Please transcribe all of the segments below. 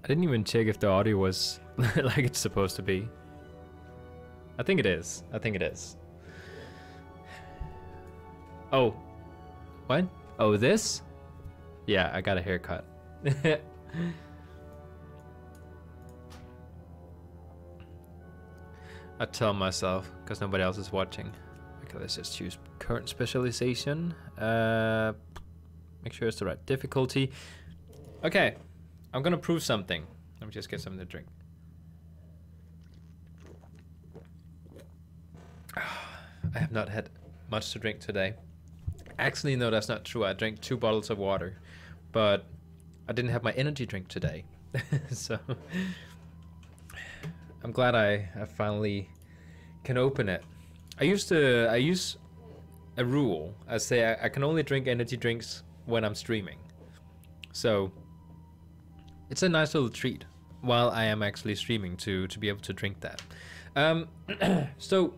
I didn't even check if the audio was like it's supposed to be. I think it is. I think it is. Oh. What? Oh, this? Yeah, I got a haircut. I tell myself, because nobody else is watching. Okay, let's just choose current specialization. Make sure it's the right difficulty. Okay, I'm gonna prove something. Let me just get something to drink. I have not had much to drink today. Actually, no, that's not true. I drank 2 bottles of water, but I didn't have my energy drink today. So I'm glad I finally can open it. I use a rule. I say I can only drink energy drinks when I'm streaming. So it's a nice little treat while I am actually streaming to be able to drink that. So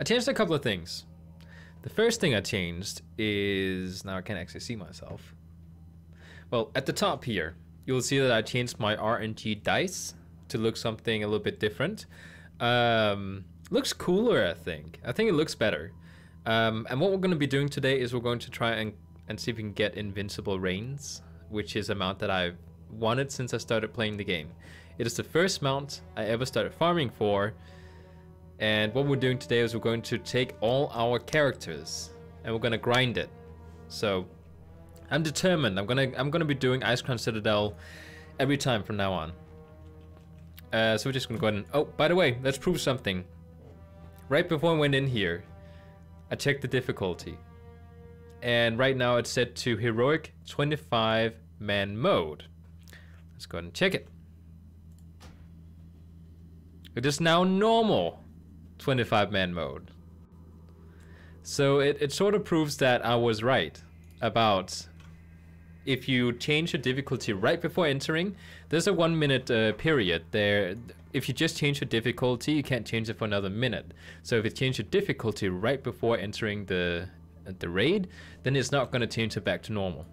I changed a couple of things. The first thing I changed is, now I can't actually see myself. Well, at the top here, you'll see that I changed my RNG dice to look something a little bit different. Looks cooler, I think. I think it looks better. And what we're going to be doing today is we're going to try and see if we can get Invincible Reigns, which is a mount that I've wanted since I started playing the game. It is the first mount I ever started farming for. And what we're doing today is we're going to take all our characters and we're going to grind it. So I'm determined. I'm gonna be doing Icecrown Citadel every time from now on. So we're just gonna go ahead and, oh, by the way, let's prove something. Right before I went in here, I checked the difficulty, and right now it's set to heroic 25-man mode. Let's go ahead and check it. It is now normal 25-man mode. So it sort of proves that I was right about if you change the difficulty right before entering, there's a 1 minute period there. If you just change the difficulty, you can't change it for another minute. So if you change the difficulty right before entering the raid, then it's not going to change it back to normal.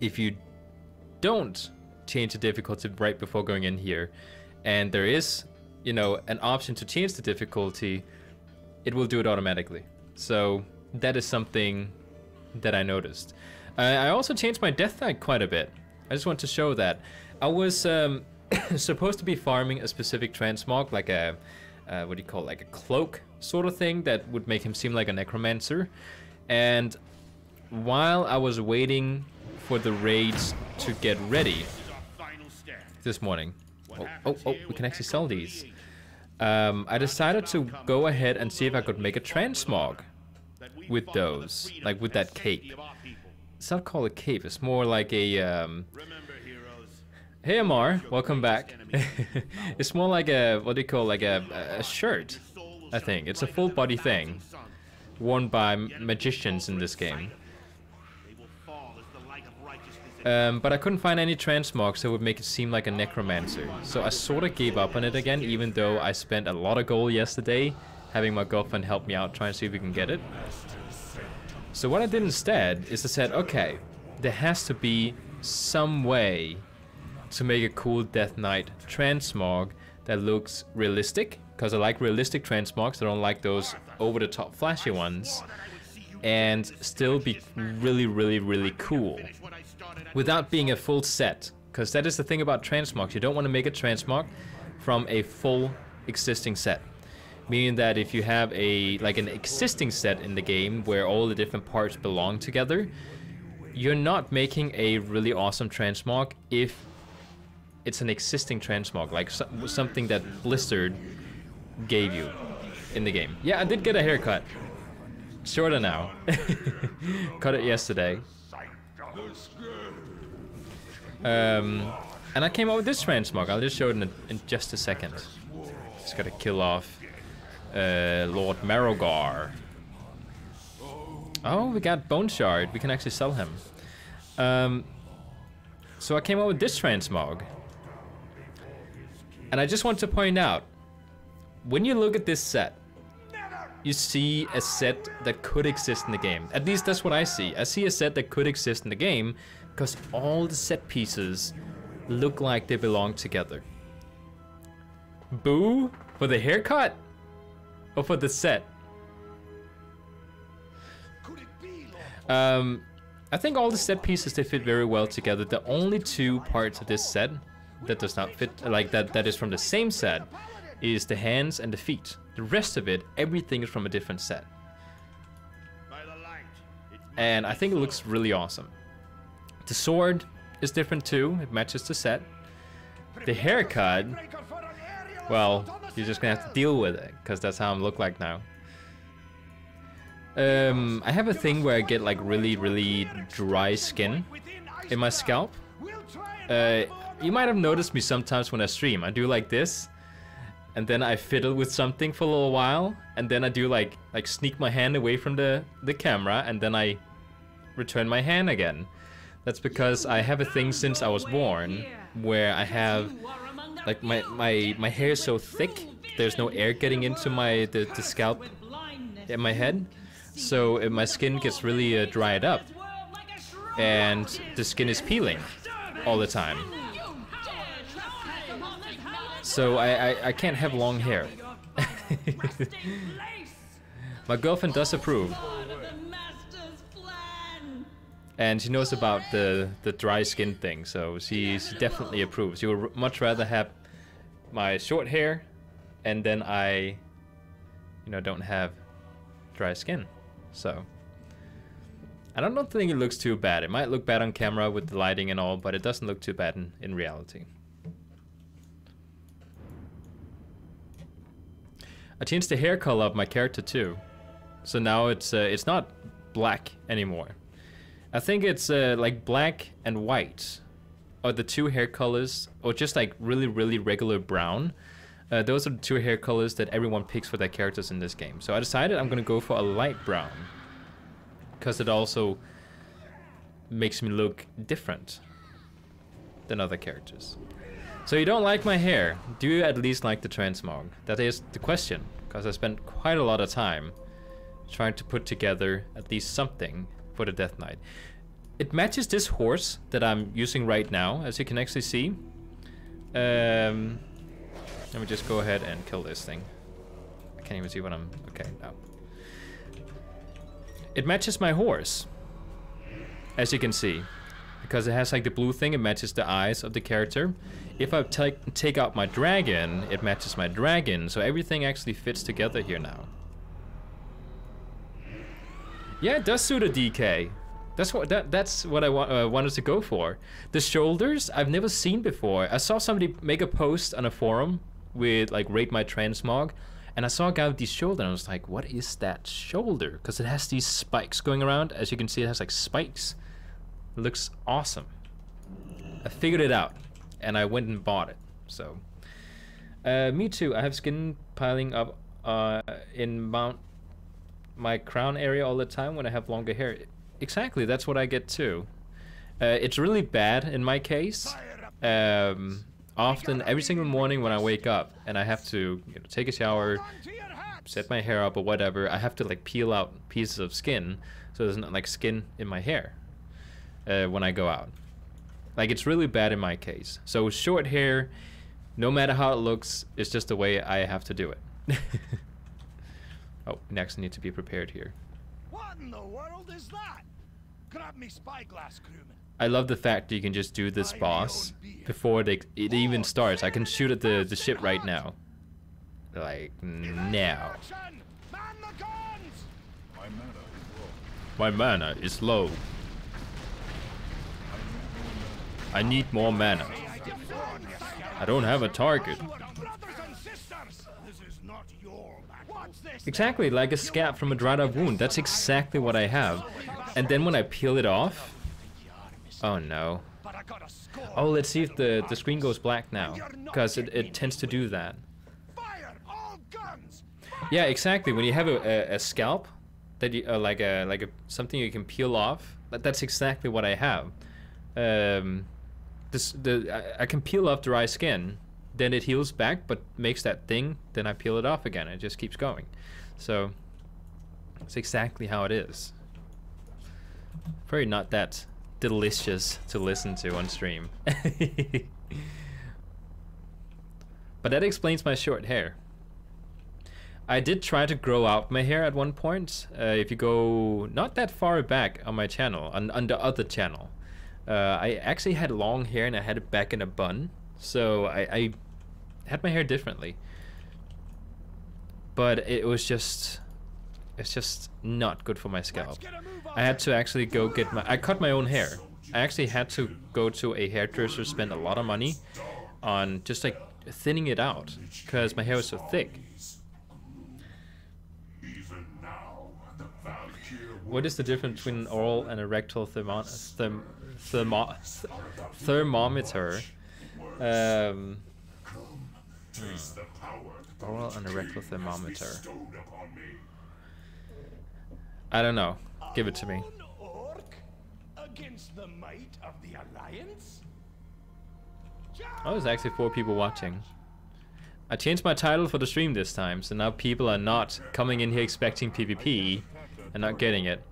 If you don't change the difficulty right before going in here, and there is, you know, an option to change the difficulty, it will do it automatically. So that is something that I noticed. I also changed my death knight quite a bit. I just want to show that. I was supposed to be farming a specific transmog, like a, what do you call it, like a cloak sort of thing that would make him seem like a necromancer. And while I was waiting for the raids to get ready this morning, oh, we can actually sell these. I decided to go ahead and see if I could make a transmog with those, like with that cape. It's not called a cape, it's more like a, hey Amar, welcome back. It's more like a, what do you call, like a shirt, I think. It's a full body thing, worn by magicians in this game. But I couldn't find any transmogs that would make it seem like a necromancer. So I sort of gave up on it again, even though I spent a lot of gold yesterday having my girlfriend help me out trying to see if we can get it. So what I did instead is I said, okay, there has to be some way to make a cool Death Knight transmog that looks realistic, because I like realistic transmogs. I don't like those over-the-top flashy ones, and still be really, really, really cool without being a full set, because that is the thing about transmogs. You don't want to make a transmog from a full existing set. Meaning that if you have like an existing set in the game where all the different parts belong together, you're not making a really awesome transmog if it's an existing transmog, like something that Blizzard gave you in the game. Yeah, I did get a haircut. Shorter now. Cut it yesterday. And I came up with this transmog. I'll just show it in just a second. Just gotta kill off Lord Marogar. Oh, we got Bone Shard. We can actually sell him. So I came up with this transmog. And I just want to point out, when you look at this set, you see a set that could exist in the game. At least that's what I see. I see a set that could exist in the game because all the set pieces look like they belong together. Boo for the haircut or for the set? I think all the set pieces, they fit very well together. The only two parts of this set that does not fit, like that is from the same set, is the hands and the feet. The rest of it, everything is from a different set. And I think it looks really awesome. The sword is different too, it matches the set. The haircut, well, you're just gonna have to deal with it, because that's how I look like now. I have a thing where I get like really dry skin in my scalp. You might have noticed me sometimes when I stream. I do like this, and then I fiddle with something for a little while, and then I do like sneak my hand away from the camera, and then I return my hand again. That's because I have a thing since I was born where I have like my hair is so thick, there's no air getting into the scalp in my head. So my skin gets really dried up, and the skin is peeling all the time. So I can't have long hair. My girlfriend does approve. And she knows about the dry skin thing, so she definitely approves. She would much rather have my short hair, and then I, don't have dry skin. So I don't think it looks too bad. It might look bad on camera with the lighting and all, but it doesn't look too bad in reality. I changed the hair color of my character too, so now it's not black anymore. I think it's like black and white are the two hair colors, or just like really regular brown. Those are the two hair colors that everyone picks for their characters in this game. So I decided I'm gonna go for a light brown, because it also makes me look different than other characters. So you don't like my hair? Do you at least like the transmog? That is the question, because I spent quite a lot of time trying to put together at least something for the Death Knight. It matches this horse that I'm using right now, as you can actually see. Let me just go ahead and kill this thing. I can't even see what I'm... Okay, no. It matches my horse, as you can see. Because it has like the blue thing, it matches the eyes of the character. If I take out my dragon, it matches my dragon. So everything actually fits together here now. Yeah, it does suit a DK. That's what I wanted to go for. The shoulders, I've never seen before. I saw somebody make a post on a forum with like rate my transmog, and I saw a guy with these shoulders, and I was like, what is that shoulder? Because it has these spikes going around. As you can see, it has like spikes. It looks awesome. I figured it out, and I went and bought it. So, me too. I have skin piling up in my crown area all the time when I have longer hair. Exactly, that's what I get too. It's really bad in my case. Often, every single morning when I wake up and I have to take a shower, set my hair up or whatever, I have to like peel out pieces of skin so there's not like skin in my hair when I go out. Like, it's really bad in my case. So short hair, no matter how it looks, it's just the way I have to do it. Oh, next I need to be prepared here. What in the world is that? Grab me spyglass, crewman. I love the fact that you can just do this boss before it even starts. I can shoot at the ship right now. Like, now. My mana is low. I need more mana. I don't have a target. Exactly, like a scab from a dried up wound. That's exactly what I have. And then when I peel it off... Oh no. Oh, let's see if the screen goes black now. Because it tends to do that. Yeah, exactly. When you have a scalp, that you, like a something you can peel off, that's exactly what I have. I can peel off dry skin, then it heals back, but makes that thing, then I peel it off again. It just keeps going. So it's exactly how it is. Probably not that delicious to listen to on stream. But that explains my short hair. I did try to grow out my hair at one point. If you go not that far back on my channel, on the other channel, I actually had long hair and I had it back in a bun. So I had my hair differently. But it's just not good for my scalp. I had to actually go get I cut my own hair. I actually had to go to a hairdresser, spend a lot of money on just like thinning it out because my hair was so thick. What is the difference between an oral and a rectal thermometer? Oral and a rectal thermometer. I don't know. Give it to me. Against the might of the Alliance? Oh, there's actually 4 people watching. I changed my title for the stream this time, so now people are not coming in here expecting PvP and not getting it.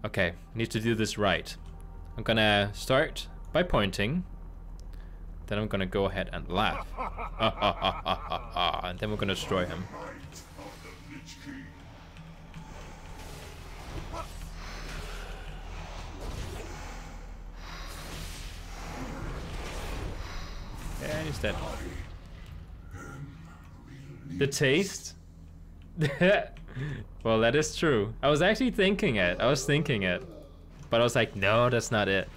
Okay, need to do this right. I'm gonna start by pointing. Then I'm gonna go ahead and laugh. And then we're gonna destroy him. And he's dead. The taste? Well, that is true. I was actually thinking it. But I was like, no, that's not it.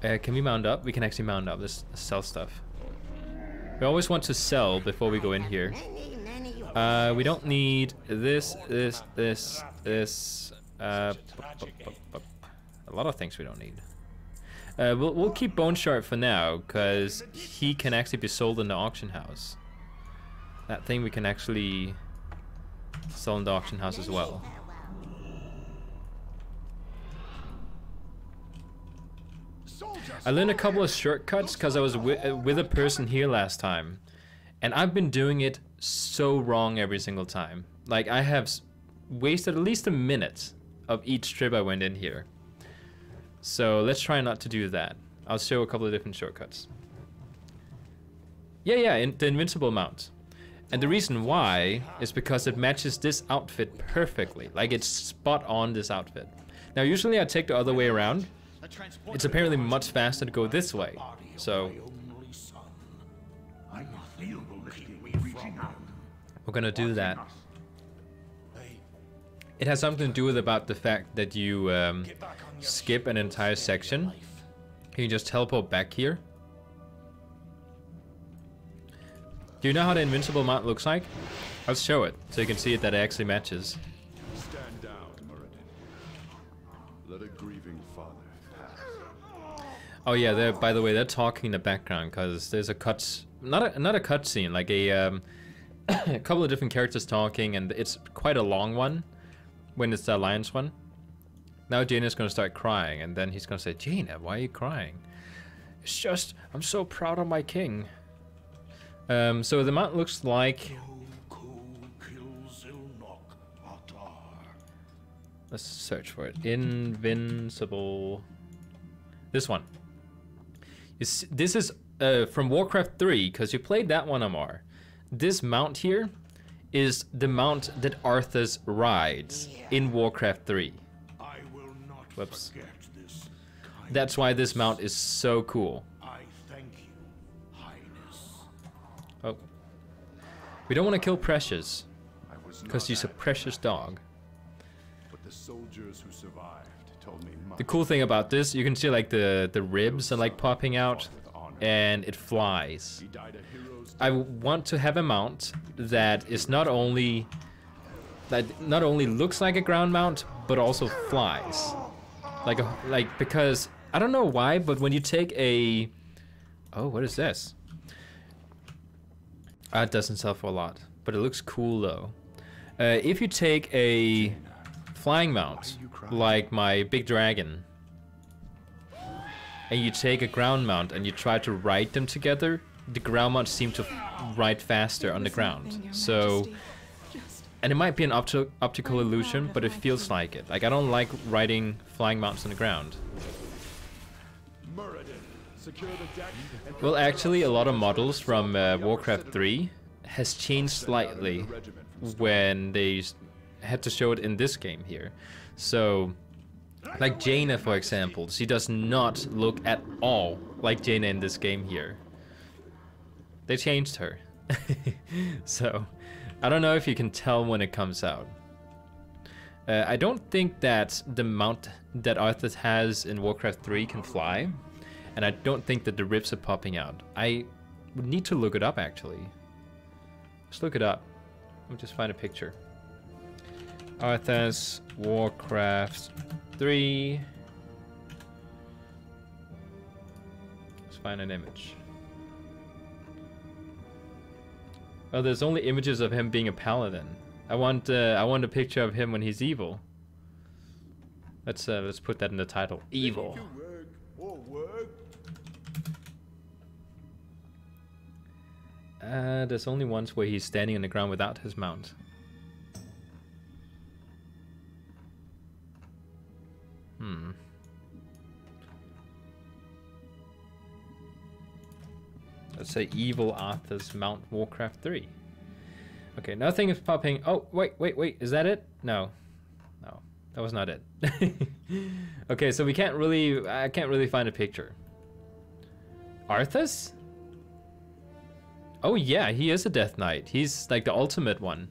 Can we mount up? We can actually mount up. Let's sell stuff. We always want to sell before we go in here. We don't need this. A lot of things we don't need. We'll keep Bone Shard for now, because he can actually be sold in the auction house. That thing we can actually sell in the auction house as well. I learned a couple of shortcuts because I was with a person here last time, and I've been doing it so wrong every single time. Like, I have wasted at least a minute of each trip I went in here. So let's try not to do that. I'll show a couple of different shortcuts. Yeah, the Invincible mount. And the reason why is because it matches this outfit perfectly. Like, it's spot on this outfit. Now, usually I take the other way around. It's apparently much faster to go this way. So we're gonna do that. It has something to do with about the fact that you skip an entire section. You can just teleport back here. Do you know how the Invincible mount looks like? I'll show it so you can see it that it actually matches. Stand down, Muradin. Let a grieving father pass. Oh yeah, by the way, they're talking in the background because there's a not a cutscene, like a a couple of different characters talking, and it's quite a long one when it's the Alliance one. Now Jaina's gonna start crying, and then he's gonna say, Jaina, why are you crying? It's just, I'm so proud of my king. So the mount looks like... Let's search for it. Invincible... This one. This is from Warcraft 3, because you played that one, Amar. This mount here is the mount that Arthas rides in Warcraft 3. Whoops. That's why this mount is so cool. Oh. We don't want to kill Precious, because he's a precious dog. But the soldiers who survived told me much. The cool thing about this, you can see like the ribs are like popping out, and it flies. I want to have a mount that is not only looks like a ground mount, but also flies. Because I don't know why, but when you take a... Oh, what is this? It doesn't sell for a lot, but it looks cool though. If you take a flying mount, like my big dragon, and you take a ground mount and you try to ride them together, the ground mounts seem to ride faster on the ground. So, and it might be an optical illusion, but it feels like it. Like, I don't like riding flying mounts on the ground. Secure the deck and Well, actually, a lot of models from Warcraft 3 has changed slightly when they had to show it in this game here. So, like Jaina, for example, she does not look at all like Jaina in this game here. They changed her. So, I don't know if you can tell when it comes out. I don't think that the mount that Arthas has in Warcraft 3 can fly. And I don't think that the ribs are popping out. I would need to look it up, actually. Let's look it up. Let me just find a picture. Arthas, Warcraft 3. Let's find an image. Oh, there's only images of him being a paladin. I want a picture of him when he's evil. Let's put that in the title. Evil. There's only ones where he's standing on the ground without his mount. Let's say evil Arthas mount Warcraft 3. Okay, nothing is popping. Oh, wait. Is that it? No. No, that was not it. Okay, so I can't really find a picture. Arthas? Oh yeah, he is a Death Knight. He's like the ultimate one.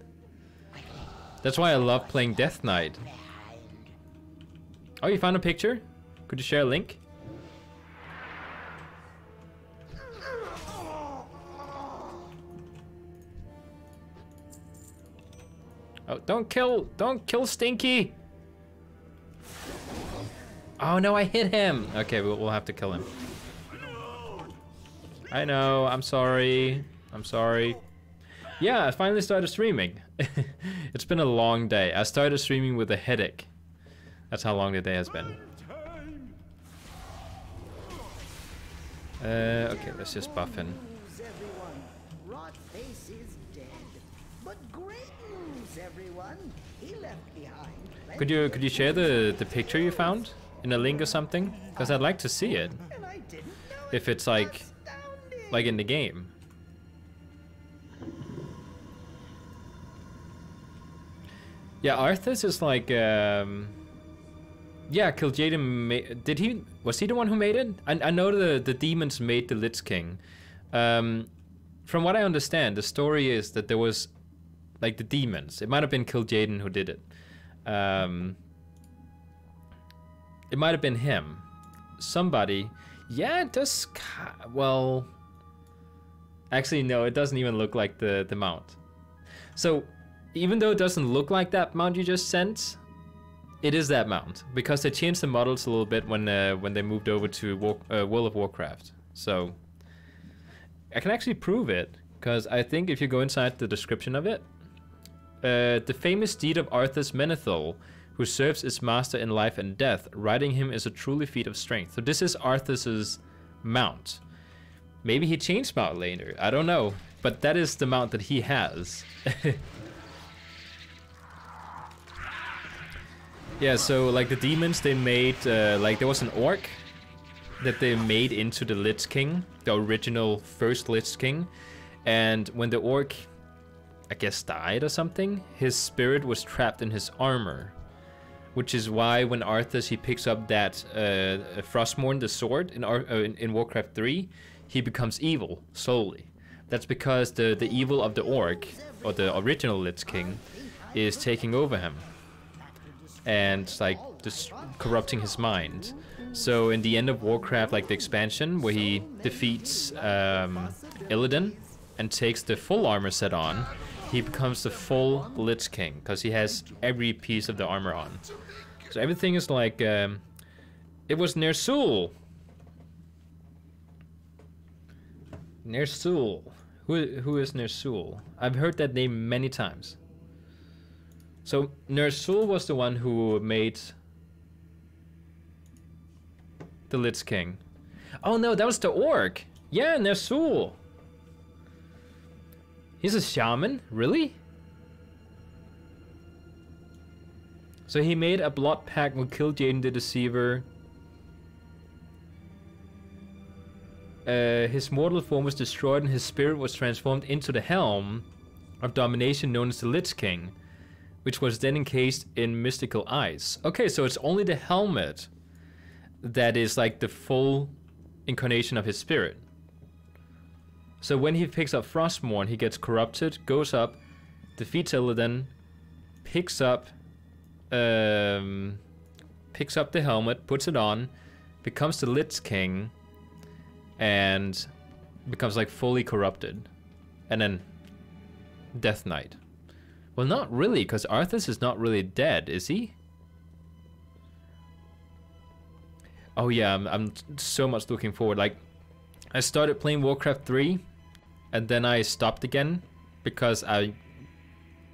That's why I love playing Death Knight. Oh, you found a picture? Could you share a link? Oh, don't kill Stinky! Oh no, I hit him! Okay, we'll have to kill him. I know, I'm sorry. I'm sorry. Yeah, I finally started streaming. It's been a long day. I started streaming with a headache. That's how long the day has been. Okay, let's just buff in. Could you share the picture you found in a link or something? Because I'd like to see it. If it's like in the game. Yeah, Arthas is like yeah, Kil'jaeden was he the one who made it? I know the demons made the Lich King. From what I understand, the story is that there was like the demons. It might have been Kil'jaeden who did it. It might have been him. Somebody. Yeah, it does. Well, actually, no, it doesn't even look like the mount. So, even though it doesn't look like that mount you just sent, it is that mount because they changed the models a little bit when they moved over to World of Warcraft. So, I can actually prove it because I think if you go inside the description of it, the famous deed of Arthas Menethil, who serves his master in life and death, riding him is a truly feat of strength. So this is Arthas's mount. Maybe he changed mount later, I don't know, but that is the mount that he has. Yeah, so like the demons they made, like there was an orc that they made into the Lich King, the original first Lich King, and when the orc, I guess, died or something, his spirit was trapped in his armor. Which is why when Arthas he picks up that Frostmourne, the sword in Warcraft 3, he becomes evil slowly. That's because the evil of the orc, or the original Lich King, is taking over him and like just corrupting his mind. So in the end of Warcraft, like the expansion where he defeats Illidan and takes the full armor set on, he becomes the full Lich King because he has every piece of the armor on. So everything is like, it was Ner'zhul. Ner'zhul. Who is Ner'zhul? I've heard that name many times. So Ner'zhul was the one who made the Lich King. Oh no, that was the orc. Yeah, Ner'zhul. He's a shaman? Really? So he made a blood pact with Kil'jaeden the Deceiver. his mortal form was destroyed and his spirit was transformed into the helm of domination known as the Lich King, which was then encased in mystical ice. Okay, so it's only the helmet that is like the full incarnation of his spirit. So when he picks up Frostmourne, he gets corrupted, goes up, defeats Illidan, picks up the helmet, puts it on, becomes the Lich King, and becomes like fully corrupted, and then Death Knight. Well, not really, because Arthas is not really dead, is he? Oh yeah, I'm so much looking forward. Like, I started playing Warcraft 3, and then I stopped again because I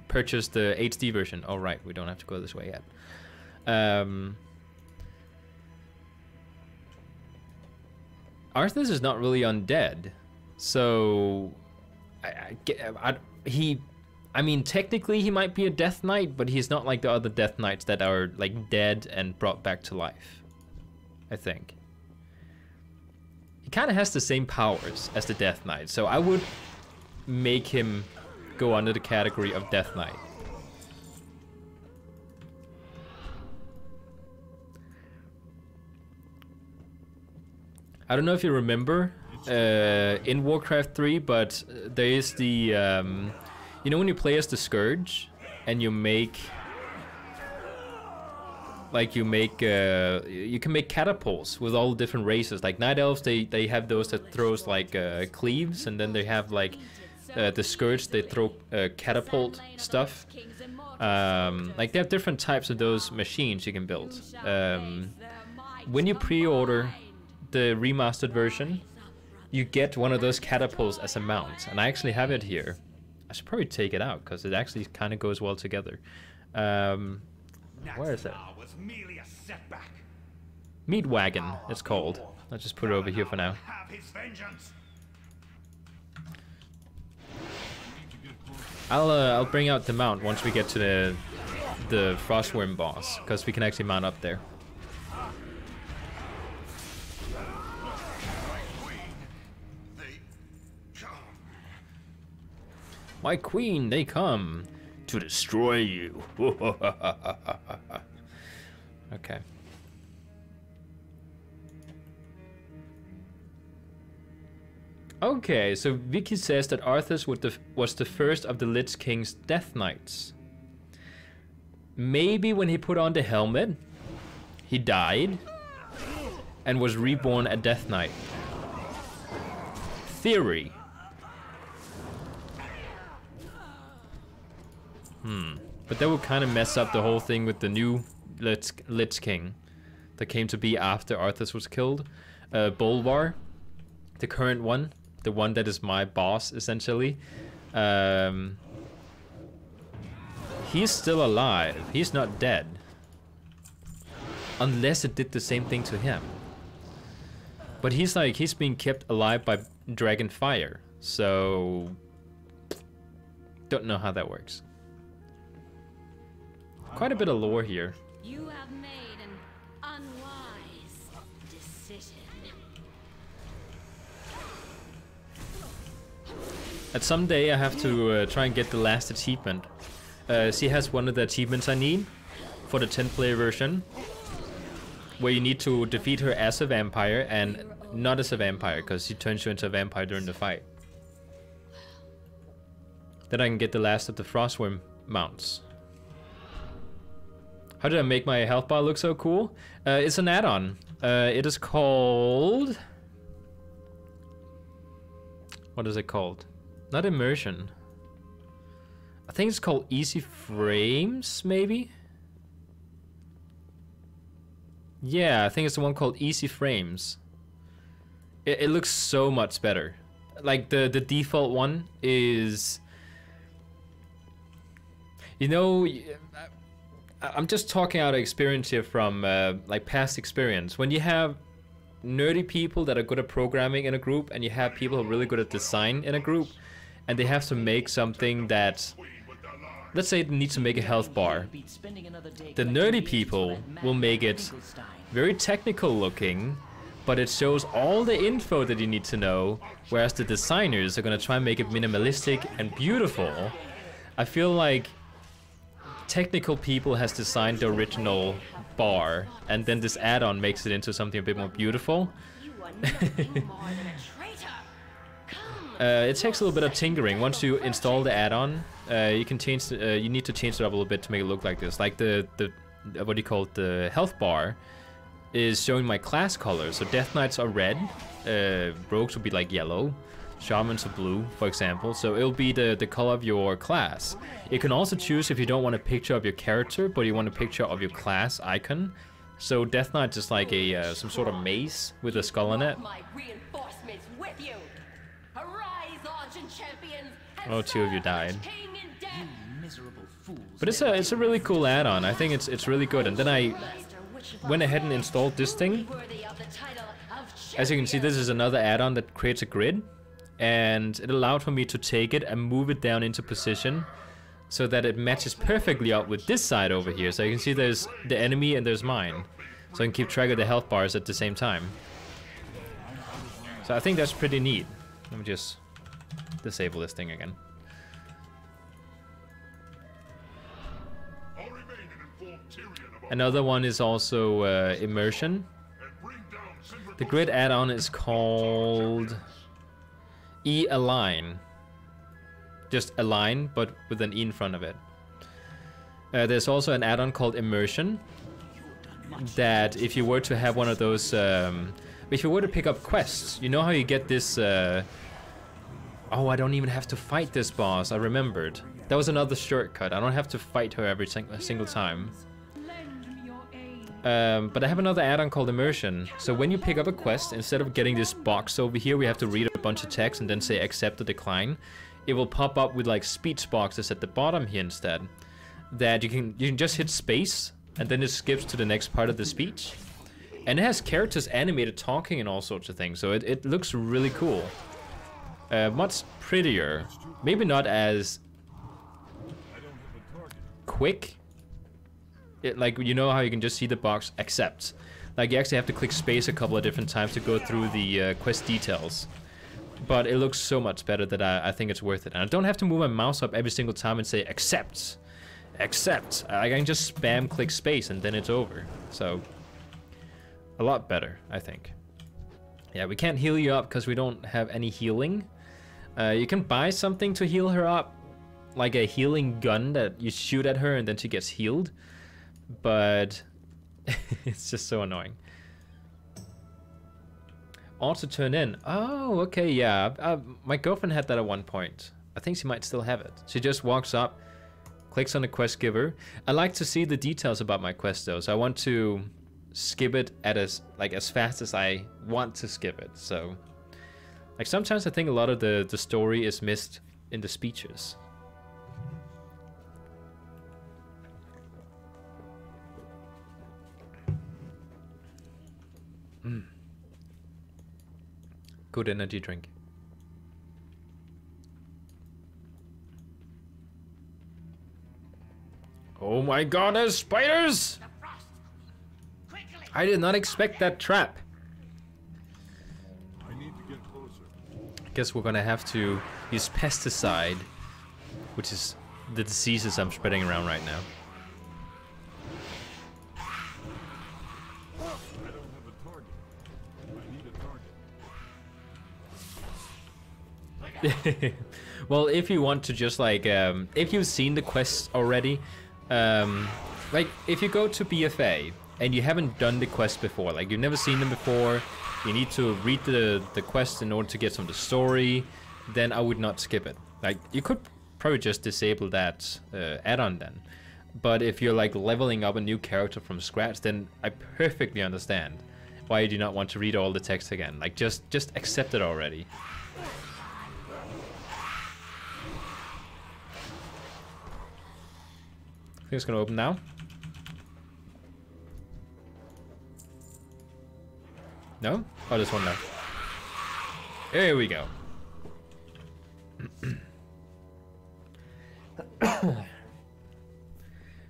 purchased the HD version. Oh right, we don't have to go this way yet. Arthas is not really undead, so I mean, technically he might be a Death Knight, but he's not like the other Death Knights that are like dead and brought back to life, I think. He kind of has the same powers as the Death Knight, so I would make him go under the category of Death Knight. I don't know if you remember in Warcraft 3, but there is the, you know when you play as the Scourge and you make, like you can make catapults with all different races. Like Night Elves, they have those that throws like cleaves, and then they have like the Scourge, they throw catapult stuff. Like they have different types of those machines you can build. When you pre-order the remastered version, you get one of those catapults as a mount, and I actually have it here. I should probably take it out because it actually kind of goes well together. Where is it? Meat Wagon, it's called. I'll just put it over here for now. I'll bring out the mount once we get to the Frostworm boss, because we can actually mount up there. My queen, they come to destroy you. Okay. Okay, so Vicky says that Arthas was the first of the Lich King's Death Knights. Maybe when he put on the helmet, he died and was reborn a Death Knight. Theory. But that would kind of mess up the whole thing with the new Lich King that came to be after Arthas was killed. Bolvar, the current one, the one that is my boss essentially. He's still alive. He's not dead. Unless it did the same thing to him. But he's being kept alive by dragon fire. So don't know how that works. Quite a bit of lore here. You have made an unwise decision. At some day I have to try and get the last achievement. She has one of the achievements I need for the 10-player version, where you need to defeat her as a vampire and not as a vampire, because she turns you into a vampire during the fight. Then I can get the last of the Frostworm mounts. How did I make my health bar look so cool? It's an add-on. It is called... What is it called? Not Immersion. I think it's called Easy Frames, maybe? Yeah, I think it's the one called Easy Frames. It looks so much better. Like, the default one is... You know... I'm just talking out of experience here from like past experience. When you have nerdy people that are good at programming in a group, and you have people who are really good at design in a group, and they have to make something that, let's say they need to make a health bar. The nerdy people will make it very technical looking, but it shows all the info that you need to know, whereas the designers are gonna try and make it minimalistic and beautiful. I feel like technical people has designed the original bar, and then this add-on makes it into something a bit more beautiful. It takes a little bit of tinkering. Once you install the add-on, you can change. You need to change it up a little bit to make it look like this. Like the what do you call it? The health bar is showing my class colors. So Death Knights are red, Rogues will be like yellow, Shamans are blue, for example. So it'll be the color of your class. You can also choose if you don't want a picture of your character, but you want a picture of your class icon. So Death Knight is like a some sort of mace with a skull on it. Oh, 2 of you died. But it's a really cool add-on. I think it's really good. And then I went ahead and installed this thing. As you can see, this is another add-on that creates a grid, and it allowed for me to take it and move it down into position so that it matches perfectly up with this side over here. So you can see there's the enemy and there's mine, so I can keep track of the health bars at the same time. So I think that's pretty neat. Let me just disable this thing again. Another one is also immersion. The grid add-on is called E-Align. Just align, but with an E in front of it. There's also an add-on called immersion, that if you were to have one of those, if you were to pick up quests, you know how you get this, oh, I don't even have to fight this boss, I remembered. That was another shortcut, I don't have to fight her every single time. But I have another add-on called Immersion. So when you pick up a quest, instead of getting this box over here, we have to read a bunch of text and then say accept or decline. It will pop up with like speech boxes at the bottom here instead. That you can just hit space and then it skips to the next part of the speech. And it has characters animated talking and all sorts of things. So it looks really cool. Much prettier. Maybe not as quick. Like, you know how you can just see the box accept. Like, you actually have to click space a couple of different times to go through the quest details. But it looks so much better that I think it's worth it. And I don't have to move my mouse up every single time and say accept. Accept. I can just spam click space and then it's over. So, a lot better, I think. Yeah, we can't heal you up because we don't have any healing. You can buy something to heal her up. Like a healing gun that you shoot at her and then she gets healed. But it's just so annoying. Auto turn in. Oh, okay, yeah. My girlfriend had that at one point. I think she might still have it. She just walks up, clicks on the quest giver. I like to see the details about my quest though, so I want to skip it at as fast as I want to skip it. So, like, sometimes I think a lot of the story is missed in the speeches. Good energy drink. Oh my god, there's spiders! I did not expect that trap. I need to get closer. I guess we're gonna have to use pesticide, which is the diseases I'm spreading around right now. Well, if you want to just like, if you've seen the quests already, like if you go to BFA and you haven't done the quest before, like you've never seen them before, you need to read the quest in order to get some of the story, then I would not skip it. Like, you could probably just disable that add-on then. But if you're like leveling up a new character from scratch, then I perfectly understand why you do not want to read all the text again. Like, just accept it already. I think it's gonna open now. No? Oh, there's one left. Here we go.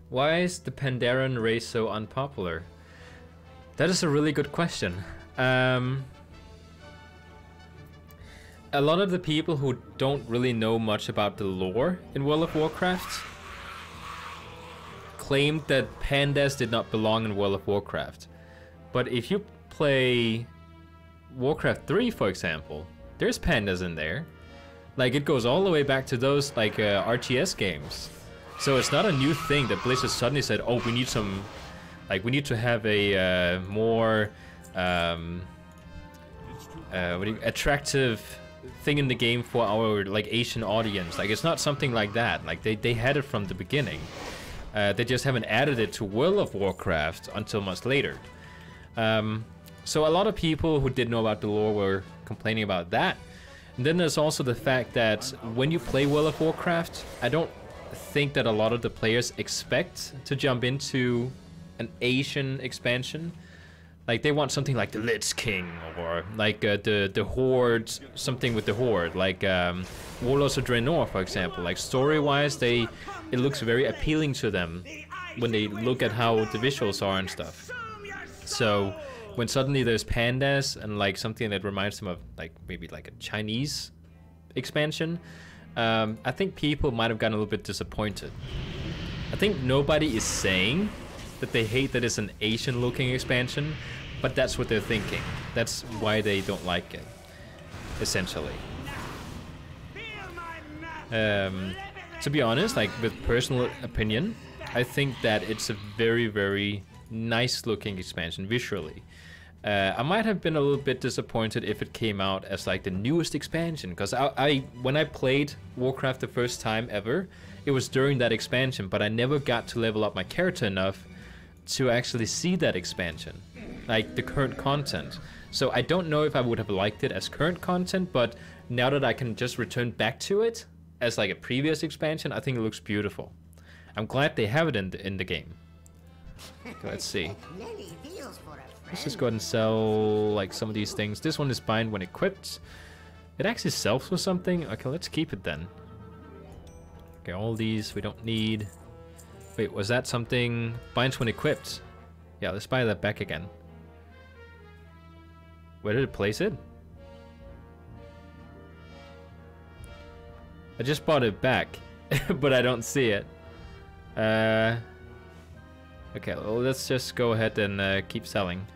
Why is the Pandaren race so unpopular? That is a really good question. A lot of the people who don't really know much about the lore in World of Warcraft claimed that pandas did not belong in World of Warcraft. But if you play Warcraft 3, for example, there's pandas in there. Like, it goes all the way back to those, like, RTS games. So it's not a new thing that Blizzard suddenly said, oh, we need some... Like, we need to have a more... attractive thing in the game for our, like, Asian audience. Like, it's not something like that. Like, they had it from the beginning. They just haven't added it to World of Warcraft until much later. So a lot of people who didn't know about the lore were complaining about that. And then there's also the fact that when you play World of Warcraft, I don't think that a lot of the players expect to jump into an Asian expansion. Like, they want something like the Lich King, or like the Horde, something with the Horde, like Warlords of Draenor, for example. Like, story-wise, it looks very appealing to them when they look at how the visuals are and stuff. So when suddenly there's pandas and like something that reminds them of like maybe like a Chinese expansion, I think people might have gotten a little bit disappointed. I think nobody is saying that they hate that it's an Asian looking expansion, but that's what they're thinking. That's why they don't like it, essentially. To be honest, like with personal opinion, I think that it's a very, very nice looking expansion visually. I might have been a little bit disappointed if it came out as like the newest expansion, because when I played Warcraft the first time ever, it was during that expansion, but I never got to level up my character enough to actually see that expansion, like the current content. So I don't know if I would have liked it as current content, but now that I can just return back to it as like a previous expansion, I think it looks beautiful. I'm glad they have it in the game. Okay, let's see. Let's just go ahead and sell like some of these things. This one is bind when equipped. It actually sells for something. Okay, let's keep it then. Okay, all these we don't need. Wait, was that something? Binds when equipped. Yeah, let's buy that back again. Where did it place it? I just bought it back, but I don't see it. Okay, well, let's just go ahead and keep selling.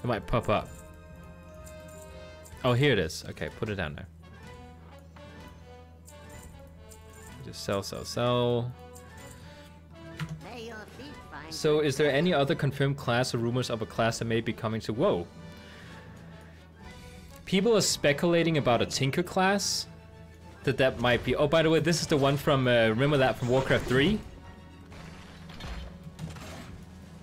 It might pop up. Oh, here it is. Okay, put it down there. Just sell, sell, sell. So, is there any other confirmed class or rumors of a class that may be coming to WoW? People are speculating about a Tinker class. That might be... Oh, by the way, this is the one from... remember that from Warcraft 3?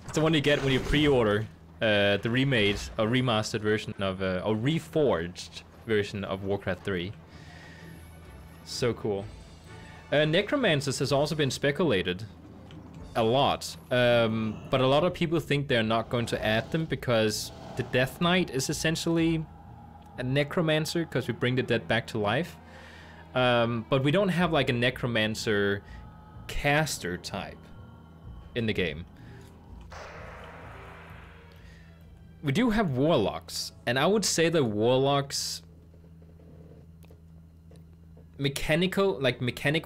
It's the one you get when you pre-order the remade or remastered version of... or reforged version of Warcraft 3. So cool. Necromancers has also been speculated. A lot. But a lot of people think they're not going to add them because the Death Knight is essentially a necromancer because we bring the dead back to life. But we don't have like a necromancer caster type in the game. We do have warlocks, and I would say that warlocks mechanic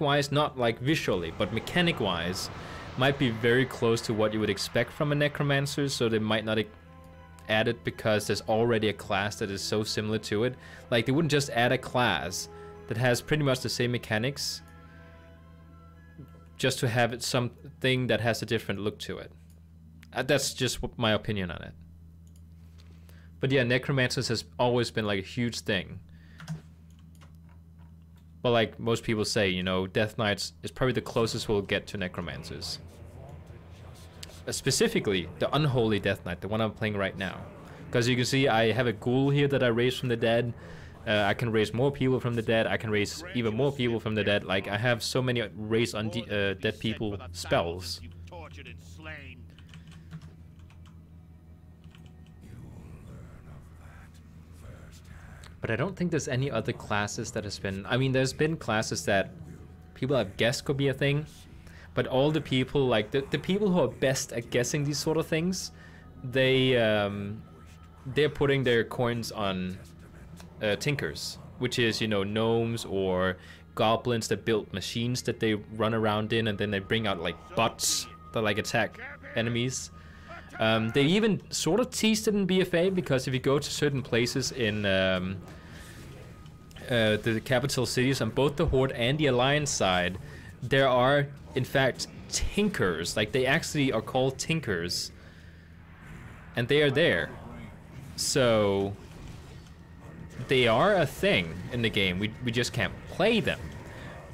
wise, not like visually, but mechanic wise, might be very close to what you would expect from a necromancer, so they might not add it because there's already a class that is so similar to it. Like, they wouldn't just add a class that has pretty much the same mechanics just to have it something that has a different look to it. That's just my opinion on it. But yeah, necromancers has always been like a huge thing. But like most people say, you know, Death Knights is probably the closest we'll get to necromancers. Specifically, the unholy Death Knight, the one I'm playing right now. Because you can see I have a ghoul here that I raised from the dead. I can raise more people from the dead. I can raise even more people from the dead. Like, I have so many raise dead people spells. But I don't think there's any other classes that has been... I mean, there's been classes that people have guessed could be a thing. But all the people, like, the people who are best at guessing these sort of things, they they're putting their coins on tinkers, which is, you know, gnomes or goblins that build machines that they run around in, and then they bring out like bots that like attack enemies. They even sort of teased it in BFA, because if you go to certain places in the capital cities on both the Horde and the Alliance side, there are in fact tinkers. Like, they actually are called tinkers, and they are there. So they are a thing in the game. We just can't play them.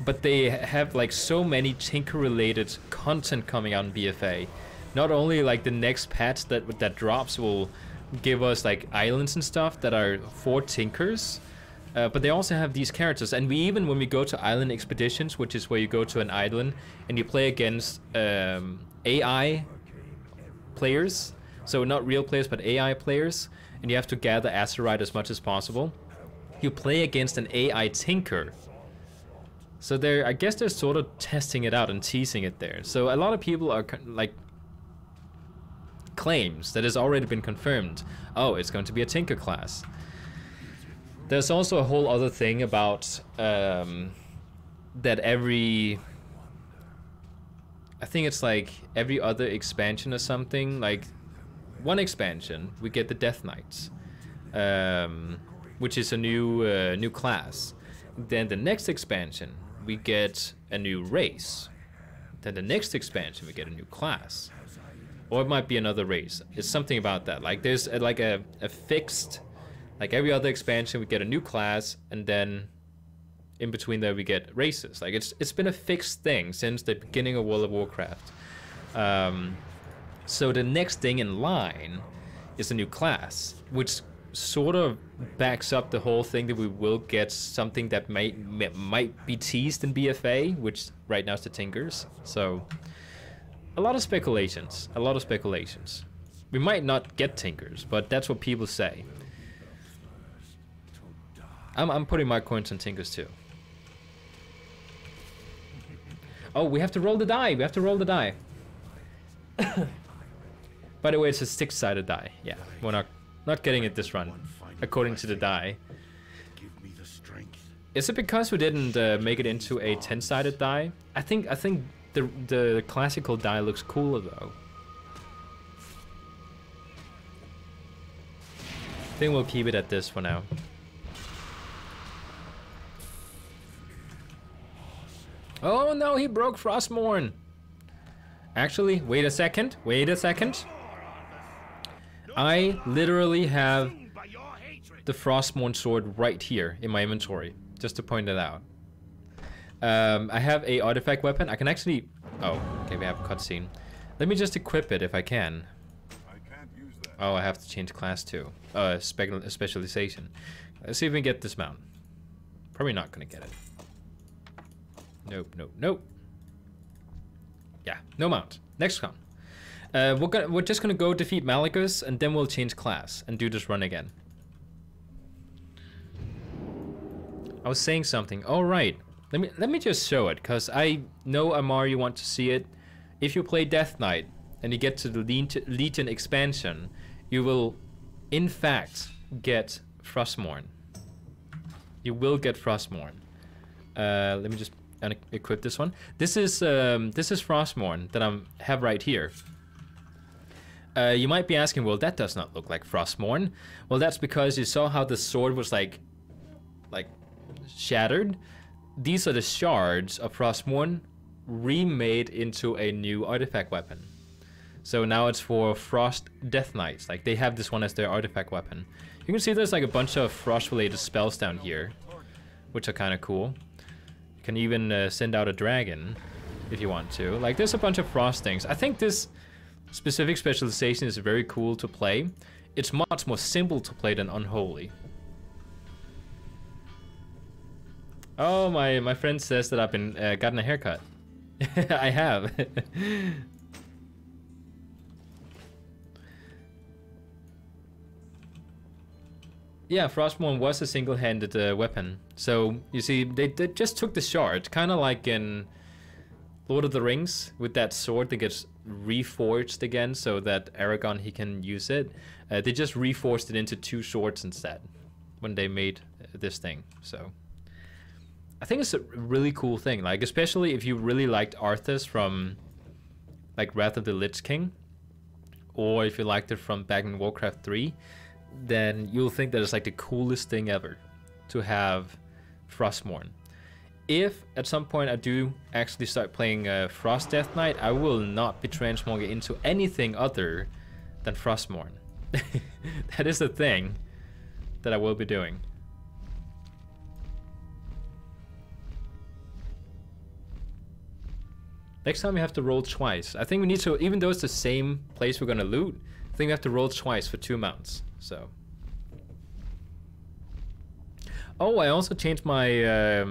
But they have like so many tinker related content coming out in BFA. Not only like the next patch that drops will give us like islands and stuff that are for tinkers, but they also have these characters. And we even, when we go to island expeditions, which is where you go to an island and you play against AI players, so not real players but AI players, and you have to gather Azerite as much as possible, you play against an AI tinker. So they're, I guess they're sort of testing it out and teasing it there. So a lot of people are like, claims that has already been confirmed. Oh, it's going to be a tinker class. There's also a whole other thing about that every, I think it's like every other expansion or something, like one expansion we get the Death Knights, which is a new class. Then the next expansion we get a new race. Then the next expansion we get a new class. Or it might be another race. It's something about that. Like there's like a fixed, like every other expansion we get a new class, and then in between there we get races. Like it's been a fixed thing since the beginning of World of Warcraft. So the next thing in line is a new class, which sort of backs up the whole thing that we will get something that might be teased in BFA, which right now is the Tinkers. So a lot of speculations, a lot of speculations. We might not get Tinkers, but that's what people say. I'm putting my coins on Tinkers too. Oh, we have to roll the die. We have to roll the die. By the way, it's a 6-sided die. Yeah, we're not getting it this run, according to the die. Is it because we didn't make it into a 10-sided die? I think the classical die looks cooler though. I think we'll keep it at this for now. Oh no, he broke Frostmourne. Actually, wait a second. I literally have the Frostmourne sword right here in my inventory, just to point it out. I have a artifact weapon. I can actually... Oh, okay, we have a cutscene. Let me just equip it if I can. Oh, I have to change class too. Specialization. Let's see if we can get this mount. Probably not gonna get it. Nope. Yeah, no mount. Next con. We're just gonna go defeat Malachus, and then we'll change class and do this run again. I was saying something. All right. Let me just show it, because I know Amar, you want to see it. If you play Death Knight and you get to the Legion expansion, you will, in fact, get Frostmourne. You will get Frostmourne. Let me just equip this one. This is Frostmourne that I have right here. You might be asking, well, that does not look like Frostmourne. Well, that's because you saw how the sword was like shattered. These are the shards of Frostmourne remade into a new artifact weapon. So now it's for Frost Death Knights. Like, they have this one as their artifact weapon. You can see there's like a bunch of frost-related spells down here, which are kind of cool. You can even send out a dragon if you want to. Like, there's a bunch of frost things. I think this specific specialization is very cool to play. It's much more simple to play than Unholy. Oh, my friend says that I've been gotten a haircut. I have. Yeah, Frostmourne was a single-handed weapon. So you see, they just took the shard, kind of like in Lord of the Rings with that sword that gets reforged again so that Aragorn, he can use it. They just reforged it into 2 swords instead when they made this thing. So I think it's a really cool thing, like especially if you really liked Arthas from like Wrath of the Lich King, or if you liked it from back in Warcraft 3, then you'll think that it's like the coolest thing ever to have Frostmourne. If at some point I do actually start playing Frost Death Knight, I will not be transmogging into anything other than Frostmourne. That is the thing that I will be doing. Next time we have to roll twice. I think we need to, even though it's the same place we're gonna loot, I think we have to roll twice for 2 mounts. So. Oh, I also changed my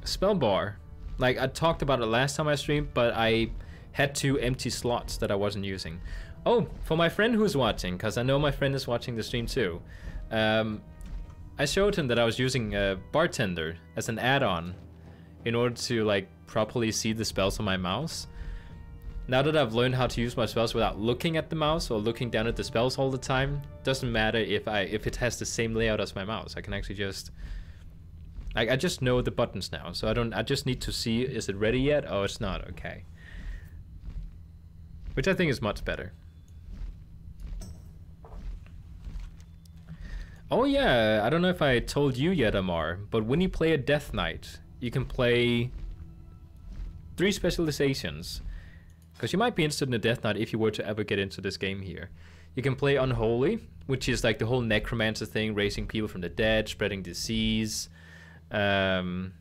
spell bar. Like I talked about it last time I streamed, but I had 2 empty slots that I wasn't using. Oh, for my friend who's watching, because I know my friend is watching the stream too. I showed him that I was using Bartender as an add-on in order to like properly see the spells on my mouse. Now that I've learned how to use my spells without looking at the mouse or looking down at the spells all the time, doesn't matter if it has the same layout as my mouse. I can actually just I just know the buttons now, so I just need to see, is it ready yet? Oh, it's not. Okay. Which I think is much better. Oh yeah, I don't know if I told you yet, Amar, but when you play a Death Knight, you can play 3 specializations. Because you might be interested in a Death Knight if you were to ever get into this game here. You can play Unholy, which is like the whole necromancer thing, raising people from the dead, spreading disease. Then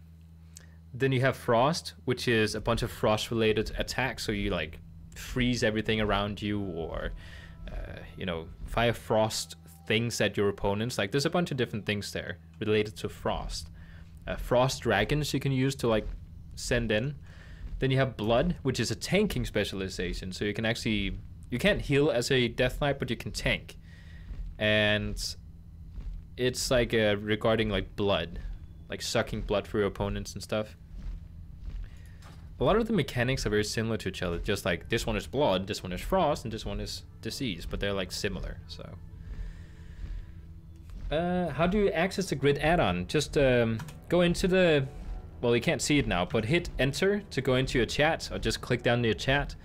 you have Frost, which is a bunch of frost-related attacks, so you like freeze everything around you, or you know, fire frost things at your opponents. Like there's a bunch of different things there related to frost. Frost dragons you can use to like send in. Then you have Blood, which is a tanking specialization, so you can actually, you can't heal as a Death Knight, but you can tank. And it's like regarding like blood, like sucking blood for your opponents and stuff. A lot of the mechanics are very similar to each other, just like this one is blood, this one is frost, and this one is disease, but they're like similar. So how do you access the grid add-on? Just go into the, well, you can't see it now, but hit enter to go into your chat, or just click down to your chat,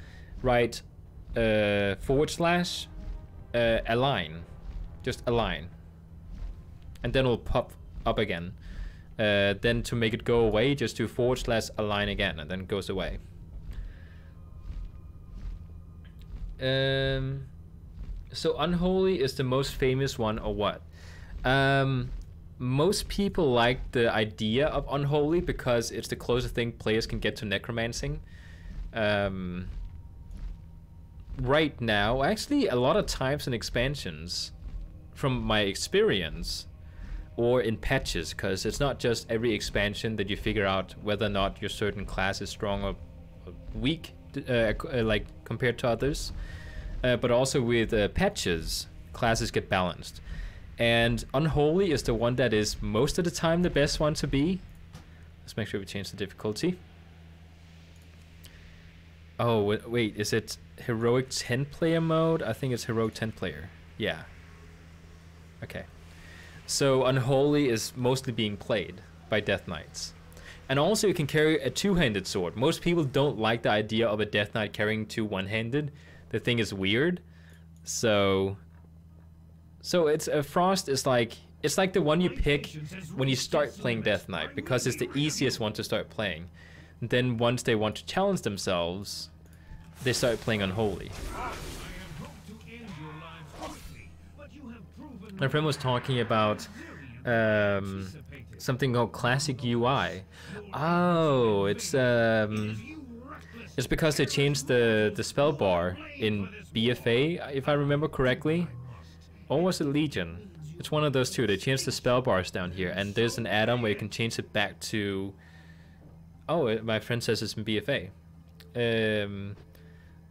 write / align, just align, and then it'll pop up again. Then to make it go away, just do / align again, and then it goes away. So Unholy is the most famous one, or what? Most people like the idea of Unholy because it's the closest thing players can get to necromancing. Right now, actually a lot of times in expansions, from my experience, or in patches, because it's not just every expansion that you figure out whether or not your certain class is strong or weak, like compared to others, but also with patches, classes get balanced. And Unholy is the one that is most of the time the best one to be. Let's make sure we change the difficulty. Oh, wait, is it Heroic 10 player mode? I think it's Heroic 10 player. Yeah. Okay. So Unholy is mostly being played by Death Knights. And also you can carry a two-handed sword. Most people don't like the idea of a Death Knight carrying 2 one-handed. The thing is weird. So it's Frost is like, it's like the one you pick when you start playing Death Knight, because it's the easiest one to start playing. And then once they want to challenge themselves, they start playing Unholy. My friend was talking about something called Classic UI. Oh, it's because they changed the spell bar in BFA, if I remember correctly. Or was it Legion? It's one of those two. They changed the spell bars down here, and there's an add-on where you can change it back to... Oh, my friend says it's in BFA.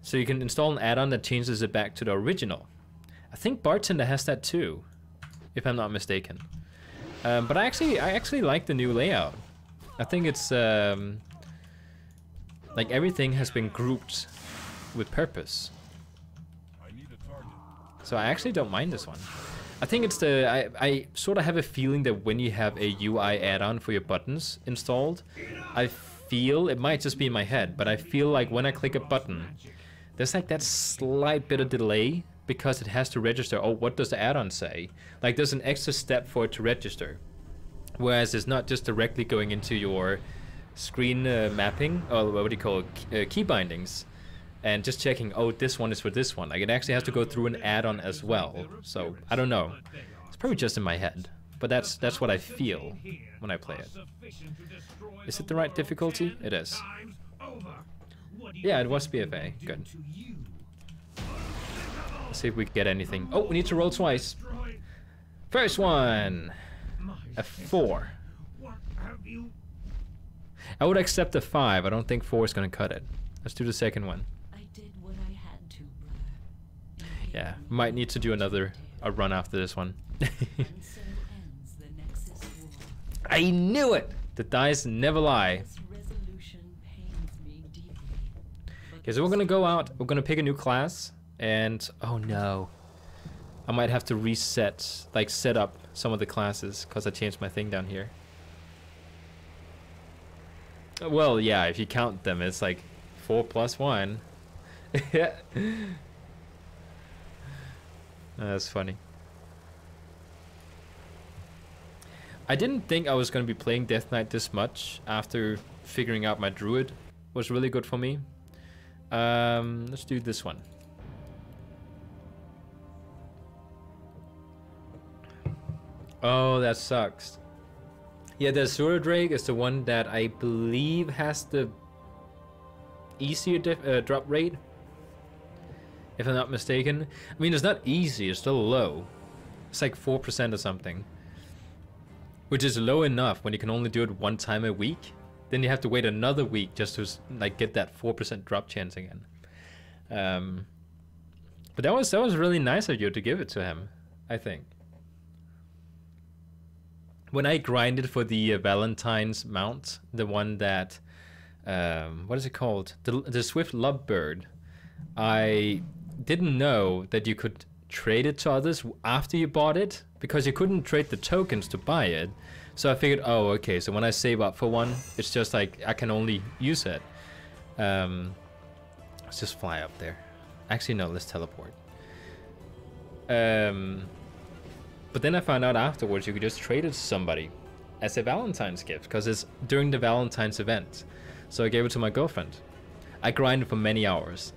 So you can install an add-on that changes it back to the original. I think Bartender has that too, if I'm not mistaken. But I actually like the new layout. I think it's Like everything has been grouped with purpose. So I actually don't mind this one. I think it's the, I sort of have a feeling that when you have a UI add-on for your buttons installed, I feel, it might just be in my head, but I feel like when I click a button, there's like that slight bit of delay because it has to register. Oh, what does the add-on say? Like there's an extra step for it to register. Whereas it's not just directly going into your screen mapping, or what do you call it, key bindings, and just checking, oh, this one is for this one. Like it actually has to go through an add-on as well. So I don't know. It's probably just in my head, but that's what I feel when I play it. Is it the right difficulty? It is. Yeah, it was BFA. Good. Let's see if we get anything. Oh, we need to roll twice. First one. A 4. I would accept a 5. I don't think 4 is going to cut it. Let's do the second one. I did what I had to, brother. Yeah, might need to do a run after this one. And so ends the Nexus War. I knew it! The dice never lie. This resolution pains me deeply. Okay, so we're gonna go out, we're gonna pick a new class, and oh no. I might have to reset, like set up some of the classes, because I changed my thing down here. Well, yeah, if you count them, it's like 4 plus 1. Yeah. That's funny. I didn't think I was going to be playing Death Knight this much after figuring out my druid was really good for me. Let's do this one. Oh, that sucks. Yeah, the Azura Drake is the one that I believe has the easier drop rate, if I'm not mistaken. I mean, it's not easy, it's still low. It's like 4% or something, which is low enough when you can only do it 1 time a week. Then you have to wait another week just to like get that 4% drop chance again. But that was really nice of you to give it to him, I think. When I grinded for the Valentine's mount, the one that, what is it called? The Swift Lovebird, I didn't know that you could trade it to others after you bought it, because you couldn't trade the tokens to buy it. So I figured, oh, okay, so when I save up for one, it's just like I can only use it. Let's just fly up there. Actually, no, let's teleport. But then I found out afterwards you could just trade it to somebody as a Valentine's gift, because it's during the Valentine's event. So I gave it to my girlfriend. I grinded for many hours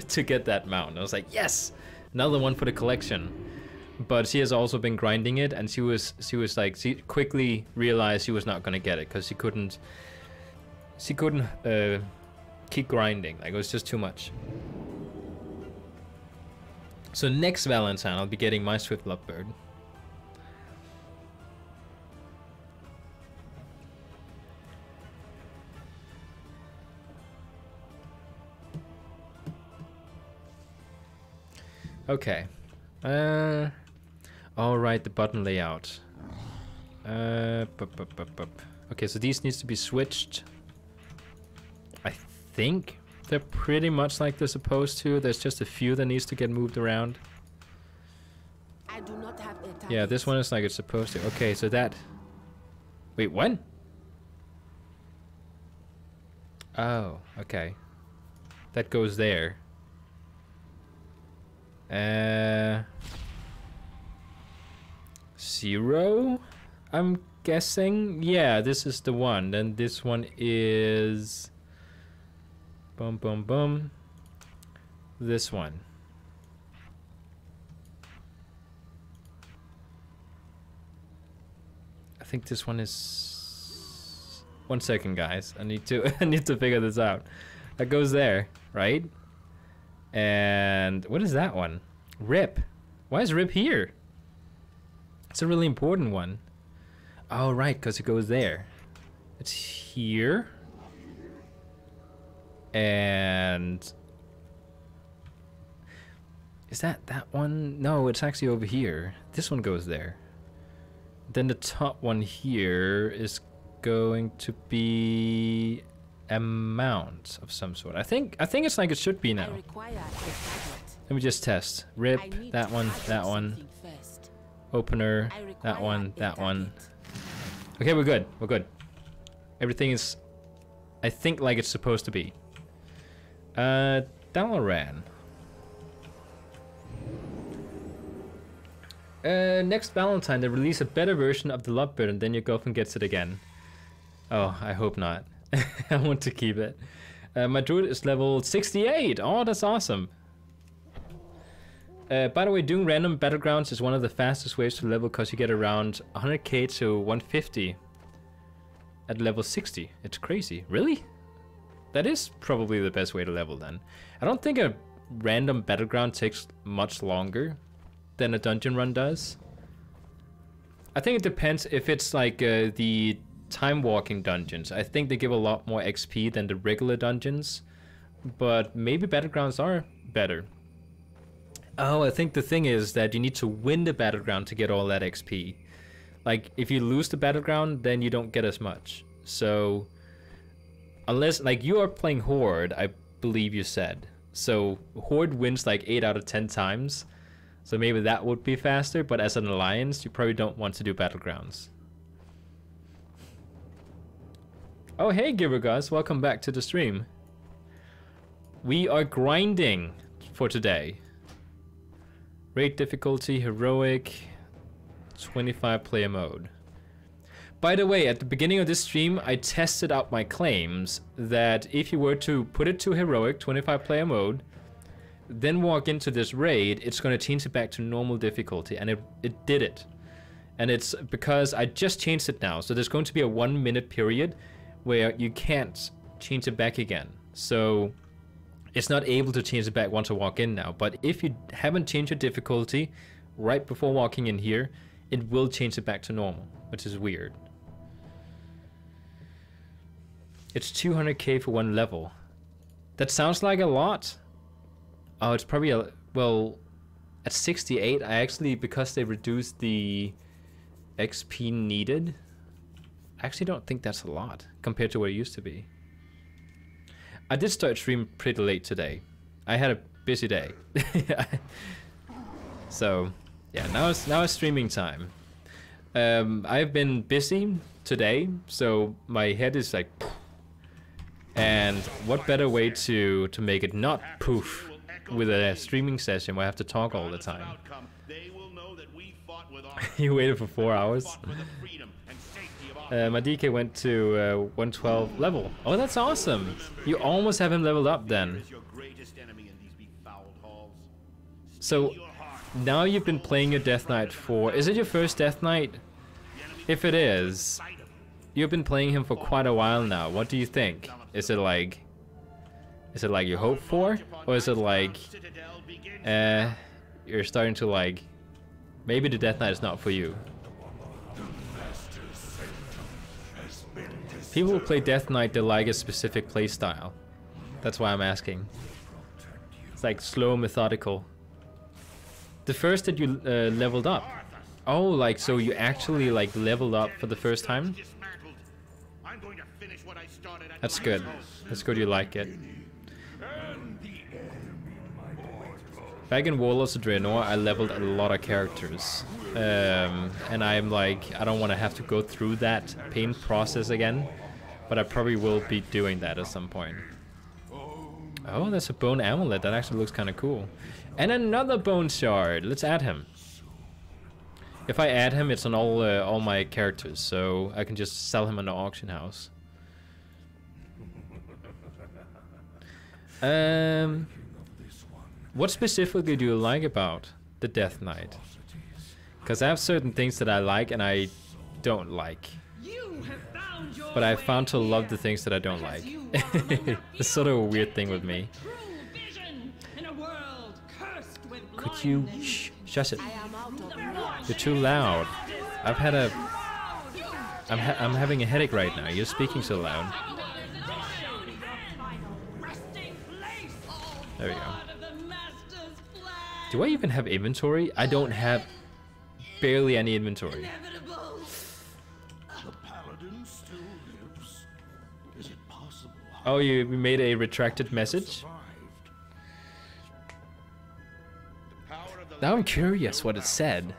to get that mount. I was like, yes, another one for the collection. But she has also been grinding it, and she was like, she quickly realized she was not gonna get it because she couldn't keep grinding. Like, it was just too much. So next Valentine I'll be getting my Swift Lovebird. Okay. All right, the button layout. Okay, so these needs to be switched. I think they're pretty much like they're supposed to. There's just a few that needs to get moved around. I do not have yeah, this one is like it's supposed to. Okay, so that... Wait, when? Oh, okay. That goes there. 0, I'm guessing. Yeah, this is the one. Then this one is boom, boom, boom. This one. I think this one is. 1 second, guys. I need to figure this out. That goes there, right? And what is that one? Rip. Why is Rip here? It's a really important one. Oh, right, because it goes there. It's here. And... is that one? No, it's actually over here. This one goes there. Then the top one here is going to be amount of some sort. I think it's like it should be I now. require a tablet. Let me just test. Rip, I need that to one, find that one. something first. Opener, I that require one, a that one. tablet. Okay, we're good. We're good. Everything is, I think, like it's supposed to be. Dalaran. Next Valentine, they release a better version of the Lovebird and then your girlfriend gets it again. Oh, I hope not. I want to keep it. My druid is level 68. Oh, that's awesome. By the way, doing random battlegrounds is one of the fastest ways to level because you get around 100k to 150 at level 60. It's crazy. Really? That is probably the best way to level then. I don't think a random battleground takes much longer than a dungeon run does. I think it depends if it's like the time walking dungeons. I think they give a lot more XP than the regular dungeons, but maybe battlegrounds are better. Oh, I think the thing is that you need to win the battleground to get all that XP. Like if you lose the battleground, then you don't get as much. So unless like you are playing Horde, I believe you said. So Horde wins like 8 out of 10 times. So maybe that would be faster, but as an alliance, you probably don't want to do battlegrounds. Oh, hey, Givergus, welcome back to the stream. We are grinding for today. Rate difficulty, heroic, 25 player mode. By the way, at the beginning of this stream, I tested out my claims that if you were to put it to heroic, 25 player mode, then walk into this raid, it's going to change it back to normal difficulty, and it did it. And it's because I just changed it now, so there's going to be a 1 minute period where you can't change it back again. So it's not able to change it back once I walk in now, but if you haven't changed your difficulty right before walking in here, it will change it back to normal, which is weird. It's 200k for one level. That sounds like a lot. Oh, it's probably a, well, at 68, I actually, because they reduced the XP needed, I actually don't think that's a lot compared to what it used to be. I did start stream pretty late today. I had a busy day. So, yeah, now it's streaming time. I've been busy today, so my head is like, and what better way to make it not poof with a streaming session where I have to talk all the time. You waited for 4 hours. My DK went to 112 level. Oh, that's awesome. You almost have him leveled up then. So now you've been playing your Death Knight for... Is it your first Death Knight? If it is, you've been playing him for quite a while now. What do you think? Is it like you hoped for? Or is it like... you're starting to like... Maybe the Death Knight is not for you. People who play Death Knight, they like a specific playstyle. That's why I'm asking. It's like slow, methodical. The first that you leveled up. Oh, like so you actually like leveled up for the first time? That's good. That's good you like it. Back in Warlords of Draenor, I leveled a lot of characters. And I'm like, I don't want to have to go through that pain process again. But I probably will be doing that at some point. Oh, that's a bone amulet. That actually looks kind of cool. And another bone shard. Let's add him. If I add him, it's on all my characters, so I can just sell him in the auction house. What specifically do you like about the Death Knight? Because I have certain things that I like and I don't like. But I found to love the things that I don't like. It's sort of a weird thing with me. Could you shush it? You're too loud. I've had a... I'm having a headache right now. You're speaking so loud. There we go. Do I even have inventory? I don't have barely any inventory. Is it possible? Oh, we made a retracted message? Now I'm curious what it said.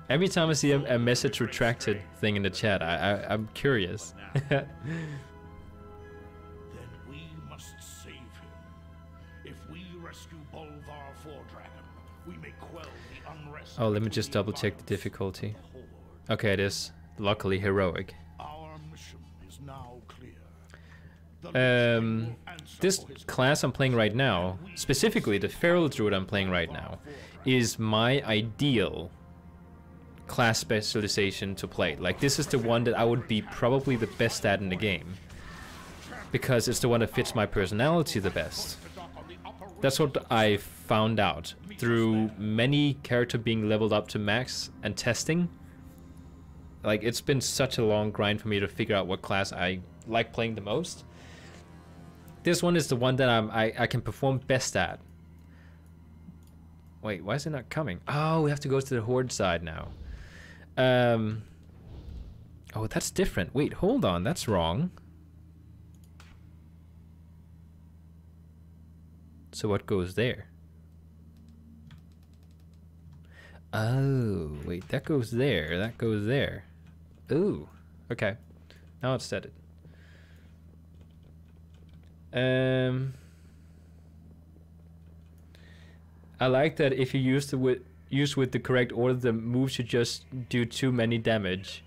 Every time I see a message retracted thing in the chat, I'm curious. Then we must save him. If we rescue Bolvar Fordragon, we may quell the unrest. Oh, let me just double check the difficulty. Okay, it is luckily heroic. Our mission is now clear. This class I'm playing right now, specifically the Feral Druid I'm playing right now, is my ideal class specialization to play. Like, this is the one that I would be probably the best at in the game, because it's the one that fits my personality the best. That's what I found out through many characters being leveled up to max and testing. Like, it's been such a long grind for me to figure out what class I like playing the most. This one is the one that I can perform best at. Wait, why is it not coming? Oh, we have to go to the Horde side now. Oh, that's different. Wait, hold on, that's wrong. So what goes there? Oh, wait, that goes there, that goes there. Ooh, okay. Now it's set it. I like that if you use with the correct order, the moves should just do too many damage.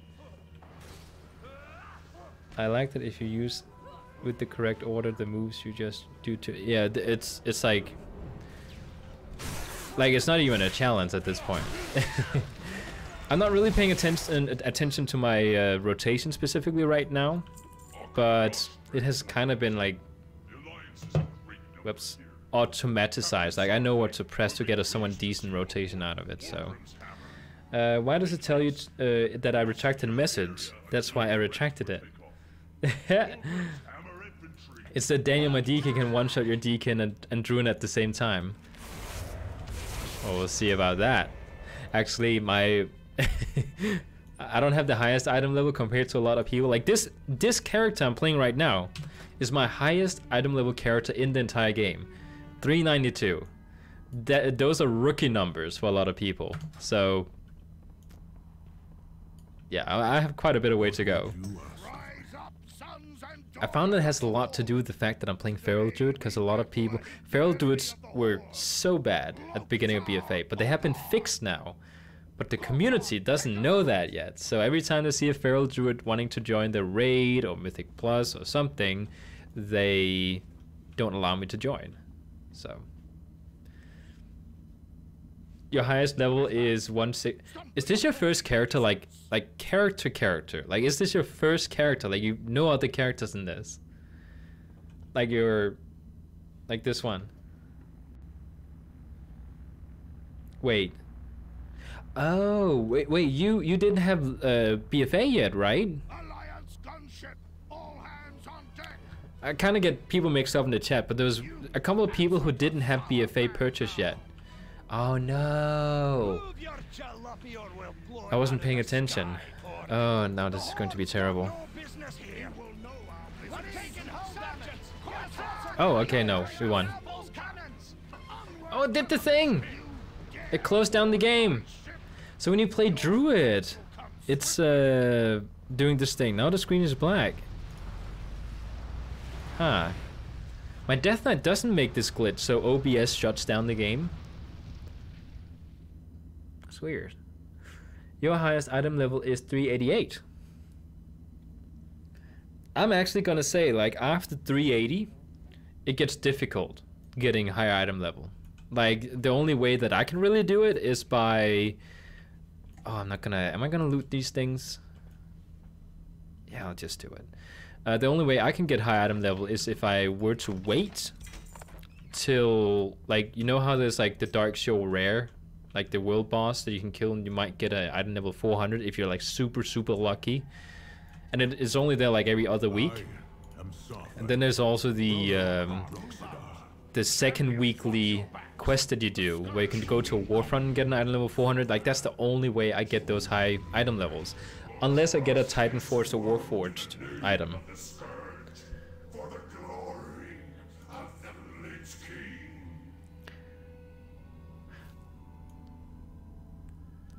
I like that if you use with the correct order, the moves you just do too. Yeah, it's like it's not even a challenge at this point. I'm not really paying attention to my rotation specifically right now, but it has kind of been like, whoops, automaticized. Like, I know what to press to get someone decent rotation out of it. So why does it tell you that I retracted a message? That's why I retracted it. It's that Daniel, my Deacon, can one-shot your Deacon and Druid at the same time. Well, we'll see about that. Actually, my I don't have the highest item level compared to a lot of people. Like, this character I'm playing right now is my highest item level character in the entire game. 392. Those are rookie numbers for a lot of people. So yeah, I have quite a bit of way to go. I found it has a lot to do with the fact that I'm playing Feral Druid, because a lot of people... Feral Druids were so bad at the beginning of BFA, but they have been fixed now. But the community doesn't know that yet. So every time they see a Feral Druid wanting to join the raid or Mythic Plus or something, they don't allow me to join. So your highest level is 1/6. Is this your first character, like character? Like, is this your first character? Like, you know other characters in this? Like, you're like this one. Wait. Oh, wait, you didn't have BFA yet, right? Alliance gunship, all hands on deck. I kind of get people mixed up in the chat, but there was a couple of people who didn't have BFA purchased yet. Oh no! I wasn't paying attention. Oh, now this is going to be terrible. Oh, okay, no, we won. Oh, it did the thing! It closed down the game. So when you play Druid, it's doing this thing. Now the screen is black. Huh. My Death Knight doesn't make this glitch, so OBS shuts down the game. That's weird. Your highest item level is 388. I'm actually gonna say, like, after 380, it gets difficult getting higher item level. Like, the only way that I can really do it is by... Oh, I'm not gonna... Am I gonna loot these things? Yeah, I'll just do it. The only way I can get high item level is if I were to wait till... Like, you know how there's, like, the Dark Show rare? Like, the world boss that you can kill and you might get an item level 400 if you're, like, super, super lucky. And it is only there, like, every other week. And then there's also the second weekly quest that you do, where you can go to a Warfront and get an item level 400. Like, that's the only way I get those high item levels, unless I get a Titan Forged or Warforged item.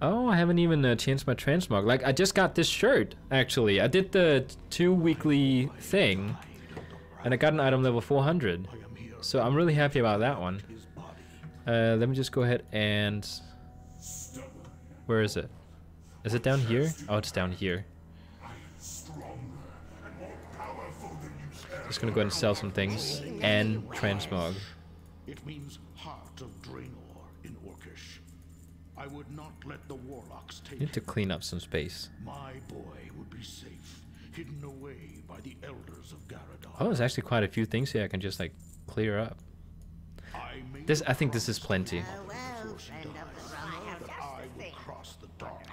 Oh, I haven't even changed my transmog. Like, I just got this shirt, actually. I did the 2 weekly thing, and I got an item level 400. So I'm really happy about that one. Let me just go ahead and... Where is it? Is it down here? Oh, it's down here. Just gonna go ahead and sell some things and transmog. It means heart of Draenor in Orcish. I would not let the warlocks take Need to clean up some space. My boy would be safe, hidden away by the elders of Garadon. Oh, there's actually quite a few things here I can just like clear up. I think this is plenty.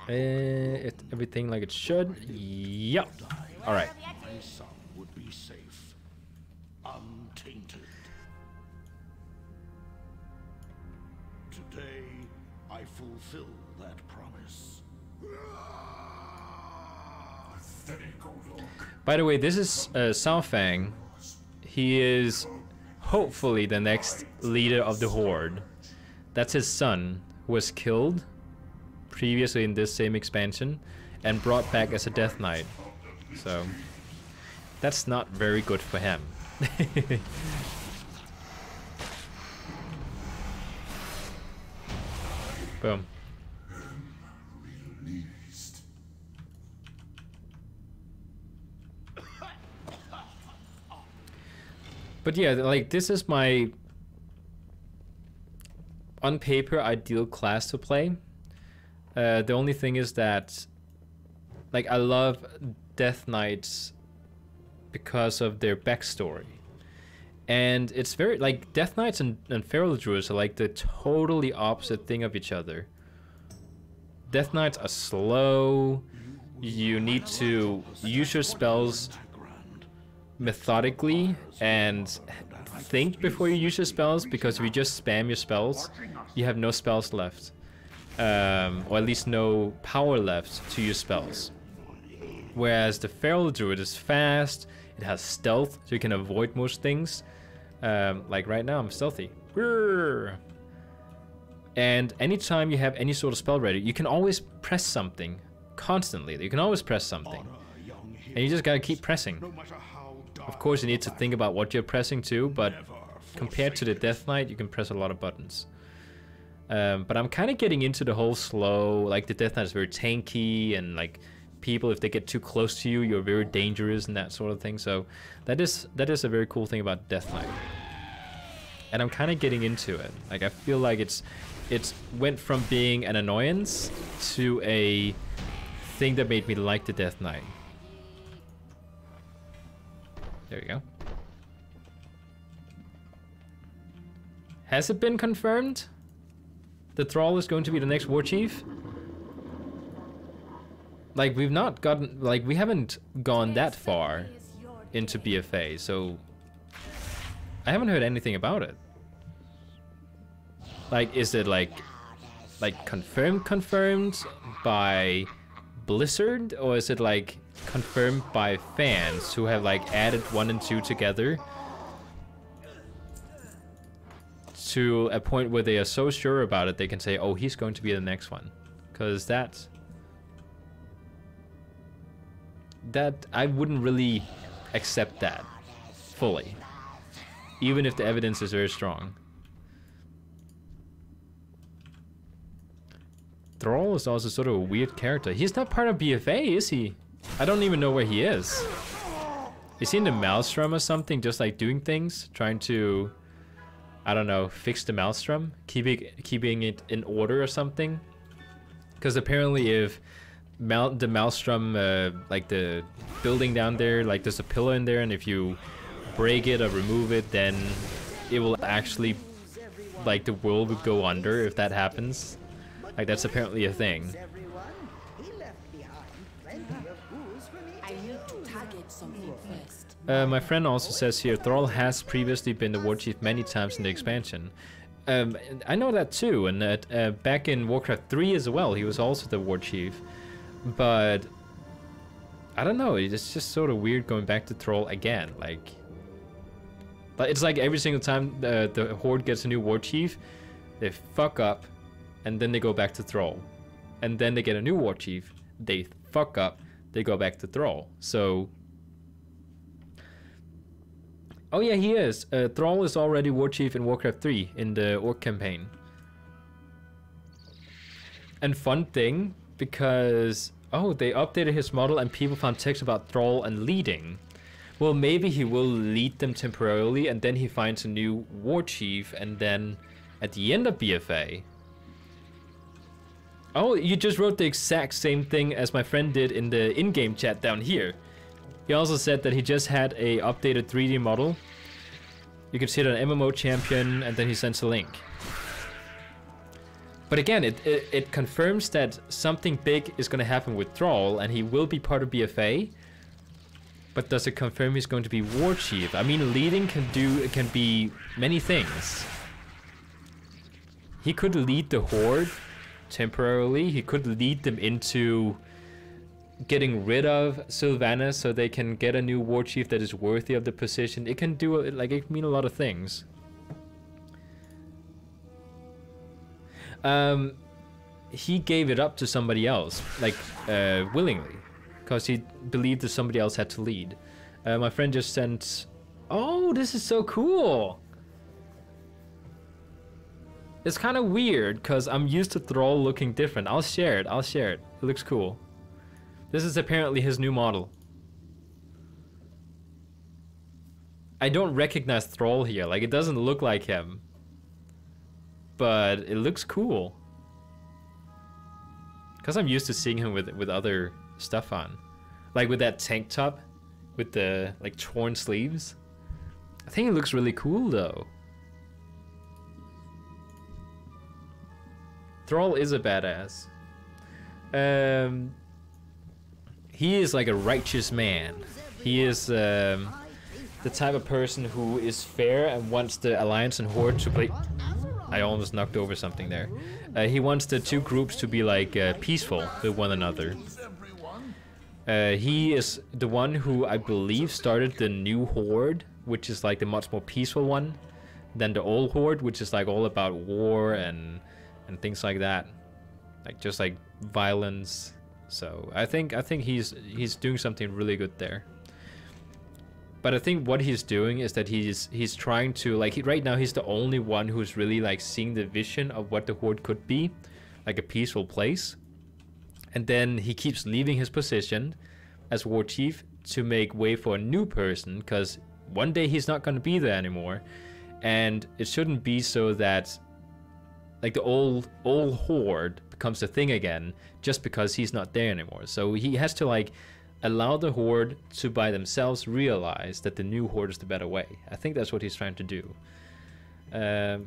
Everything like it should. Yep. All right. My son would be safe, untainted. Today, I fulfill that promise. By the way, this is Sao Fang. He is hopefully the next leader of the Horde. That's his son, who was killed previously in this same expansion and brought back as a Death Knight. So that's not very good for him. Boom. But yeah, like this is my on paper ideal class to play. The only thing is that like I love Death Knights because of their backstory. And it's very like Death Knights and Feral Druids are like the totally opposite thing of each other. Death Knights are slow. You need to use your spells methodically and think before you use your spells, because if you just spam your spells, you have no spells left. Or at least no power left to use spells. Whereas the Feral Druid is fast, it has stealth, so you can avoid most things. Like right now, I'm stealthy. And anytime you have any sort of spell ready, you can always press something constantly. You can always press something. And you just gotta keep pressing. Of course, you need to think about what you're pressing too, but compared to the Death Knight, you can press a lot of buttons. But I'm kind of getting into the whole slow, like the Death Knight is very tanky, and like people, if they get too close to you, you're very dangerous and that sort of thing. So that is a very cool thing about Death Knight. And I'm kind of getting into it. Like I feel like it's went from being an annoyance to a thing that made me like the Death Knight. There we go. Has it been confirmed? The Thrall is going to be the next war chief? Like we've not gotten, like we haven't gone that far into BFA, so I haven't heard anything about it. Like, is it like confirmed by Blizzard, or is it like confirmed by fans who have like added 1 and 2 together to a point where they are so sure about it they can say, oh, he's going to be the next one? Because that I wouldn't really accept that fully, even if the evidence is very strong. Thrall is also sort of a weird character. He's not part of BFA, is he? I don't even know where he is. Is he in the Maelstrom or something, just like doing things? Trying to, I don't know, fix the Maelstrom? Keeping it in order or something? Because apparently if the Maelstrom, like the building down there, like there's a pillar in there, and if you break it or remove it, then it will actually, like the world would go under if that happens. Like that's apparently a thing. I need to target something first. My friend also says here, Thrall has previously been the war chief many times in the expansion. I know that too, and back in Warcraft 3 as well, he was also the war chief. But I don't know, it's just sort of weird going back to Thrall again. Like it's like every single time the Horde gets a new war chief, they fuck up, and then they go back to Thrall. and then they get a new war chief, they fuck up, they go back to Thrall. So, oh yeah, he is. Thrall is already war chief in Warcraft 3 in the Orc campaign. And fun thing, because oh, they updated his model and people found text about Thrall and leading. Well, maybe he will lead them temporarily, and then he finds a new war chief, and then at the end of BFA. Oh, you just wrote the exact same thing as my friend did in the in-game chat down here. He also said that he just had a updated 3D model. You can see it on MMO Champion, and then he sends a link. But again, it confirms that something big is going to happen with Thrall, and he will be part of BFA. But does it confirm he's going to be war chief? I mean, leading can be many things. He could lead the Horde temporarily. He could lead them into getting rid of Sylvanas so they can get a new war chief that is worthy of the position. It can do it can mean a lot of things. He gave it up to somebody else, like willingly, because he believed that somebody else had to lead. My friend just sent. Oh, this is so cool. It's kind of weird because I'm used to Thrall looking different. I'll share it. It looks cool. This is apparently his new model. I don't recognize Thrall here. Like, it doesn't look like him. But it looks cool. Because I'm used to seeing him with other stuff on. Like with that tank top. With the, like, torn sleeves. I think it looks really cool, though. Thrall is a badass. He is like a righteous man. He is the type of person who is fair and wants the Alliance and Horde to play. I almost knocked over something there. He wants the two groups to be like peaceful with one another. He is the one who I believe started the new Horde, which is like the much more peaceful one than the old Horde, which is like all about war and things like that, like just like violence. So I think he's doing something really good there. But I think what he's doing is that he's trying to, like, right now he's the only one who's really like seeing the vision of what the Horde could be, like a peaceful place. And then he keeps leaving his position as war chief to make way for a new person, because one day he's not going to be there anymore, and it shouldn't be so that like the old Horde becomes a thing again just because he's not there anymore. So he has to like allow the Horde to by themselves realize that the new Horde is the better way. I think that's what he's trying to do. The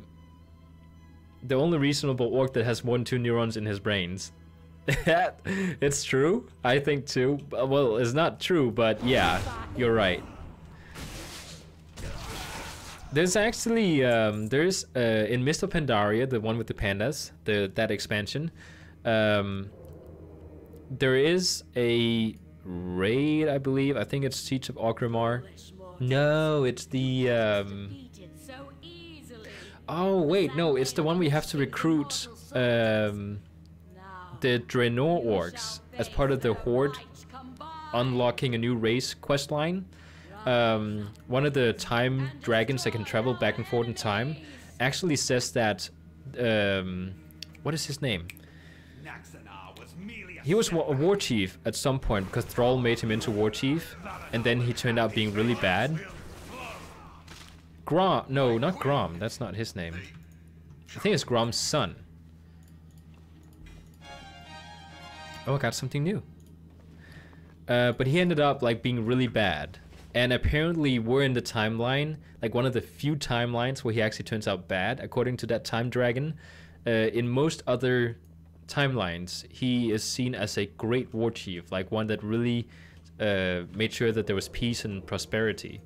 only reasonable orc that has more than 2 neurons in his brains. It's true, I think too. Well, it's not true, but yeah, you're right. There's actually, there's in Mist of Pandaria, the one with the pandas, that expansion, there is a raid, I believe. I think it's Siege of Orgrimmar. No, it's the, oh wait, no, it's the one we have to recruit, the Draenor orcs as part of the Horde, unlocking a new race questline. One of the time dragons that can travel back and forth in time actually says that, what is his name? He was a war chief at some point because Thrall made him into war chief, and then he turned out being really bad. Grom, no, not Grom, that's not his name. I think it's Grom's son. Oh, I got something new. But he ended up like being really bad. And apparently we're in the timeline, like one of the few timelines where he actually turns out bad, according to that time dragon. In most other timelines, he is seen as a great war chief, like one that really made sure that there was peace and prosperity.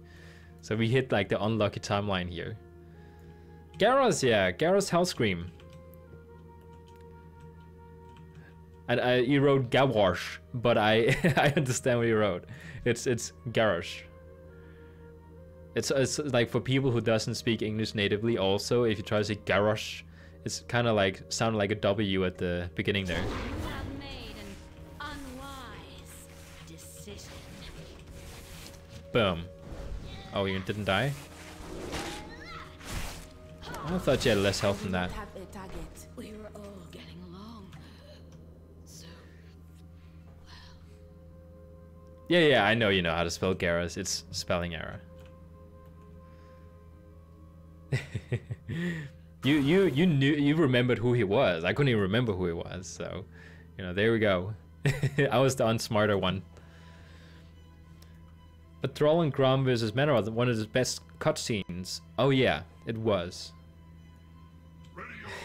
So we hit like the unlucky timeline here. Garros, yeah, Garros Hellscream. And you wrote Gawash, but I I understand what you wrote. It's Garrosh. It's like for people who doesn't speak English natively. Also, if you try to say Garrosh, it's kind of like sound like a W at the beginning there. Boom. Oh, you didn't die? I thought you had less health than that. Have a target. We were all getting along. So, Yeah, I know you know how to spell Garrus. It's spelling error. you remembered who he was. I couldn't even remember who he was, so you know, there we go. I was the unsmarter one. But Thrall and Grom versus Men are one of the best cutscenes. Oh yeah, it was.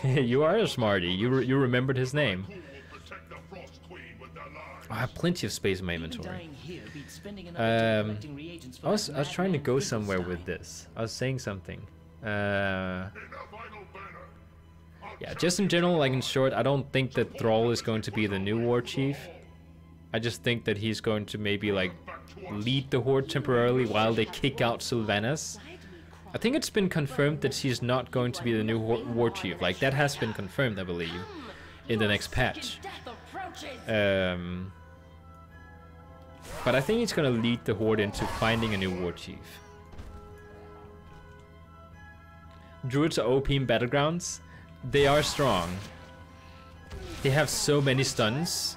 You are a smarty. You remembered his name. I have plenty of space in my inventory. I was trying to go somewhere with this. I was saying something. Yeah, just in general, like in short, I don't think that Thrall is going to be the new war chief. I just think that he's going to maybe like lead the horde temporarily while they kick out Sylvanas. I think it's been confirmed that she's not going to be the new war chief. Like that has been confirmed, I believe, in the next patch. But I think he's gonna lead the horde into finding a new war chief. Druids are OP in Battlegrounds. They are strong. They have so many stuns.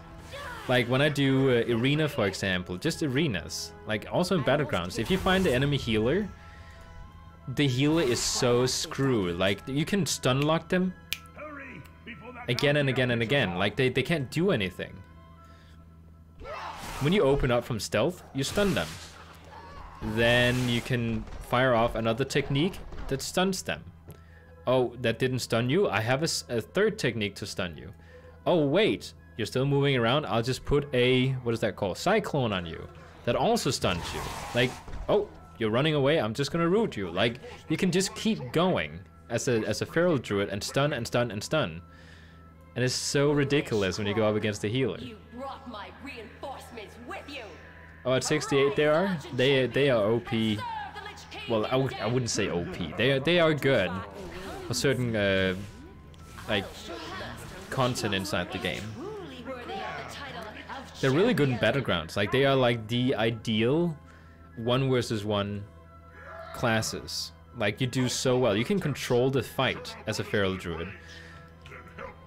Like when I do arena, for example, just arenas, like also in Battlegrounds, if you find the enemy healer, the healer is so screwed. Like you can stun lock them again and again and again. Like they can't do anything. When you open up from stealth, you stun them. Then you can fire off another technique that stuns them. Oh, that didn't stun you? I have a third technique to stun you. Oh wait, you're still moving around? I'll just put a, what is that called? Cyclone on you. That also stuns you. Like, oh, you're running away, I'm just gonna root you. Like, you can just keep going as a feral druid and stun and stun and stun. And it's so ridiculous when you go up against the healer. you brought my reinforcements with you. Oh, at 68 they are? They are OP. Well, I wouldn't say OP. They are good for certain like content inside the game. They're really good in Battlegrounds. Like they are like the ideal 1 versus 1 classes. Like you do so well. You can control the fight as a feral druid.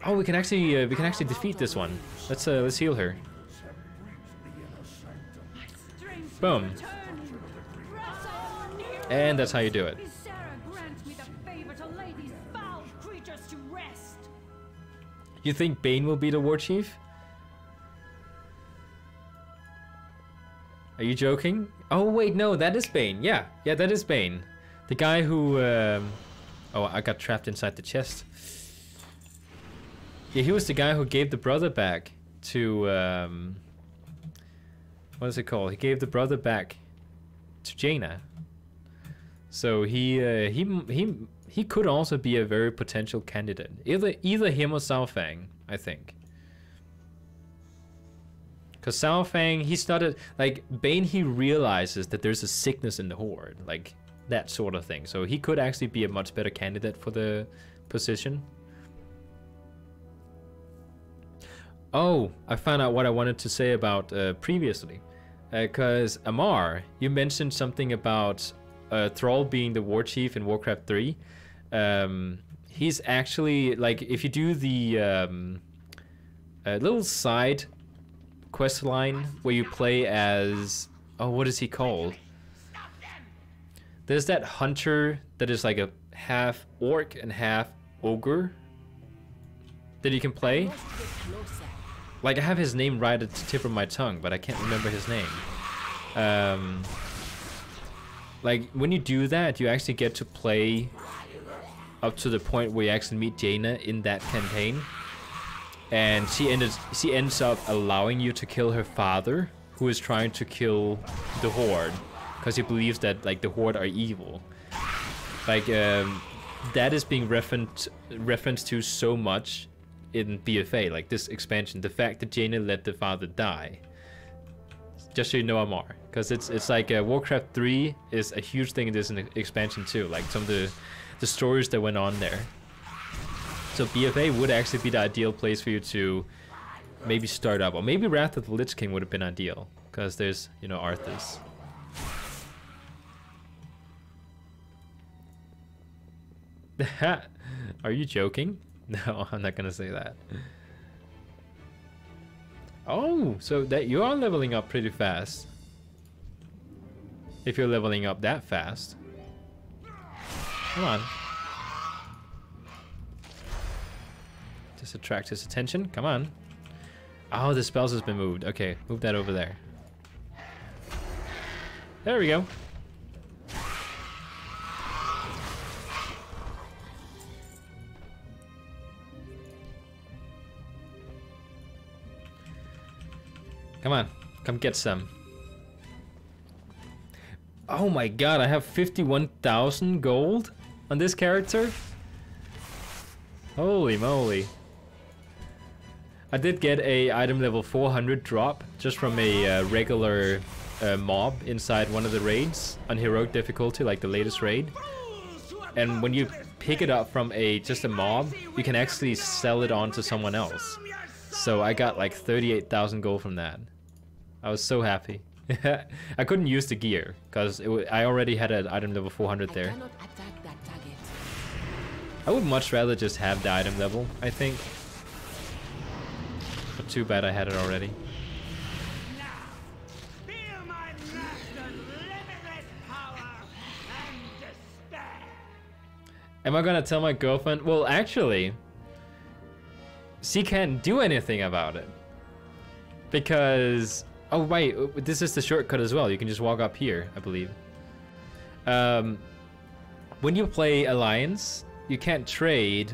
Oh, we can actually defeat this one. Let's heal her. Boom. And that's how you do it. You think Bane will be the war chief? Are you joking? Oh wait, no, that is Bane. Yeah, that is Bane. The guy who oh, I got trapped inside the chest. Yeah, he was the guy who gave the brother back to what is it called? He gave the brother back to Jaina. So he could also be a very potential candidate. Either him or Sao Fang, I think. Because Sao Fang, he started, like, Bane, he realizes that there's a sickness in the horde, like, that sort of thing. So he could actually be a much better candidate for the position. Oh, I found out what I wanted to say about previously. Because Amar, you mentioned something about Thrall being the war chief in Warcraft 3. He's actually, like, if you do the little side quest line where you play as, oh, what is he called? There's that hunter that is like a half orc and half ogre that you can play. Like, I have his name right at the tip of my tongue, but I can't remember his name. Like, when you do that, you actually get to play up to the point where you actually meet Jaina in that campaign. And she ends up allowing you to kill her father, who is trying to kill the horde, because he believes that, like, the horde are evil. Like, that is being referenced to so much in BFA, like this expansion. The fact that Jaina let the father die. Just so you know, Amar, because it's like Warcraft 3 is a huge thing in this expansion too. Like some of the stories that went on there. So BFA would actually be the ideal place for you to maybe start up, or maybe Wrath of the Lich King would have been ideal, because there's, you know, Arthas. Are you joking? No, I'm not gonna say that. Oh, so that you are leveling up pretty fast. If you're leveling up that fast. Come on. Just attract his attention. Come on. Oh, the spells has been moved. Okay, move that over there. There we go. Come on, come get some. Oh my god, I have 51,000 gold on this character? Holy moly. I did get a item level 400 drop just from a regular mob inside one of the raids on heroic difficulty, like the latest raid. And when you pick it up from just a mob, you can actually sell it on to someone else. So I got like 38,000 gold from that. I was so happy. I couldn't use the gear because I already had an item level 400 there. I would much rather just have the item level, I think. But too bad I had it already. Am I gonna tell my girlfriend? Well, actually, she can't do anything about it. Because... Oh, wait, this is the shortcut as well. You can just walk up here, I believe. When you play Alliance, you can't trade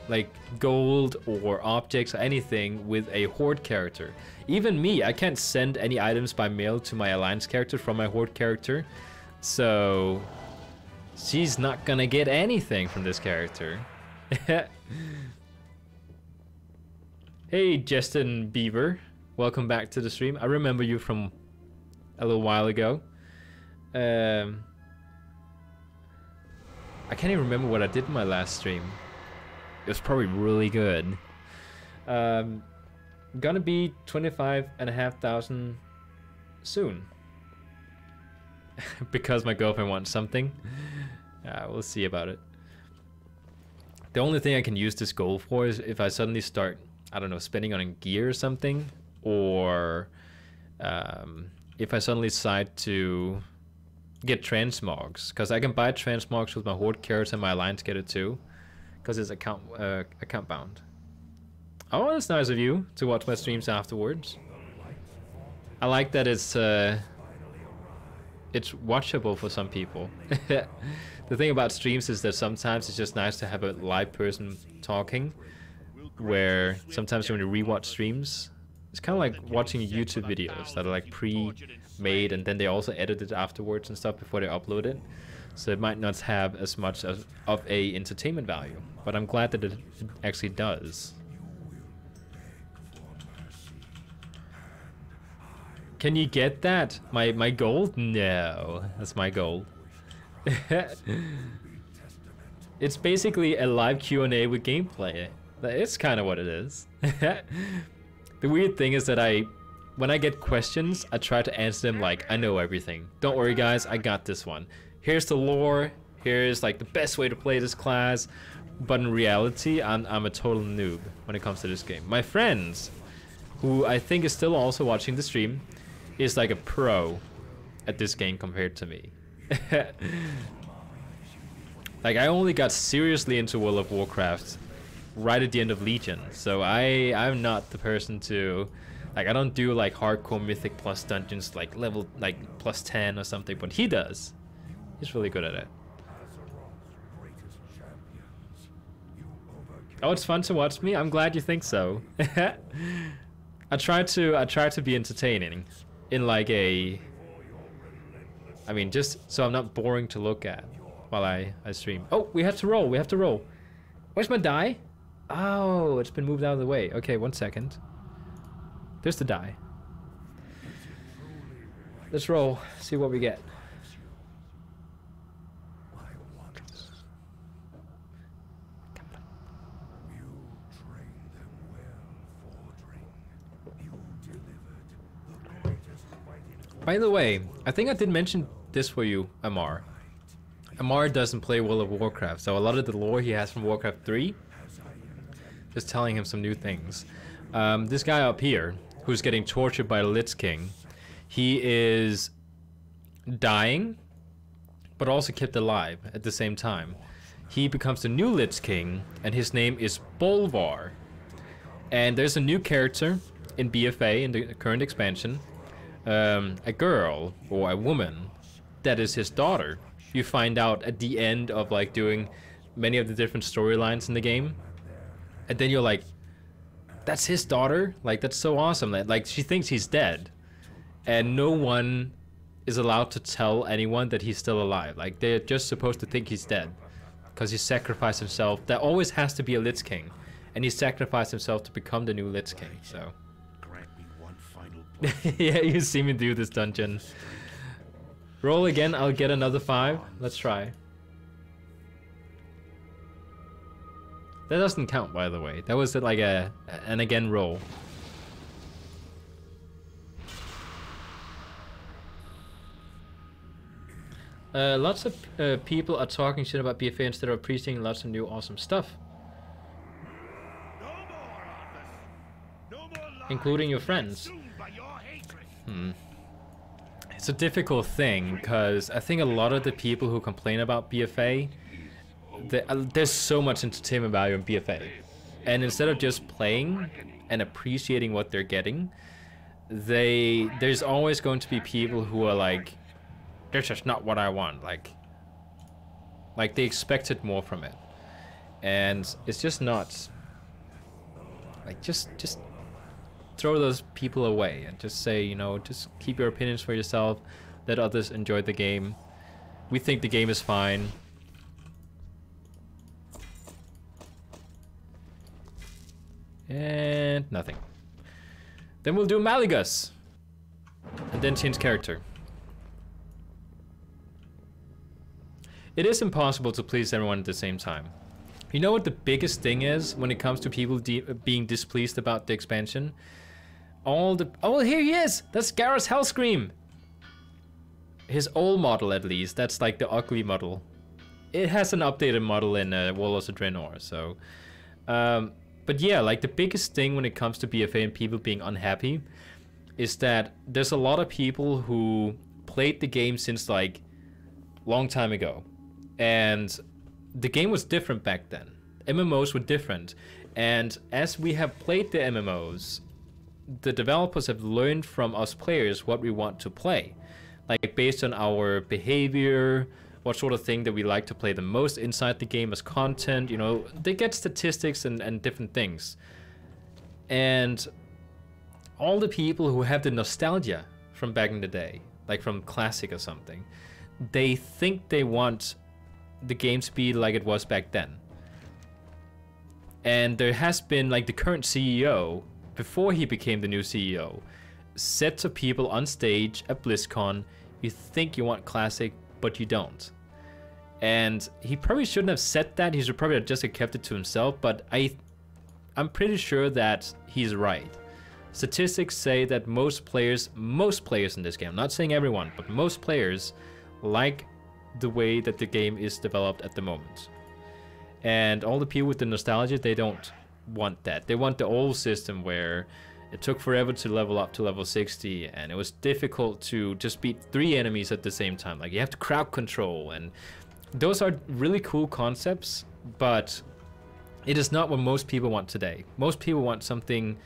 like gold or objects or anything with a Horde character. Even me, I can't send any items by mail to my Alliance character from my Horde character. So she's not gonna get anything from this character. Hey, Justin Bieber. Welcome back to the stream. I remember you from a little while ago. I can't even remember what I did in my last stream. It was probably really good. Gonna be 25,500 soon. Because my girlfriend wants something. We'll see about it. The only thing I can use this gold for is if I suddenly start, I don't know, spending on gear or something. Or if I suddenly decide to get transmogs, because I can buy transmogs with my Horde character and my Alliance get it too, because it's account bound. Oh, that's nice of you to watch my streams afterwards. I like that it's watchable for some people. The thing about streams is that sometimes it's just nice to have a live person talking, where sometimes when you rewatch streams, it's kind of like watching YouTube videos that are like pre-made and then they also edit it afterwards and stuff before they upload it. So it might not have as much of a entertainment value, but I'm glad that it actually does. Can you get that? My gold? No, that's my gold. It's basically a live Q&A with gameplay. It's kind of what it is. The weird thing is that when I get questions, I try to answer them like, I know everything. Don't worry guys, I got this one. Here's the lore, here's like the best way to play this class. But in reality, I'm a total noob when it comes to this game. My friends, who I think is still also watching the stream, is like a pro at this game compared to me. Like I only got seriously into World of Warcraft right at the end of Legion, so I'm not the person to, like, I don't do like hardcore mythic plus dungeons like level like plus 10 or something, but he does. He's really good at it. Oh, it's fun to watch me. I'm glad you think so. I try to be entertaining in like I mean, just so I'm not boring to look at while I stream. Oh, we have to roll. We have to roll. Where's my die? Oh, it's been moved out of the way. Okay, 1 second. There's the die. Let's roll. See what we get. By the way, I think I did mention this for you, Amar. Amar doesn't play World of Warcraft, so a lot of the lore he has from Warcraft 3 is telling him some new things. This guy up here, who's getting tortured by the Lich King, he is dying, but also kept alive at the same time. He becomes the new Lich King, and his name is Bolvar. And there's a new character in BFA, in the current expansion, a girl, or a woman, that is his daughter. You find out at the end of like doing many of the different storylines in the game, and then you're like, that's his daughter? Like, that's so awesome. Like, she thinks he's dead, and no one is allowed to tell anyone that he's still alive. Like, they're just supposed to think he's dead, because he sacrificed himself. There always has to be a Lich King, and he sacrificed himself to become the new Lich King, so. Grant me one final Yeah, you see me do this dungeon. Roll again, I'll get another 5. Let's try. That doesn't count, by the way. That was like an again roll. Lots of people are talking shit about BFA instead of appreciating lots of new awesome stuff. No more, Arthas. No more lies Including your friends. consumed by your hatred. It's a difficult thing, because I think a lot of the people who complain about BFA, there's so much entertainment value in BFA. And instead of just playing and appreciating what they're getting, there's always going to be people who are like, this is not what I want. Like they expected more from it. And it's just not, like, just throw those people away and just say, you know, just keep your opinions for yourself. Let others enjoy the game. We think the game is fine. And nothing. Then we'll do Malagus. And then change character. It is impossible to please everyone at the same time. You know what the biggest thing is when it comes to people being displeased about the expansion? Oh, here he is! That's Garrus Hellscream! His old model, at least. That's like the ugly model. It has an updated model in Warlords of Draenor, so... but yeah, like the biggest thing when it comes to BFA and people being unhappy is that there's a lot of people who played the game since like long time ago. And the game was different back then. MMOs were different. And as we have played the MMOs, the developers have learned from us players what we want to play. Like based on our behavior, what sort of thing that we like to play the most inside the game as content, you know, they get statistics and different things. And all the people who have the nostalgia from back in the day, like from Classic or something, they think they want the game to be like it was back then. And there has been, like, the current CEO, before he became the new CEO, said to people on stage at BlizzCon, you think you want Classic, but you don't. And he probably shouldn't have said that. He should probably have just kept it to himself, but I'm pretty sure that he's right. Statistics say that most players in this game, I'm not saying everyone, but most players like the way that the game is developed at the moment. And all the people with the nostalgia, they don't want that. They want the old system where it took forever to level up to level 60, and it was difficult to just beat 3 enemies at the same time. Like, you have to crowd control, and those are really cool concepts, but it is not what most people want today. Most people want something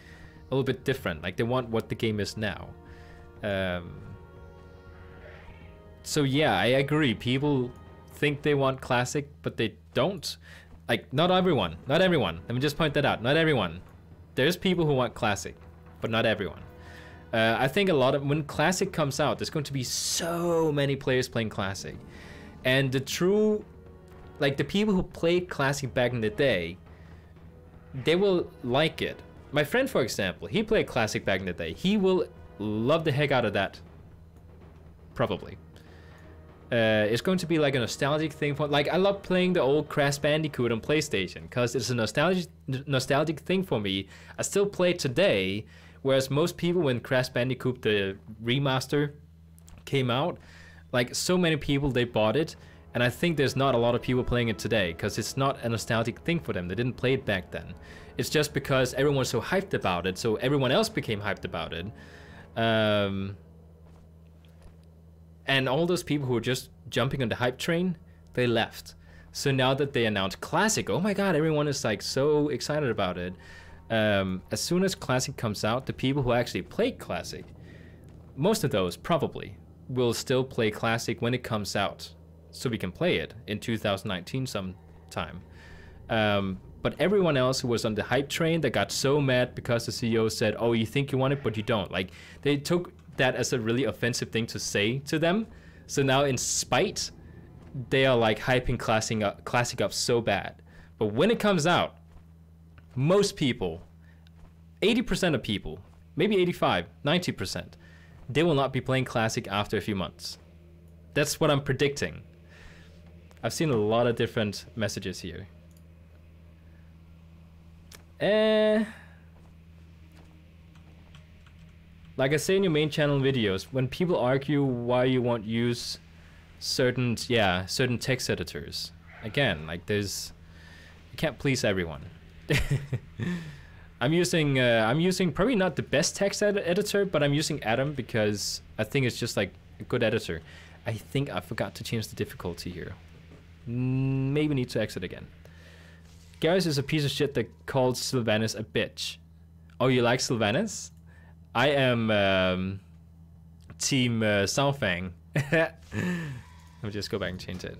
a little bit different. Like, they want what the game is now. So yeah, I agree. People think they want Classic, but they don't. Like, not everyone. Not everyone. Let me just point that out. Not everyone. There's people who want Classic, but not everyone. I think when Classic comes out, there's going to be so many players playing Classic. And the people who played Classic back in the day, they will like it. My friend, for example, he played Classic back in the day. He will love the heck out of that. Probably. It's going to be like a nostalgic thing for, like, I love playing the old Crash Bandicoot on PlayStation because it's a nostalgic thing for me. I still play it today, whereas most people, when Crash Bandicoot the remaster came out, like, so many people, they bought it And I think there's not a lot of people playing it today because it's not a nostalgic thing for them. They didn't play it back then. It's just because everyone was so hyped about it, so everyone else became hyped about it. And all those people who were just jumping on the hype train, they left. So now that they announced Classic, oh my god, everyone is like so excited about it. As soon as Classic comes out, the people who actually played Classic, most of those probably will still play Classic when it comes out, so we can play it in 2019 sometime. But everyone else who was on the hype train that got so mad because the CEO said, oh, you think you want it, but you don't. Like, they took that as a really offensive thing to say to them. So now in spite, they are like hyping Classic up so bad. But when it comes out, most people, 80% of people, maybe 85, 90%, they will not be playing Classic after a few months. That's what I'm predicting. I've seen a lot of different messages here. Like I say in your main channel videos, when people argue why you won't use certain text editors, again, like you can't please everyone. I'm using probably not the best text editor, but I'm using Atom because I think it's just like a good editor. I think I forgot to change the difficulty here. Maybe need to exit again. Garrus is a piece of shit that called Sylvanas a bitch. Oh, you like Sylvanas? I am team Saofang. Let me just go back and change it.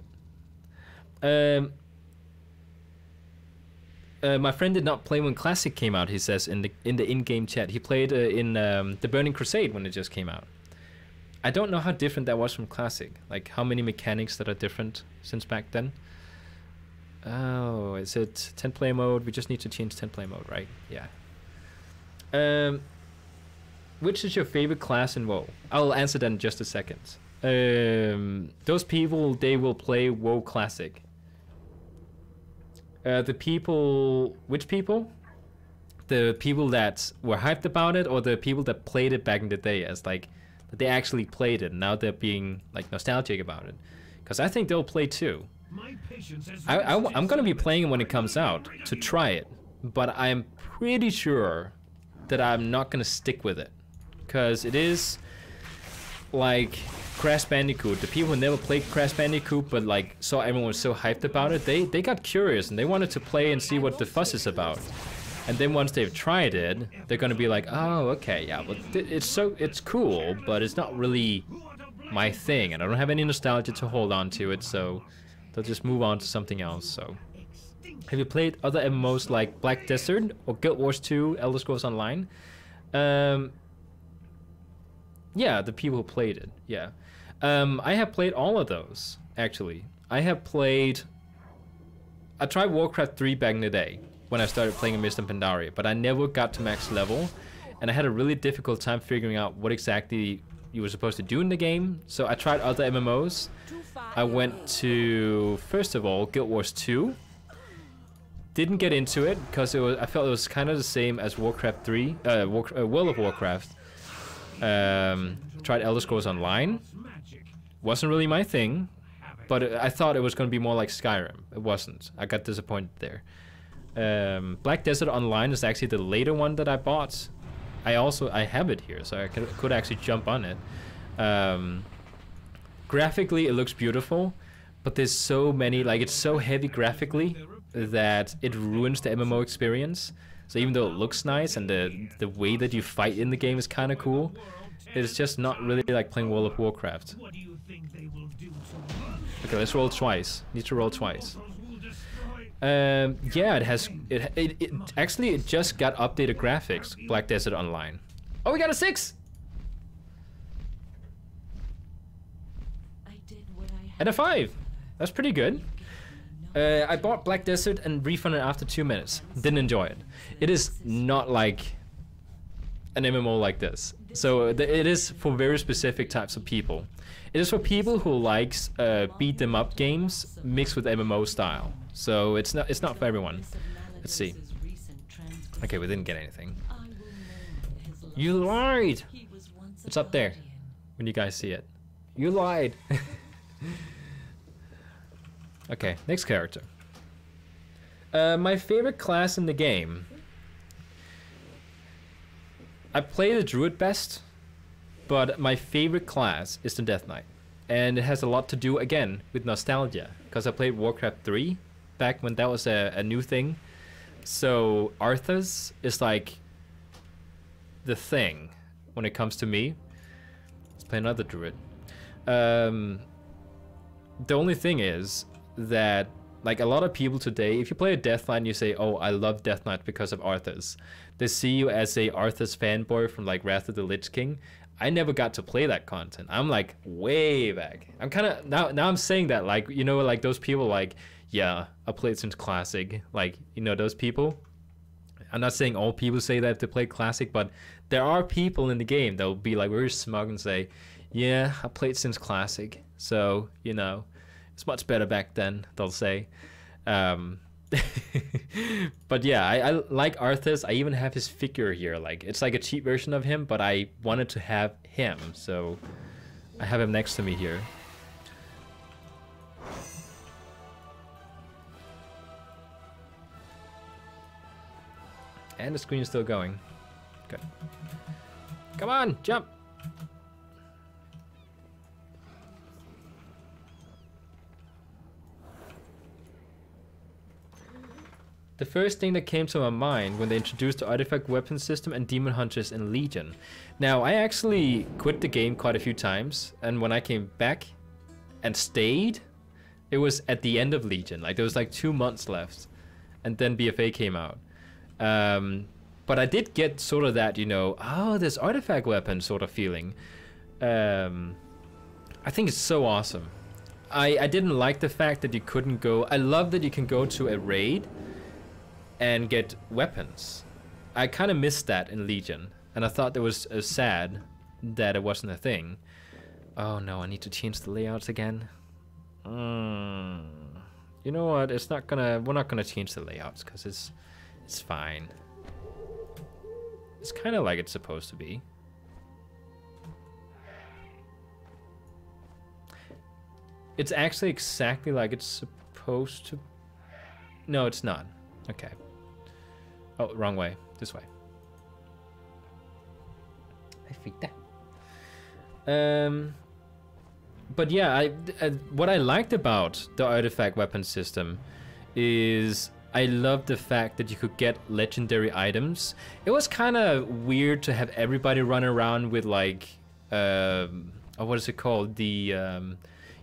My friend did not play when Classic came out, he says in the in-game chat. He played in the Burning Crusade when it just came out. I don't know how different that was from Classic. Like how many mechanics that are different since back then. Oh, is it 10-player mode? We just need to change 10-player mode, right? Yeah. Which is your favorite class in WoW? I'll answer that in just a second. Those people, they will play WoW Classic. The people... Which people? The people that were hyped about it, or the people that played it back in the day as like... that they actually played it, and now they're being like nostalgic about it. Because I think they'll play too. I'm gonna be playing it when it comes out to try it, but I'm pretty sure that I'm not gonna stick with it, because it is like Crash Bandicoot. The people who never played Crash Bandicoot but like saw everyone was so hyped about it, they got curious and they wanted to play and see what the fuss is about. And then once they've tried it, they're gonna be like, oh, okay, yeah, but it's cool, but it's not really my thing, and I don't have any nostalgia to hold on to it, so they'll just move on to something else. So, have you played other MMOs like Black Desert or Guild Wars 2, Elder Scrolls Online? Yeah, the people who played it, yeah. I have played all of those, actually. I tried Warcraft 3 back in the day, when I started playing in Mist and Pandaria, but I never got to max level, and I had a really difficult time figuring out what exactly you were supposed to do in the game. So I tried other MMOs. I went to, first of all, Guild Wars 2. Didn't get into it because I felt it was kind of the same as Warcraft 3, World of Warcraft. Tried Elder Scrolls Online. Wasn't really my thing, but I thought it was going to be more like Skyrim. It wasn't. I got disappointed there. Black Desert Online is actually the later one that I bought. I have it here, so I could actually jump on it. Graphically, it looks beautiful, but there's so many, like, it's so heavy graphically that it ruins the MMO experience. So even though it looks nice and the way that you fight in the game is kind of cool, it's just not really like playing World of Warcraft. Okay, let's roll twice. Need to roll twice. Yeah, it actually just got updated graphics, Black Desert Online. Oh, we got a 6! And a 5! That's pretty good. I bought Black Desert and refunded after 2 minutes. Didn't enjoy it. It is not like an MMO like this. So it is for very specific types of people. It is for people who likes beat 'em up games mixed with MMO style. So it's not for everyone. Let's see. Okay, we didn't get anything. You lied! It's up there when you guys see it. You lied. Okay, next character. My favorite class in the game. I play the Druid best, but my favorite class is the Death Knight. And it has a lot to do, again, with nostalgia. Because I played Warcraft 3 back when that was a new thing. So Arthas is like the thing when it comes to me. Let's play another Druid. The only thing is that, like, a lot of people today, if you play a Death Knight and you say, oh, I love Death Knight because of Arthas, they see you as a Arthas fanboy from like Wrath of the Lich King. I never got to play that content. I'm like way back. I'm kind of now I'm saying that, like, you know, like those people like, yeah, I played since Classic, like, you know, those people. I'm not saying all people say that to play Classic, but there are people in the game that will be like very smug and say, yeah, I played since Classic, so, you know, it's much better back then, they'll say. But yeah, I like Arthas. I even have his figure here. Like, it's like a cheap version of him, but I wanted to have him, so I have him next to me here. And the screen is still going. Good. Come on, jump! The first thing that came to my mind when they introduced the artifact weapon system and demon hunters in Legion. Now, I actually quit the game quite a few times, and when I came back and stayed, it was at the end of Legion. Like, there was like 2 months left, and then BFA came out. But I did get sort of that, you know, oh, this artifact weapon sort of feeling. I think it's so awesome. I didn't like the fact that you couldn't go. I love that you can go to a raid and get weapons. I kind of missed that in Legion, and I thought it was sad that it wasn't a thing. Oh no, I need to change the layouts again. You know what? It's not gonna. We're not gonna change the layouts because it's fine. It's kind of like it's supposed to be. It's actually exactly like it's supposed to. No, it's not. Okay. Oh, wrong way. This way. But yeah, what I liked about the artifact weapon system is I loved the fact that you could get legendary items. It was kind of weird to have everybody run around with like, oh, what is it called? The, you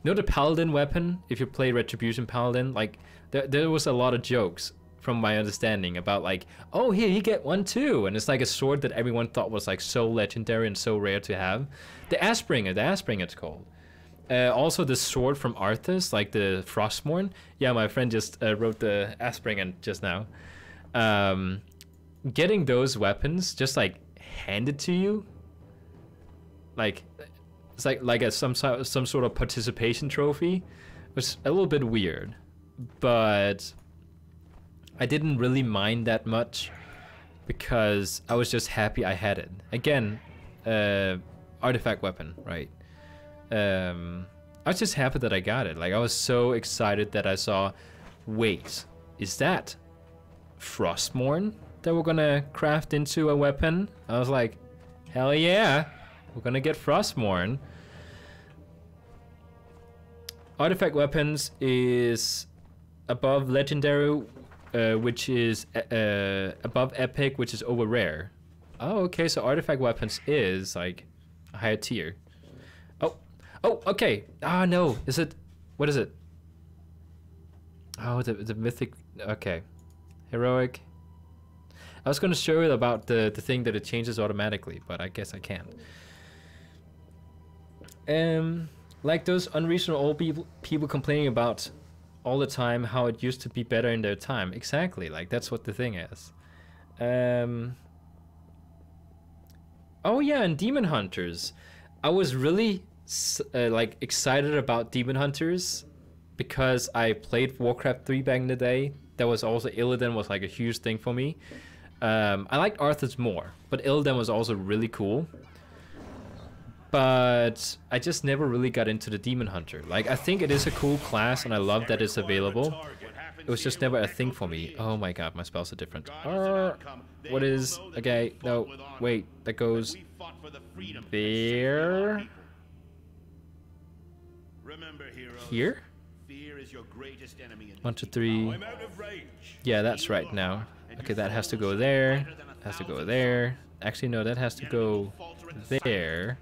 know, the Paladin weapon. If you play Retribution Paladin, like there was a lot of jokes from my understanding about like, oh, here you get one too, and it's like a sword that everyone thought was like so legendary and so rare to have. The Aspringer it's called. Also the sword from Arthas, like the Frostmourne. Yeah, my friend just wrote the Aspringer just now. Getting those weapons just like handed to you, like it's like some sort of participation trophy, was a little bit weird, but I didn't really mind that much because I was just happy I had it. Again, artifact weapon, right? I was just happy that I got it. Like, I was so excited that I saw, wait, is that Frostmourne that we're gonna craft into a weapon? I was like, hell yeah, we're gonna get Frostmourne. Artifact weapons is above legendary, which is above epic, which is over rare. Oh, okay, so artifact weapons is like a higher tier. Oh, okay. Ah, no. Is it? What is it? Oh, the mythic. Okay, heroic. I was gonna show you about the thing that it changes automatically, but I guess I can't. Like those unreasonable old people complaining about all the time how it used to be better in their time. Exactly, like that's what the thing is. Oh yeah, and Demon Hunters. I was really like excited about Demon Hunters because I played Warcraft 3 back in the day. That was also, Illidan was like a huge thing for me. I liked Arthas more, but Illidan was also really cool. but I just never really got into the Demon Hunter. Like, I think it is a cool class, and I love that it's available. It was just never a thing for me. Oh my god, my spells are different. What is... Okay, no, wait, that goes... there... Here? 1, 2, 3... Yeah, that's right now. Okay, that has to go there. Has to go there. Actually, no, that has to go there.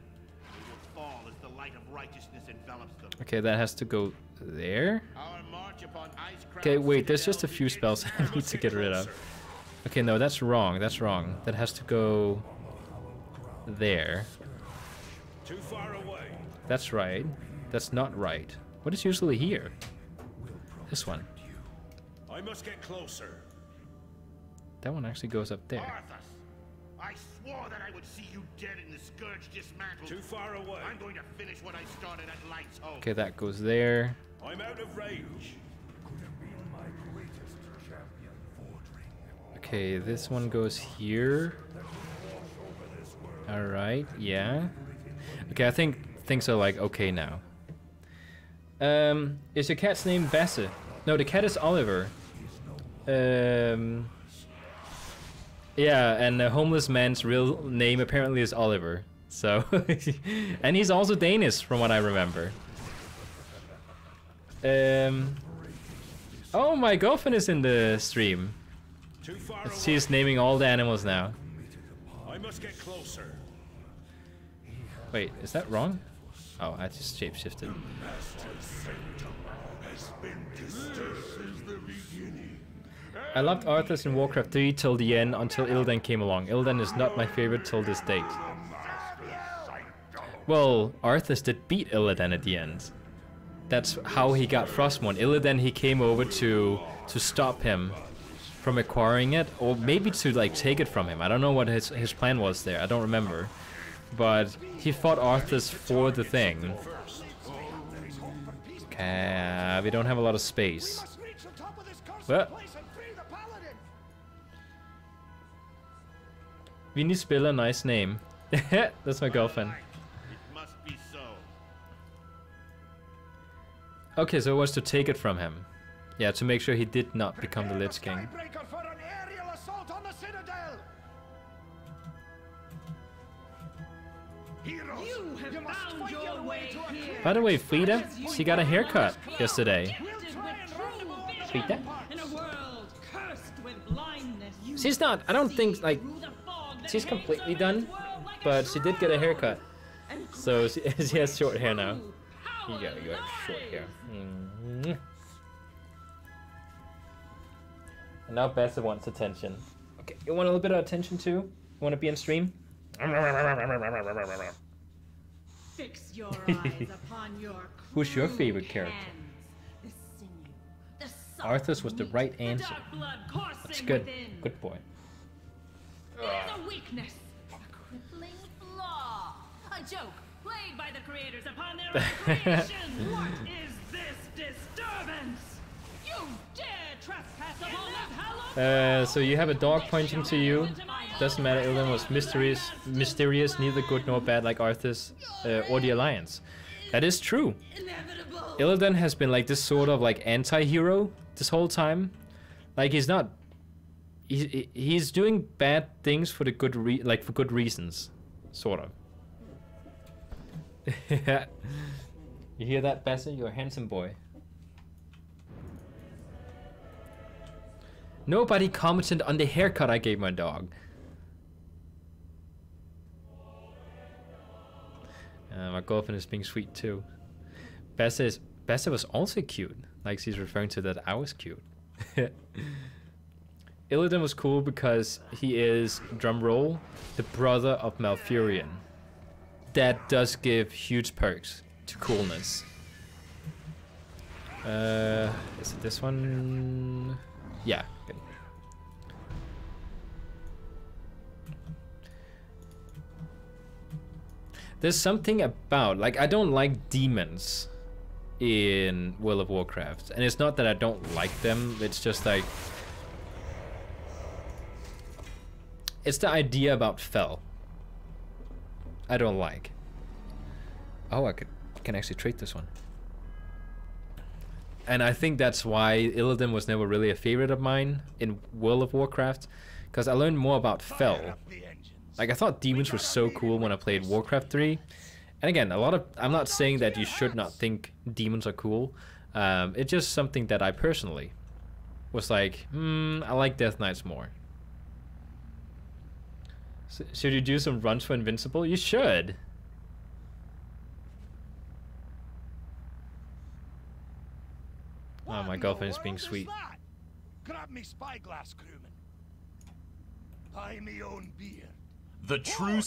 Okay, that has to go there. Okay, wait, there's just a few spells I need to get rid of. Okay, no, that's wrong. That's wrong. That has to go there. Too far away. That's right. That's not right. What is usually here? This one. I must get closer. That one actually goes up there. Arthas, I swore that I would see you dead and the scourge dismantled. Too far away. I'm going to finish what I started at Light's Home. Okay, that goes there. I'm out of range. Okay, this one goes here. Alright, yeah. Okay, I think things are like okay now. Is your cat's name Basse? No, the cat is Oliver. Yeah, and the homeless man's real name apparently is Oliver. So, and he's also Danish from what I remember. Oh, my girlfriend is in the stream. She's naming all the animals now. I must get closer. Wait, is that wrong? Oh, I just shapeshifted. I loved Arthas in Warcraft 3 till the end, until Illidan came along. Illidan is not my favorite till this date. Well, Arthas did beat Illidan at the end. That's how he got Frostmourne. Illidan, he came over to stop him from acquiring it, or maybe to like take it from him. I don't know what his plan was there. I don't remember. But he fought Arthas for the thing. Okay, we don't have a lot of space. What? Vinny Spiller, nice name. That's my girlfriend. It must be so. Okay, so it was to take it from him. Yeah, to make sure he did not become the Lich King. You have found your way here. By the way, Frida, she got a haircut yesterday. Frida? In a world cursed with blindness. She's not, I don't think, like, she's completely done, but she did get a haircut. So she has short hair now. Here you go, you have short hair. And now Bessa wants attention. Okay, you want a little bit of attention too? You want to be on stream? Fix your eyes upon your Who's your favorite character? hands. The sinew, the soft Arthas was the meat, right the answer. dark blood coursing That's good. within. Good boy. It is a weakness, a crippling flaw, a joke played by the creators upon their own creation. What is this disturbance? You dare trespass upon the hallowed So you have a dog pointing to you. Doesn't matter, Illidan was mysterious, neither good nor bad like Arthas or the Alliance. That is true. inevitable. Illidan has been like this sort of like anti-hero this whole time. Like he's not... He's doing bad things for the good for good reasons, sort of. You hear that, Bessa? You're a handsome boy. Nobody commented on the haircut I gave my dog. My girlfriend is being sweet too. Bessa was also cute. Like she's referring to that I was cute. Illidan was cool because he is, drumroll, the brother of Malfurion. That does give huge perks to coolness. Is it this one? Yeah, good. There's something about, like, I don't like demons in World of Warcraft. And it's not that I don't like them, it's just like... It's the idea about Fel I don't like. Oh, can actually trade this one. And I think that's why Illidan was never really a favorite of mine in World of Warcraft, because I learned more about Fel. Like, I thought demons were so cool when I played Warcraft 3. And again, I'm not saying that you should not think demons are cool. It's just something that I personally was like, I like Death Knights more. So, should you do some runs for Invincible? You should. Oh, my girlfriend is being sweet. Grab me spyglass, crewman. Buy me own beer. The true.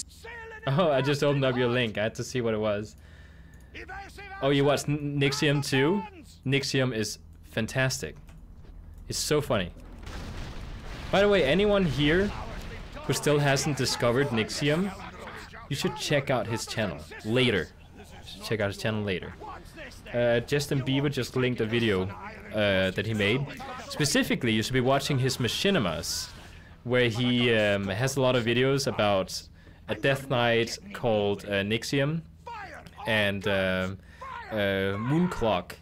Oh, I just opened up your link. I had to see what it was. Oh, you watched Nixium too? Nixium is fantastic. It's so funny. By the way, anyone here who still hasn't discovered Nixium, you should check out his channel later. Check out his channel later. Justin Bieber just linked a video that he made. Specifically, you should be watching his machinimas, where he has a lot of videos about a Death Knight called Nixium and Moonclock,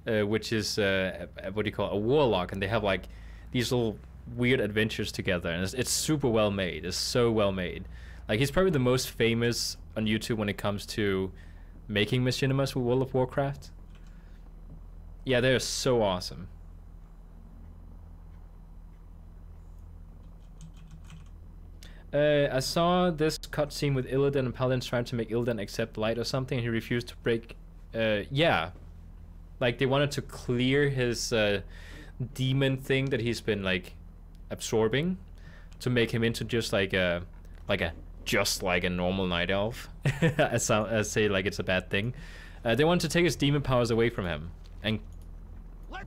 which is what do you call it? A warlock, and they have like these little weird adventures together, and it's super well made. It's so well made. Like, he's probably the most famous on YouTube when it comes to making machinimas with World of Warcraft. Yeah, they're so awesome. I saw this cutscene with Illidan and Paladins trying to make Illidan accept light or something, and he refused to break. Yeah, like they wanted to clear his demon thing that he's been like absorbing, to make him into just like a normal night elf. I say like it's a bad thing. They wanted to take his demon powers away from him and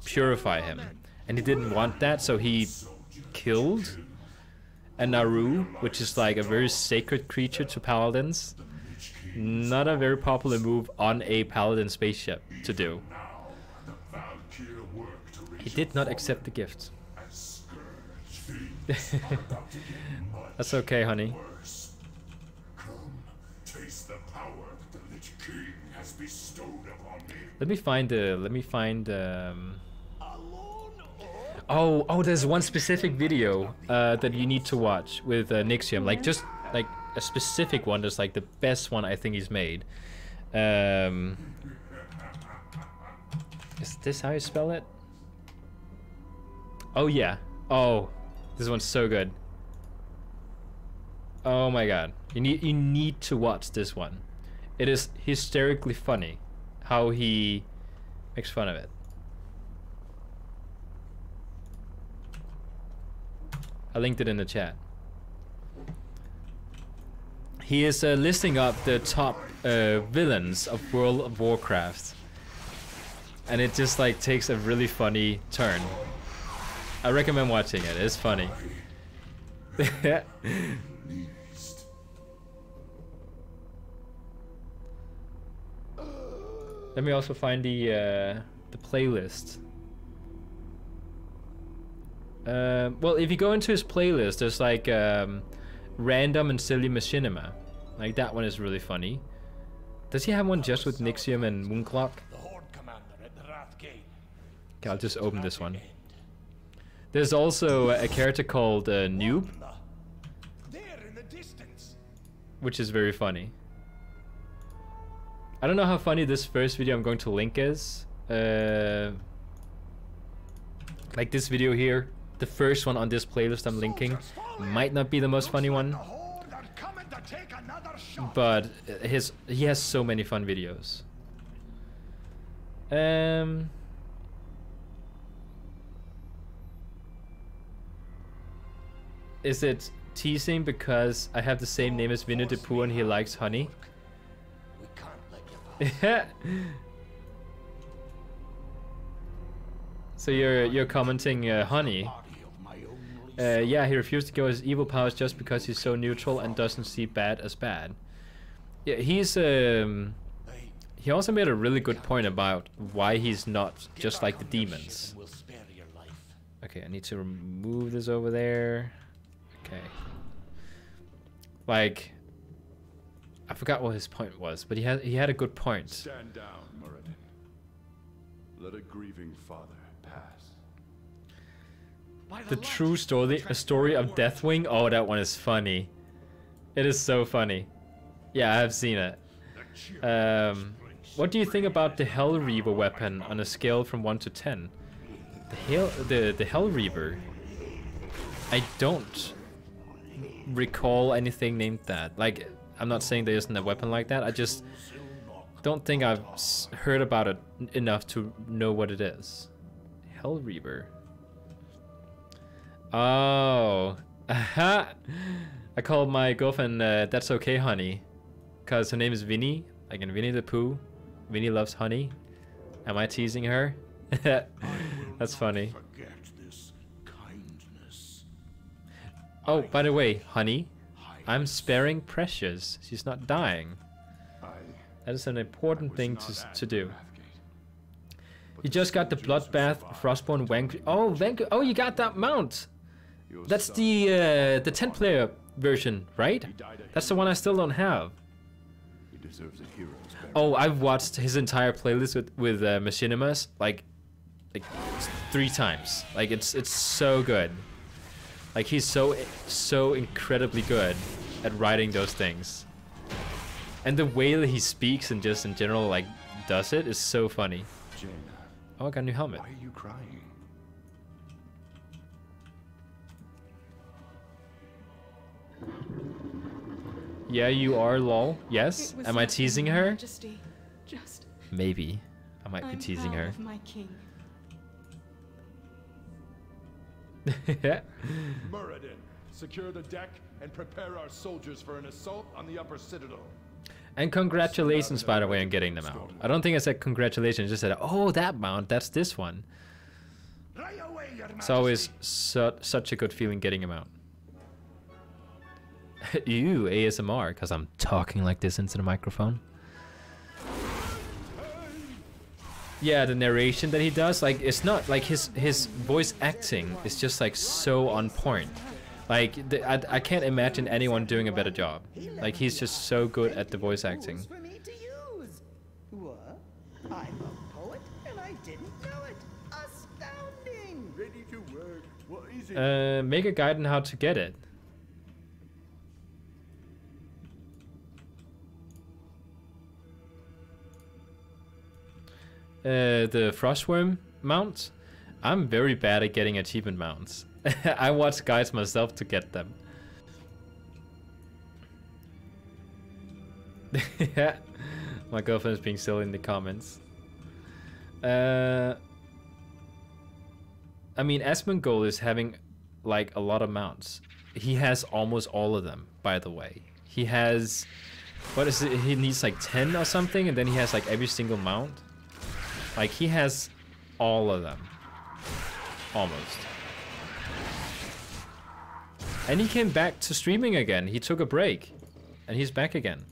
purify him, and he didn't want that, so he killed a Naru, which is like a very sacred creature to paladins. Not a very popular move on a paladin spaceship to do. He did not accept the gift. That's okay, honey. Let me find Oh, there's one specific video that you need to watch with Nixium. Like, just like a specific one that's like the best one I think he's made. Is this how you spell it? Oh yeah. Oh, this one's so good. Oh my god. You need to watch this one. It is hysterically funny how he makes fun of it. I linked it in the chat. He is listing up the top villains of World of Warcraft, and it just like takes a really funny turn. I recommend watching it. It's funny. Let me also find the playlist. Well, if you go into his playlist, there's like random and silly machinima. Like, that one is really funny. Does he have one just with Nixium and Moonclock? Okay, I'll just open this one. There's also a character called Noob, which is very funny. I don't know how funny this first video I'm going to link is. Like this video here, the first one on this playlist I'm linking, might not be the most funny one, but he has so many fun videos. Is it teasing because I have the same name as Winnie the Pooh and he likes honey? So you're commenting honey. Yeah, he refused to go his evil powers just because he's so neutral and doesn't see bad as bad. Yeah, he's he also made a really good point about why he's not just like the demons. Okay, I need to remove this over there. Okay. Like, I forgot what his point was, but he had a good point. Stand down, Muradin. Let a grieving father pass. The true story of Deathwing. Oh, that one is funny. It is so funny. Yeah, I have seen it. What do you think about the Hell Reaver weapon on a scale from 1 to 10? The Hell Reaver. I don't recall anything named that. Like, I'm not saying there isn't a weapon like that. I just don't think I've heard about it enough to know what it is. Hell Reaver. Oh. Aha. I called my girlfriend That's Okay Honey. Because her name is Vinny. Like in Winnie the Pooh. Vinny loves honey. Am I teasing her? That's funny. Oh, by the way, honey, I'm sparing Precious. She's not dying. That is an important thing to do. You just got the Bloodbath Frostborn Vanquish. Oh, oh, you got that mount. That's the 10-player version, right? That's the one I still don't have. Oh, I've watched his entire playlist with Machinimas like 3 times. Like it's so good. Like he's so incredibly good at writing those things. And the way that he speaks and just in general like does it is so funny. Jaina, oh, I got a new helmet. why are you crying? Yeah, you are, lol. Yes. Am I teasing her? Majesty. Just Maybe. I might be teasing her. of my king. Muradin, secure the deck and prepare our soldiers for an assault on the upper citadel. And congratulations, by the way, on getting them out. I don't think I said congratulations. I just said, oh, that mount, that's this one. It's always such a good feeling getting them out. Ew, ASMR, because I'm talking like this into the microphone. Yeah, the narration that he does, like, it's not like his voice acting is just like so on point. Like, I can't imagine anyone doing a better job. Like, he's just so good at the voice acting. For me to use. What? I'm a poet and I didn't know it. Astounding. Ready to work. What is it? Make a guide on how to get it. The Frostworm mount. I'm very bad at getting achievement mounts. I watch guides myself to get them. Yeah, my girlfriend is being silly in the comments. I mean, Asmongold is having like a lot of mounts. He has almost all of them, by the way. He has, what is it? He needs like 10 or something, and then he has like every single mount. Like he has all of them, almost. And he came back to streaming again. He took a break, and he's back again.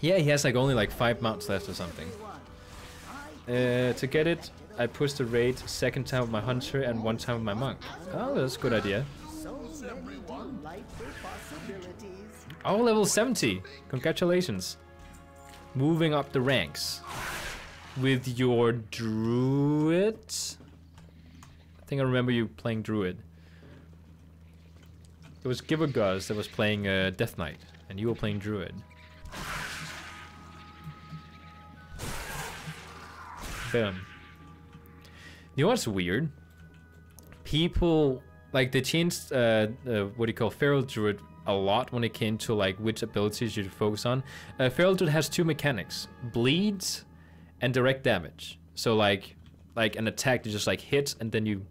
Yeah, he has like only like 5 mounts left or something. To get it, I pushed the raid 2nd time with my hunter and 1 time with my monk. Oh, that's a good idea. Oh, level 70. Congratulations. Moving up the ranks. With your druid. I think I remember you playing druid. It was Giverguz that was playing Death Knight, and you were playing druid. Boom. You know what's weird? People like they changed what do you call Feral Druid a lot when it came to like which abilities you should focus on. Feral Druid has 2 mechanics: bleeds and direct damage. So like an attack that just like hits and then you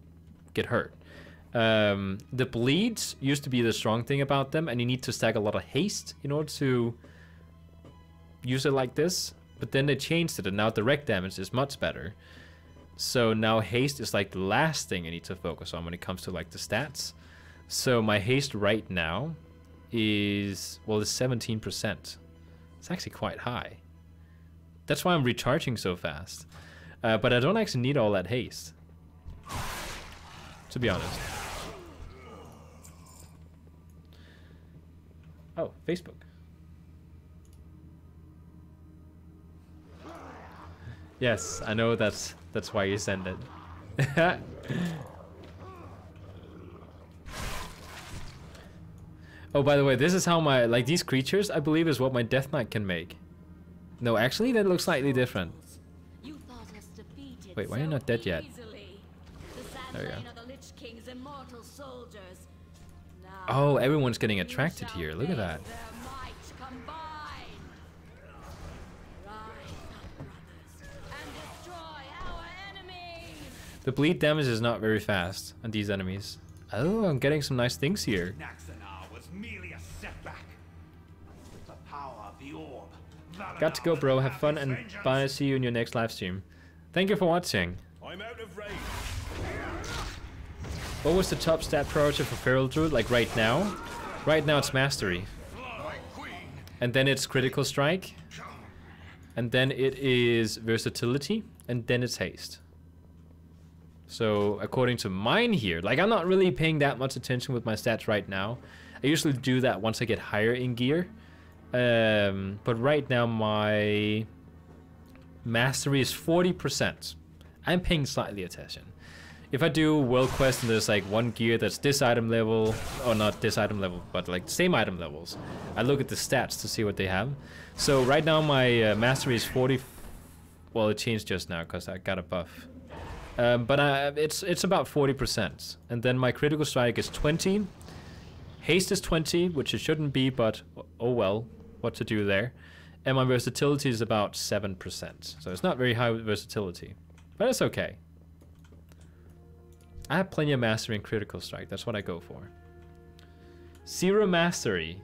get hurt. The bleeds used to be the strong thing about them, and you need to stack a lot of haste in order to use it like this. But then they changed it, and now direct damage is much better. So now haste is like the last thing you need to focus on when it comes to like the stats. So my haste right now is, well, it's 17%. It's actually quite high. That's why I'm recharging so fast. But I don't actually need all that haste, to be honest. Oh, Facebook. Yes, I know that's why you send it. Oh, by the way, this is how my, like, these creatures, I believe, is what my Death Knight can make. No, actually, that looks slightly different. Wait, why are you not dead yet? There you go. Oh, everyone's getting attracted here. Look at that. The bleed damage is not very fast on these enemies. Oh, I'm getting some nice things here. Got to go, bro. Have fun and bye. See you in your next live stream. Thank you for watching. I'm out of range. What was the top stat priority for Feral Druid? Like right now? Right now it's Mastery. And then it's Critical Strike. And then it is Versatility. And then it's Haste. So according to mine here, like I'm not really paying that much attention with my stats right now. I usually do that once I get higher in gear. But right now my Mastery is 40%. I'm paying slightly attention. If I do World Quest and there's like one gear that's this item level, or not this item level, but like same item levels, I look at the stats to see what they have. So right now my Mastery is 40. Well, it changed just now because I got a buff. But it's about 40%. And then my Critical Strike is 20. Haste is 20, which it shouldn't be, but oh well, what to do there. And my Versatility is about 7%. So it's not very high with Versatility, but it's okay. I have plenty of Mastery and Critical Strike. That's what I go for. 0 Mastery.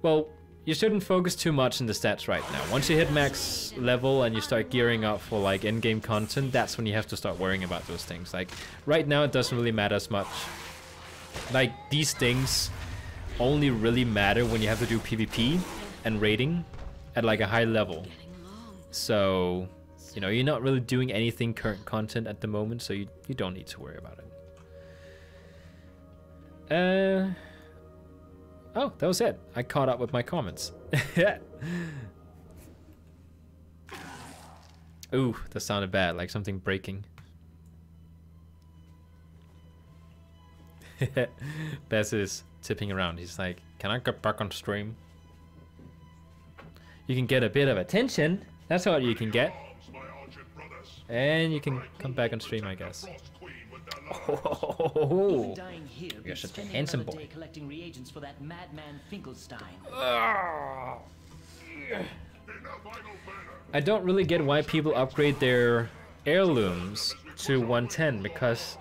Well, you shouldn't focus too much on the stats right now. Once you hit max level and you start gearing up for like in-game content, that's when you have to start worrying about those things. Like right now it doesn't really matter as much. Like these things only really matter when you have to do PvP and raiding at like a high level. So, you know, you're not really doing anything current content at the moment, so you don't need to worry about it. Oh, that was it. I caught up with my comments. Ooh, that sounded bad, like something breaking. Bess is tipping around. He's like, can I get back on stream? You can get a bit of attention. That's what you can get. And you can come back on stream, I guess. Oh, you're such a handsome boy. Collecting reagents for that madman Finkelstein. I don't really get why people upgrade their heirlooms to 110 because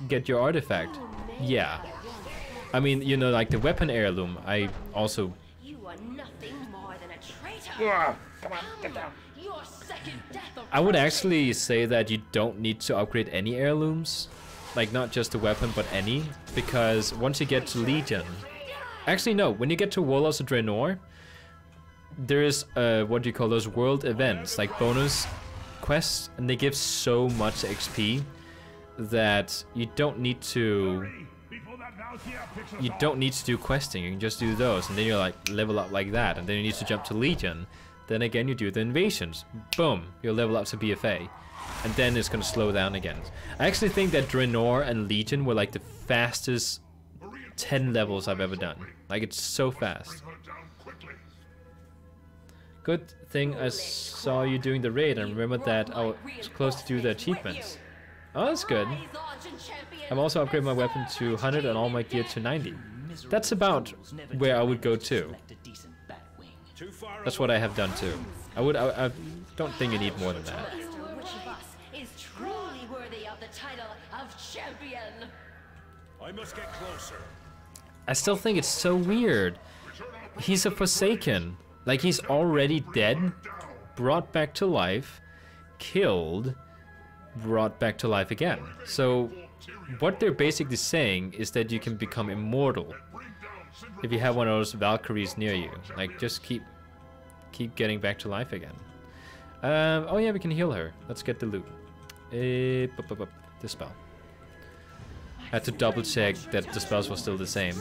get your artifact. Yeah. I mean, you know, like the weapon heirloom, I also... You are nothing more than a traitor. Come on, get down. Your second death of I would actually say that you don't need to upgrade any heirlooms. Like, not just the weapon, but any. Because once you get to Legion... Actually, no. When you get to Warlords of Draenor, there is, what do you call those, world events. Like, bonus quests. And they give so much XP that you don't need to... You don't need to do questing. You can just do those. And then you're like, level up like that. And then you need to jump to Legion. Then again, you do the invasions. Boom, you'll level up to BFA. And then it's going to slow down again. I actually think that Draenor and Legion were like the fastest 10 levels I've ever done. Like, it's so fast. Good thing I saw you doing the raid and remembered that I was close to do the achievements. Oh, that's good. I'm also upgrading my weapon to 100 and all my gear to 90. That's about where I would go too. That's what I have done too. I don't think you need more than that. which of us is truly worthy of the title of champion. I must get closer. I still think it's so weird. He's a Forsaken. Like, he's already dead, brought back to life, killed, brought back to life again. So what they're basically saying is that you can become immortal if you have one of those Valkyries near you. Like, just keep getting back to life again. Oh yeah, we can heal her. Let's get the loot. Dispel. I had to double check that the spells were still the same.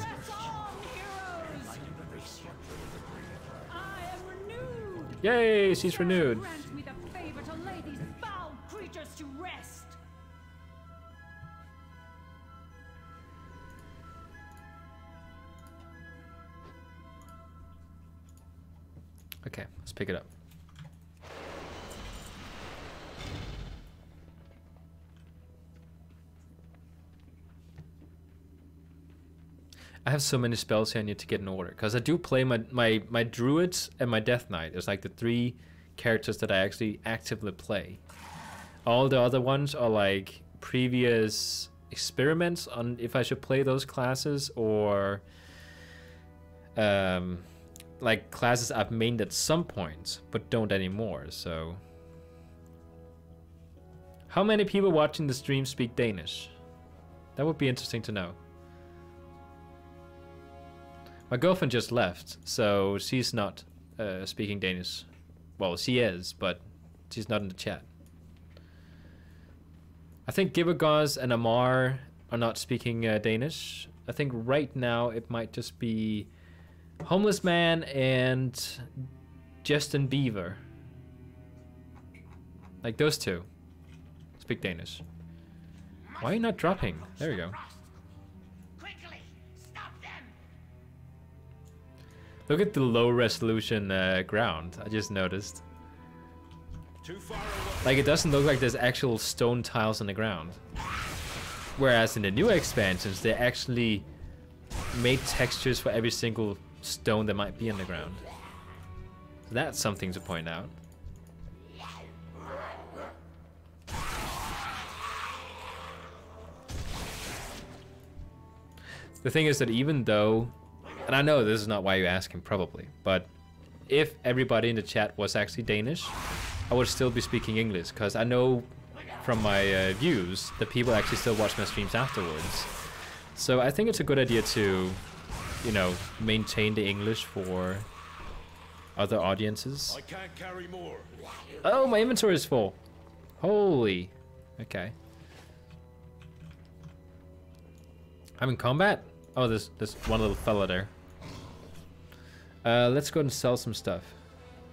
Yay, she's renewed. Grant me the favor to lay these foul creatures to rest. Okay, let's pick it up. I have so many spells here I need to get in order, because I do play my druids and my death knight. It's like the 3 characters that I actually actively play. All the other ones are like previous experiments on if I should play those classes, or like classes I've mained at some point but don't anymore. So how many people watching the stream speak Danish? That would be interesting to know. My girlfriend just left, so she's not speaking Danish. Well, she is, but she's not in the chat. I think Gibbagaz and Amar are not speaking Danish. I think right now it might just be Homeless Man and Justin Beaver. Like those 2 speak Danish. Why are you not dropping? There we go. Look at the low resolution ground. I just noticed. Like, it doesn't look like there's actual stone tiles on the ground. Whereas in the new expansions, they actually made textures for every single stone that might be on the ground. So that's something to point out. The thing is that even though, and I know this is not why you're asking probably, but if everybody in the chat was actually Danish, I would still be speaking English, because I know from my views that people actually still watch my streams afterwards. So I think it's a good idea to, you know, maintain the English for other audiences. I can't carry more. Oh, my inventory is full. Holy. Okay. I'm in combat? Oh, there's one little fella there. Let's go and sell some stuff.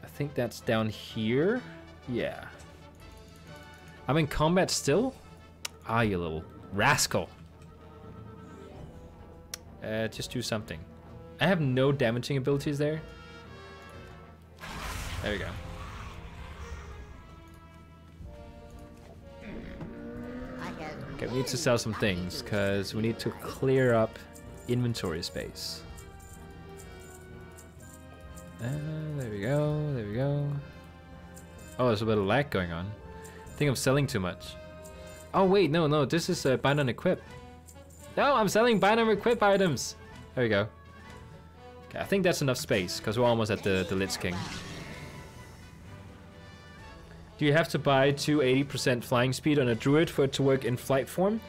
I think that's down here. Yeah. I'm in combat still? Ah, you little rascal. Just do something. I have no damaging abilities there. There we go. Okay, we need to sell some things, because we need to clear up inventory space. There we go, there we go. Oh, there's a bit of lag going on. I think I'm selling too much. Oh wait, no, this is bind and equip. No, I'm selling bind and equip items. There we go. Okay, I think that's enough space, because we're almost at the Lich King. Do you have to buy 280% flying speed on a druid for it to work in flight form?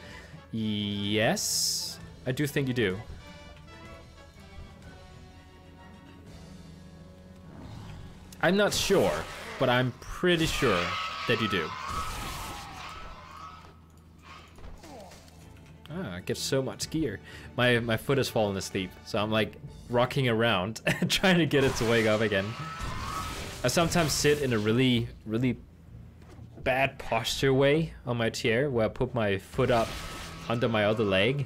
Yes, I do think you do. I'm not sure, but I'm pretty sure that you do. Ah, I get so much gear. My foot has fallen asleep, so I'm like rocking around trying to get it to wake up again. I sometimes sit in a really bad posture way on my chair, where I put my foot up under my other leg,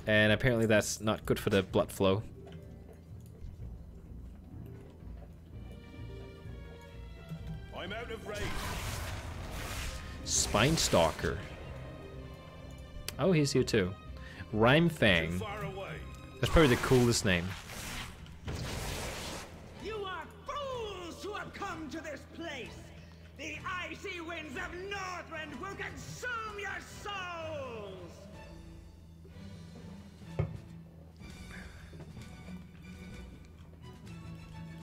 and apparently that's not good for the blood flow. I'm out of range. Spine Stalker. Oh, he's here too. Rhyme Fang. Far away. That's probably the coolest name. You are fools who have come to this place. The icy winds of Northrend will consume your souls.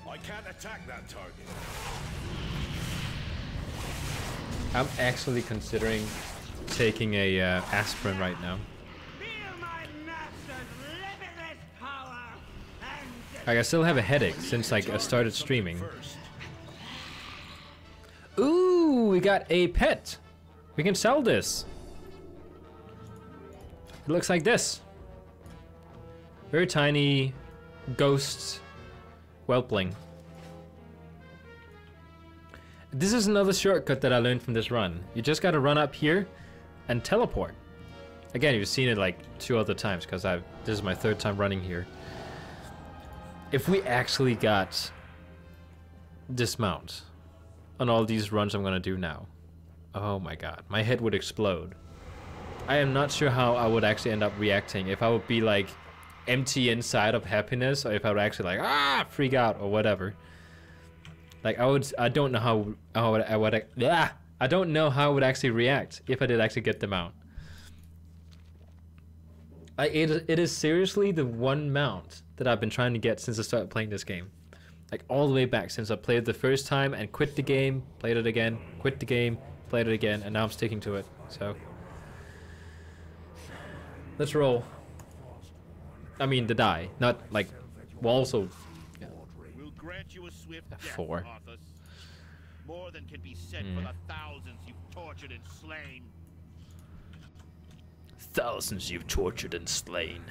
I can't attack that target. I'm actually considering taking a aspirin right now. Feel my master's limitless power and Like, I still have a headache since like I started streaming. Ooh, we got a pet. We can sell this. It looks like this. Very tiny ghost whelpling. This is another shortcut that I learned from this run. You just gotta run up here and teleport. Again, you've seen it like 2 other times because this is my 3rd time running here. If we actually got dismount on all these runs I'm gonna do now, oh my god, my head would explode. I am not sure how I would actually end up reacting. If I would be like empty inside of happiness, or if I would actually like freak out or whatever. Like I don't know how I don't know how I would actually react if I did actually get the mount. It is seriously the one mount that I've been trying to get since I started playing this game. Like all the way back since I played it the first time and quit the game, played it again, quit the game, played it again, and now I'm sticking to it. So let's roll. I mean the die, not like we'll also We'll grant you a swift death, 4. Arthas. More than can be said for the thousands you've tortured and slain. Thousands you've tortured and slain.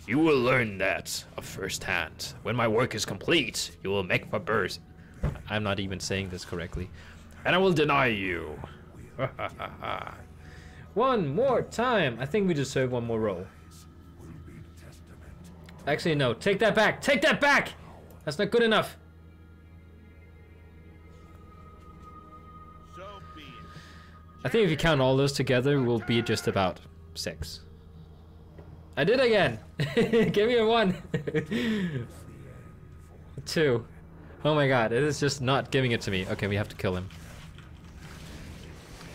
You will learn that of first hand. When my work is complete, you will make for birth. I'm not even saying this correctly. And I will deny you. One more time. I think we deserve one more roll. Actually, no. Take that back. Take that back! That's not good enough. So be it. I think if you count all those together, we'll be just about 6. I did again. Give me a 1. 2. Oh my god, it is just not giving it to me. Okay, we have to kill him.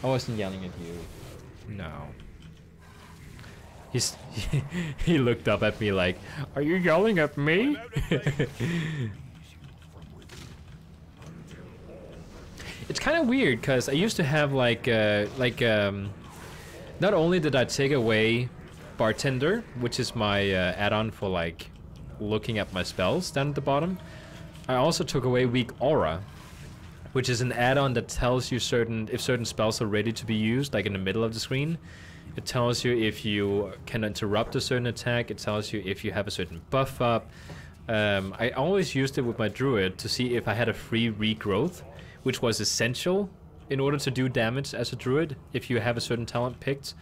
I wasn't yelling at you. No. He looked up at me like, "Are you yelling at me?" It's kind of weird because I used to have not only did I take away Bartender, which is my add-on for like looking at my spells down at the bottom, I also took away Weak Aura, which is an add-on that tells you if certain spells are ready to be used, like in the middle of the screen. It tells you if you can interrupt a certain attack. It tells you if you have a certain buff up. I always used it with my druid to see if I had a free regrowth, which was essential in order to do damage as a druid if you have a certain talent picked.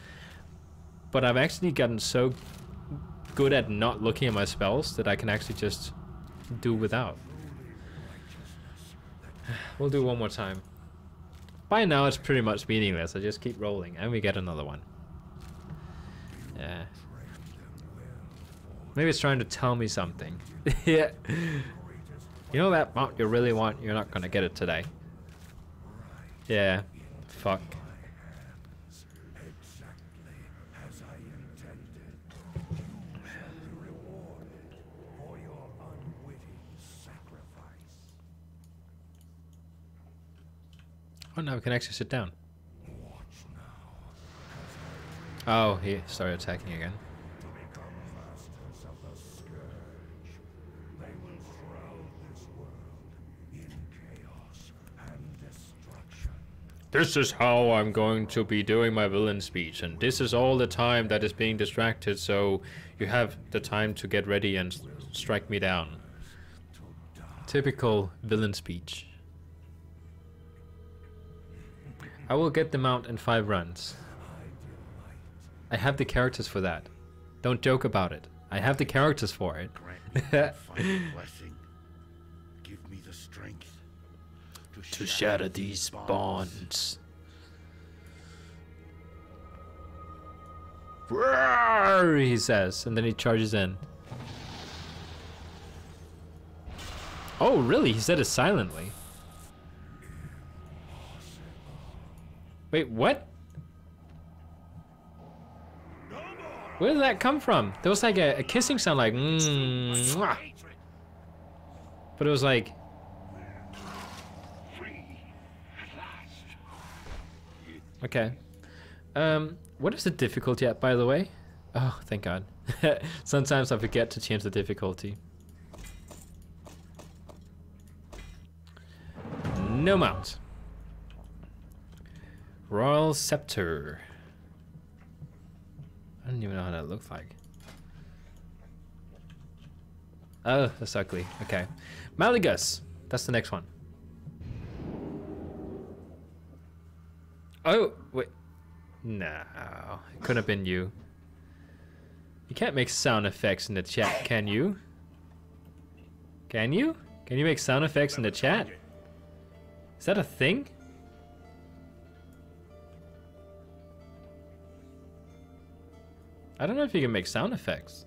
But I've actually gotten so good at not looking at my spells that I can actually just do without. We'll do one more time. By now it's pretty much meaningless. I just keep rolling and we get another one. Yeah. Maybe it's trying to tell me something. Yeah. You know that mount you really want? You're not gonna get it today. Yeah. Fuck. Oh, now we can actually sit down. Oh, he started attacking again. This is how I'm going to be doing my villain speech, and this is all the time that is being distracted, so you have the time to get ready and strike me down. Typical villain speech. I will get the mount in 5 runs. I have the characters for that. Don't joke about it. I have the characters for it. Grant me the final blessing. Give me the strength To shatter these bonds. Roar, he says, and then he charges in. Oh, really? He said it silently. Wait, what? Where did that come from? There was like a kissing sound, like mwah. But it was like okay. What is the difficulty at, by the way? Oh, thank God. Sometimes I forget to change the difficulty. No mount. Royal Scepter. I don't even know how that looks like. Oh, that's ugly. Okay. Malagus. That's the next one. Oh, wait. No. It couldn't have been you. You can't make sound effects in the chat, can you? Can you? Can you make sound effects in the chat? Is that a thing? I don't know if you can make sound effects.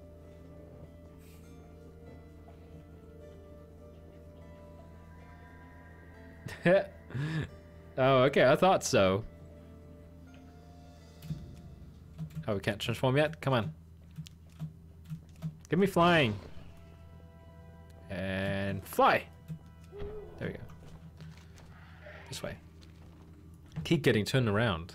Oh, okay, I thought so. Oh, we can't transform yet? Come on. Give me flying. And fly. There we go. This way. Keep getting turned around.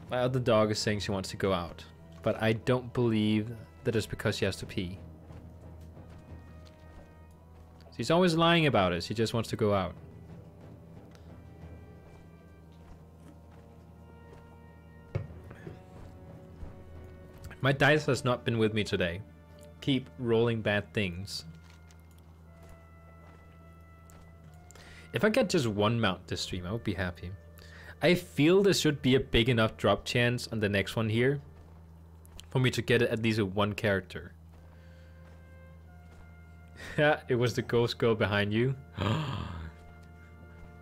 My other dog is saying she wants to go out, but I don't believe that it's because she has to pee. She's always lying about it. She just wants to go out. My dice has not been with me today. Keep rolling bad things. If I get just one mount this stream, I would be happy. I feel there should be a big enough drop chance on the next one here for me to get it at least with one character. Yeah, it was the ghost girl behind you. Do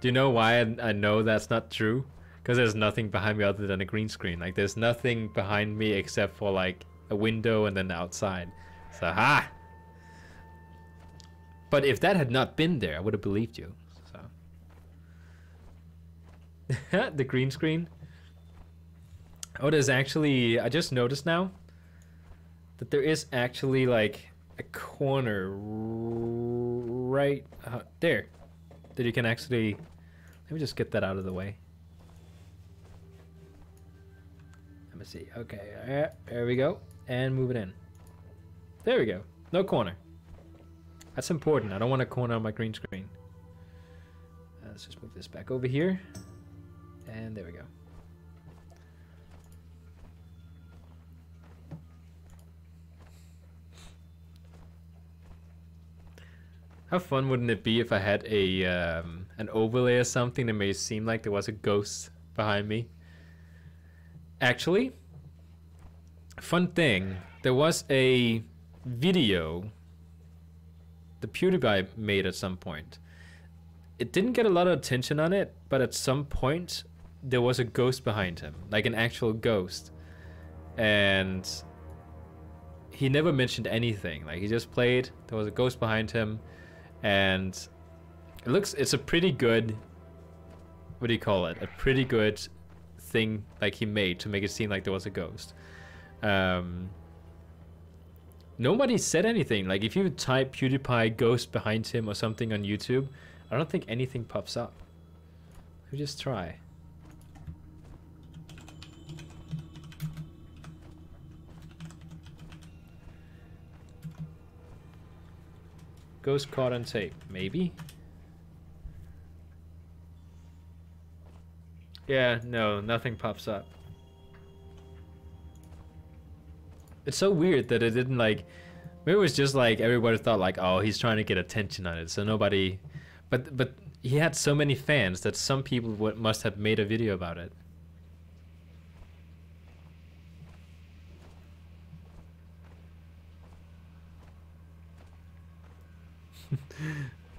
you know why I know that's not true? Because there's nothing behind me other than a green screen. Like, there's nothing behind me except for like a window and then the outside. So, ha! But if that had not been there, I would have believed you. So, the green screen. Oh, there's actually, I just noticed now that there is actually like a corner right there that you can actually, let me just get that out of the way. Let me see. Okay, there we go. And move it in. There we go. No corner. That's important. I don't want a corner on my green screen. Let's just move this back over here. And there we go. How fun wouldn't it be if I had a an overlay or something that made it seem like there was a ghost behind me? Actually, fun thing, there was a video the PewDiePie made at some point. It didn't get a lot of attention on it, but at some point there was a ghost behind him, like an actual ghost. And he never mentioned anything. Like, he just played, there was a ghost behind him, and it's a pretty good, what do you call it? A pretty good thing like he made to make it seem like there was a ghost. Nobody said anything. Like, if you type PewDiePie ghost behind him or something on YouTube, I don't think anything pops up. Let me just try. Ghost caught on tape, maybe? Yeah, no, nothing pops up. It's so weird that it didn't, like, maybe it was just like everybody thought like, oh, he's trying to get attention on it, so nobody, but he had so many fans that some people must have made a video about it.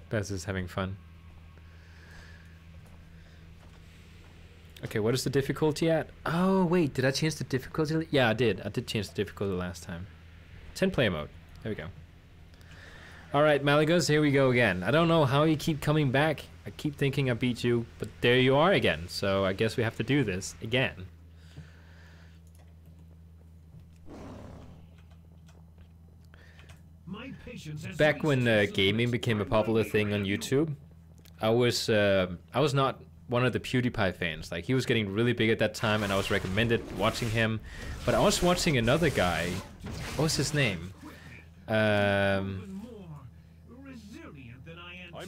Baz is having fun. Okay, what is the difficulty at? Oh, wait, did I change the difficulty? Yeah, I did. I did change the difficulty last time. 10 player mode. There we go. Alright, Malagos, here we go again. I don't know how you keep coming back. I keep thinking I beat you, but there you are again. So I guess we have to do this again. Back when gaming became a popular thing on YouTube, I was not one of the PewDiePie fans. Like, he was getting really big at that time, and I was recommended watching him. But I was watching another guy. What was his name? I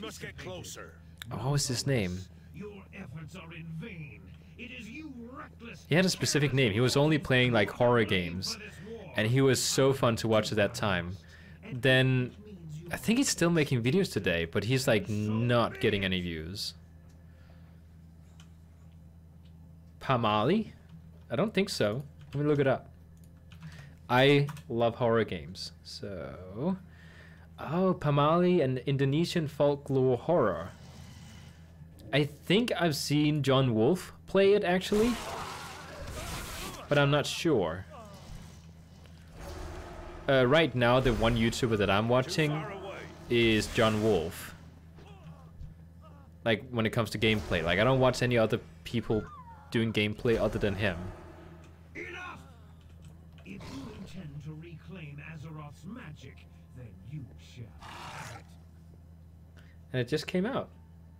must get closer. What was his name? Your efforts are in vain. It is you reckless. He had a specific name. He was only playing like horror games, and he was so fun to watch at that time. Then I think he's still making videos today, but he's like not getting any views. Pamali? I don't think so. Let me look it up. I love horror games. So, oh, Pamali, an Indonesian folklore horror. I think I've seen John Wolf play it actually, but I'm not sure. Right now, the one YouTuber that I'm watching is John Wolf. Like, when it comes to gameplay. Like, I don't watch any other people doing gameplay other than him. Enough! If you intend to reclaim Azeroth's magic, then you shall have it. And it just came out.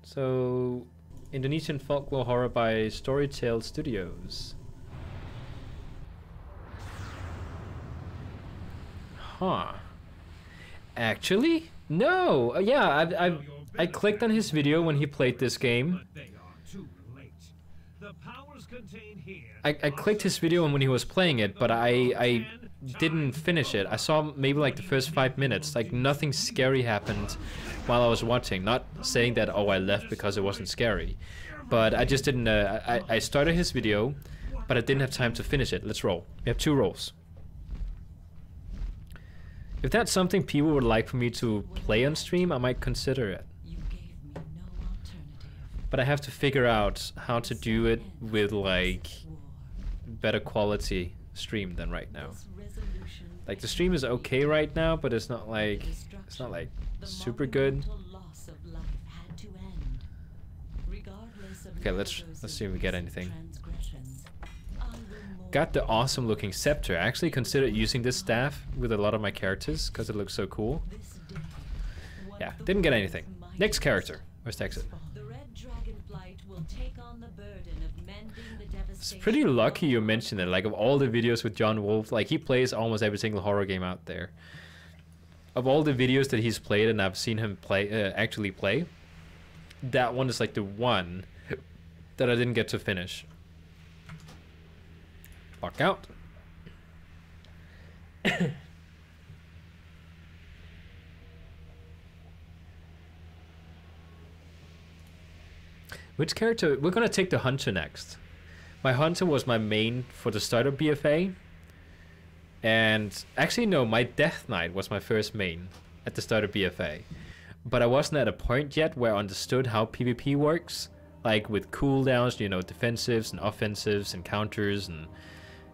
So, Indonesian folklore horror by Storytale Studios. Huh. Actually? No! Yeah, I clicked on his video when he played this game. But they are too late. The powers contained here. I clicked his video when he was playing it, but I didn't finish it. I saw maybe like the first 5 minutes. Like nothing scary happened while I was watching. Not saying that, oh, I left because it wasn't scary. But I just didn't, I started his video, but I didn't have time to finish it. Let's roll. We have 2 rolls. If that's something people would like for me to play on stream, I might consider it. But I have to figure out how to do it with like better quality stream than right now. Like the stream is okay right now, but it's not like super good. Okay, let's see if we get anything. Got the awesome looking scepter. I actually considered using this staff with a lot of my characters because it looks so cool. Yeah, didn't get anything. Next character. Where's the exit? It's pretty lucky you mentioned it. Like of all the videos with John Wolf, like he plays almost every single horror game out there. Of all the videos that he's played and I've seen him play, actually play, that one is like the one that I didn't get to finish. Fuck out. Which character? We're gonna take the Hunter next. My Hunter was my main for the start of BFA. And actually no, my Death Knight was my first main at the start of BFA. But I wasn't at a point yet where I understood how PvP works. Like with cooldowns, you know, defensives and offensives and counters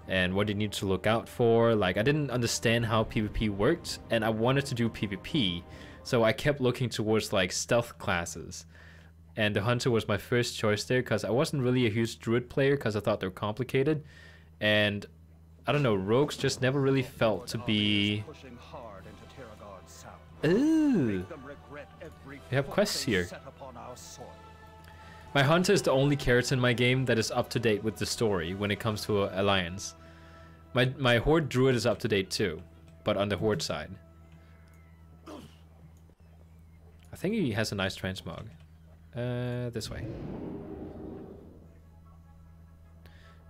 and what you need to look out for. Like I didn't understand how PvP worked and I wanted to do PvP. So I kept looking towards like stealth classes. And the Hunter was my first choice there because I wasn't really a huge Druid player because I thought they were complicated. And I don't know, rogues just never really felt to be... Ooh! We have quests here. My Hunter is the only character in my game that is up to date with the story when it comes to Alliance. My Horde Druid is up to date too, but on the Horde side. I think he has a nice transmog. This way.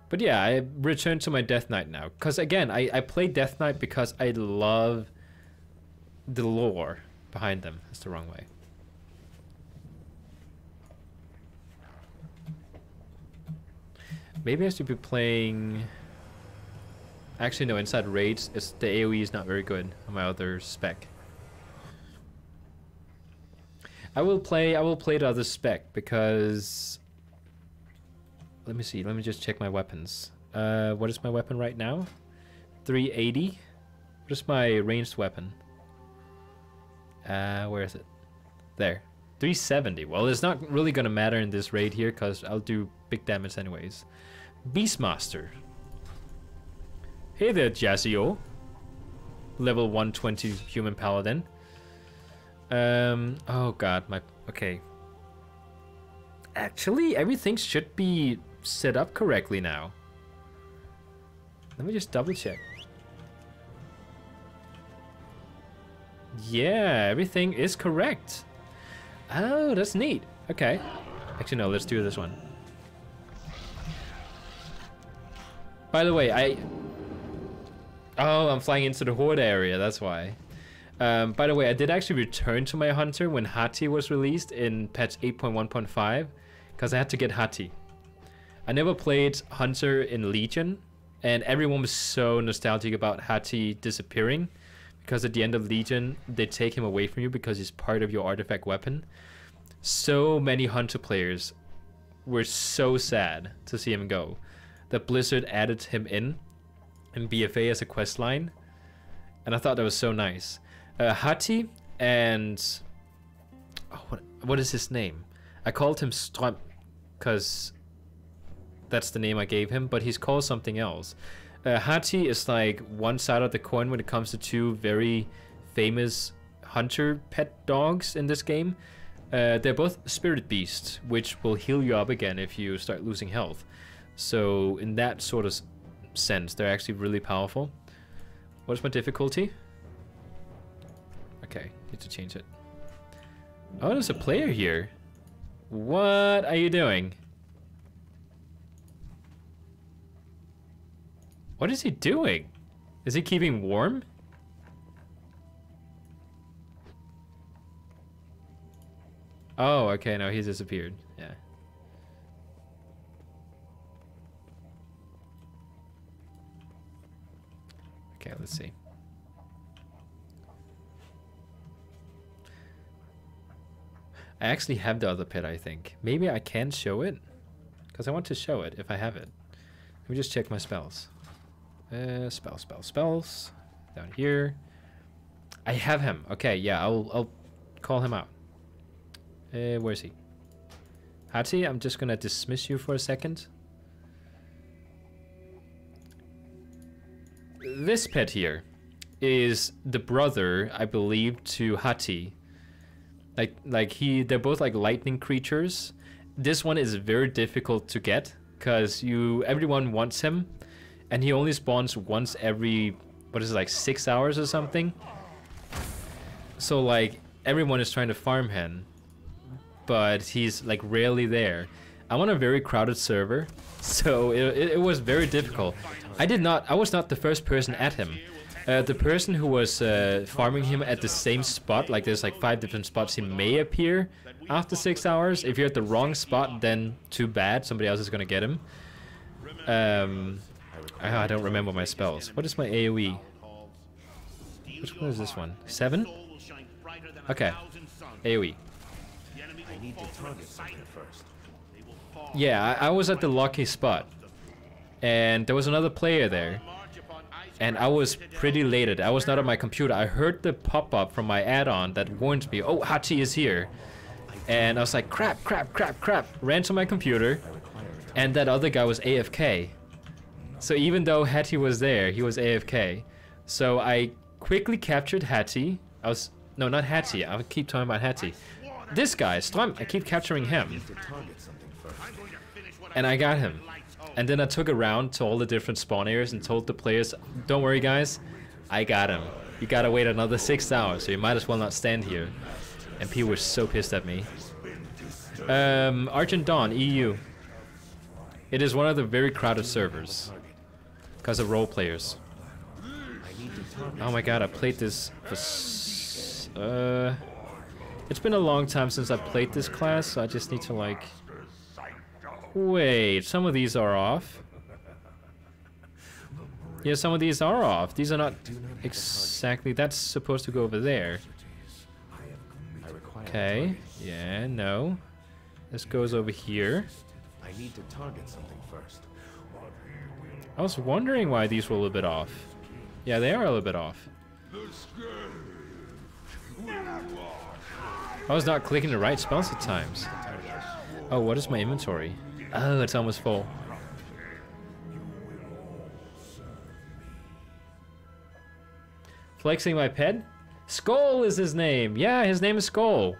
But yeah, I returned to my Death Knight now. Because again, I play Death Knight because I love the lore behind them. That's the wrong way. Maybe I should be playing... Actually no, inside raids, the AoE is not very good on my other spec. I will play the other spec because... Let me see, let me just check my weapons. What is my weapon right now? 380? What is my ranged weapon? Where is it? There. 370. Well, it's not really gonna matter in this raid here because I'll do big damage anyways. Beastmaster. Hey there, Jazzio. Level 120 human paladin. Oh god, okay. Actually, everything should be set up correctly now. Let me just double check. Yeah, everything is correct. Oh, that's neat. Okay. Actually, no, let's do this one. By the way, oh, I'm flying into the Horde area, that's why. By the way, I did actually return to my Hunter when Hati was released in patch 8.1.5, because I had to get Hati. I never played Hunter in Legion, and everyone was so nostalgic about Hati disappearing, because at the end of Legion, they take him away from you because he's part of your artifact weapon. So many Hunter players were so sad to see him go that Blizzard added him in BFA as a quest line, and I thought that was so nice. Hati and what is his name? I called him Ström because that's the name I gave him, but he's called something else. Hati is like one side of the coin when it comes to two very famous hunter pet dogs in this game. They're both spirit beasts, which will heal you up again if you start losing health. So in that sort of sense, they're actually really powerful. What's my difficulty? Okay, need to change it. Oh, there's a player here. What are you doing? What is he doing? Is he keeping warm? Oh, okay, no, he's disappeared. Yeah. Okay, let's see. I actually have the other pet, I think. Maybe I can show it? Because I want to show it if I have it. Let me just check my spells. Spells. Down here. I have him. Okay, yeah, I'll call him out. Where is he? Hati, I'm just gonna dismiss you for a second. This pet here is the brother, I believe, to Hati. They're both like lightning creatures. This one is very difficult to get because everyone wants him, and he only spawns once every, what is it, like 6 hours or something. So like everyone is trying to farm him, but he's like rarely there. I'm on a very crowded server, so it was very difficult. I was not the first person at him. The person who was farming him at the same spot, like there's like 5 different spots, he may appear after 6 hours. If you're at the wrong spot, then too bad, somebody else is gonna get him. I don't remember my spells. What is my AoE? Which one is this one? 7? Okay, AoE. Yeah, I was at the lucky spot, and there was another player there. And I was pretty late. I was not on my computer. I heard the pop-up from my add-on that warned me, oh, Hati is here. And I was like, crap. Ran to my computer, and that other guy was AFK. So even though Hati was there, he was AFK. So I quickly captured Hati. No, not Hati. I keep talking about Hati. This guy, Ström, I keep capturing him. And I got him. And then I took a round to all the different spawn areas and told the players, don't worry guys, I got him. You gotta wait another 6 hours, so you might as well not stand here. And people were so pissed at me. Argent Dawn, EU. It is one of the very crowded servers. Because of role players. Oh my god, I played this for... it's been a long time since I played this class, so I just need to like... Wait, some of these are off. Yeah, some of these are off. These are not exactly... That's supposed to go over there. Okay. Yeah, no. This goes over here. I need to target something first. I was wondering why these were a little bit off. Yeah, they are a little bit off. I was not clicking the right spells at times. Oh, what is my inventory? Oh, it's almost full. Flexing my pet? Skull is his name. Yeah, his name is Skull.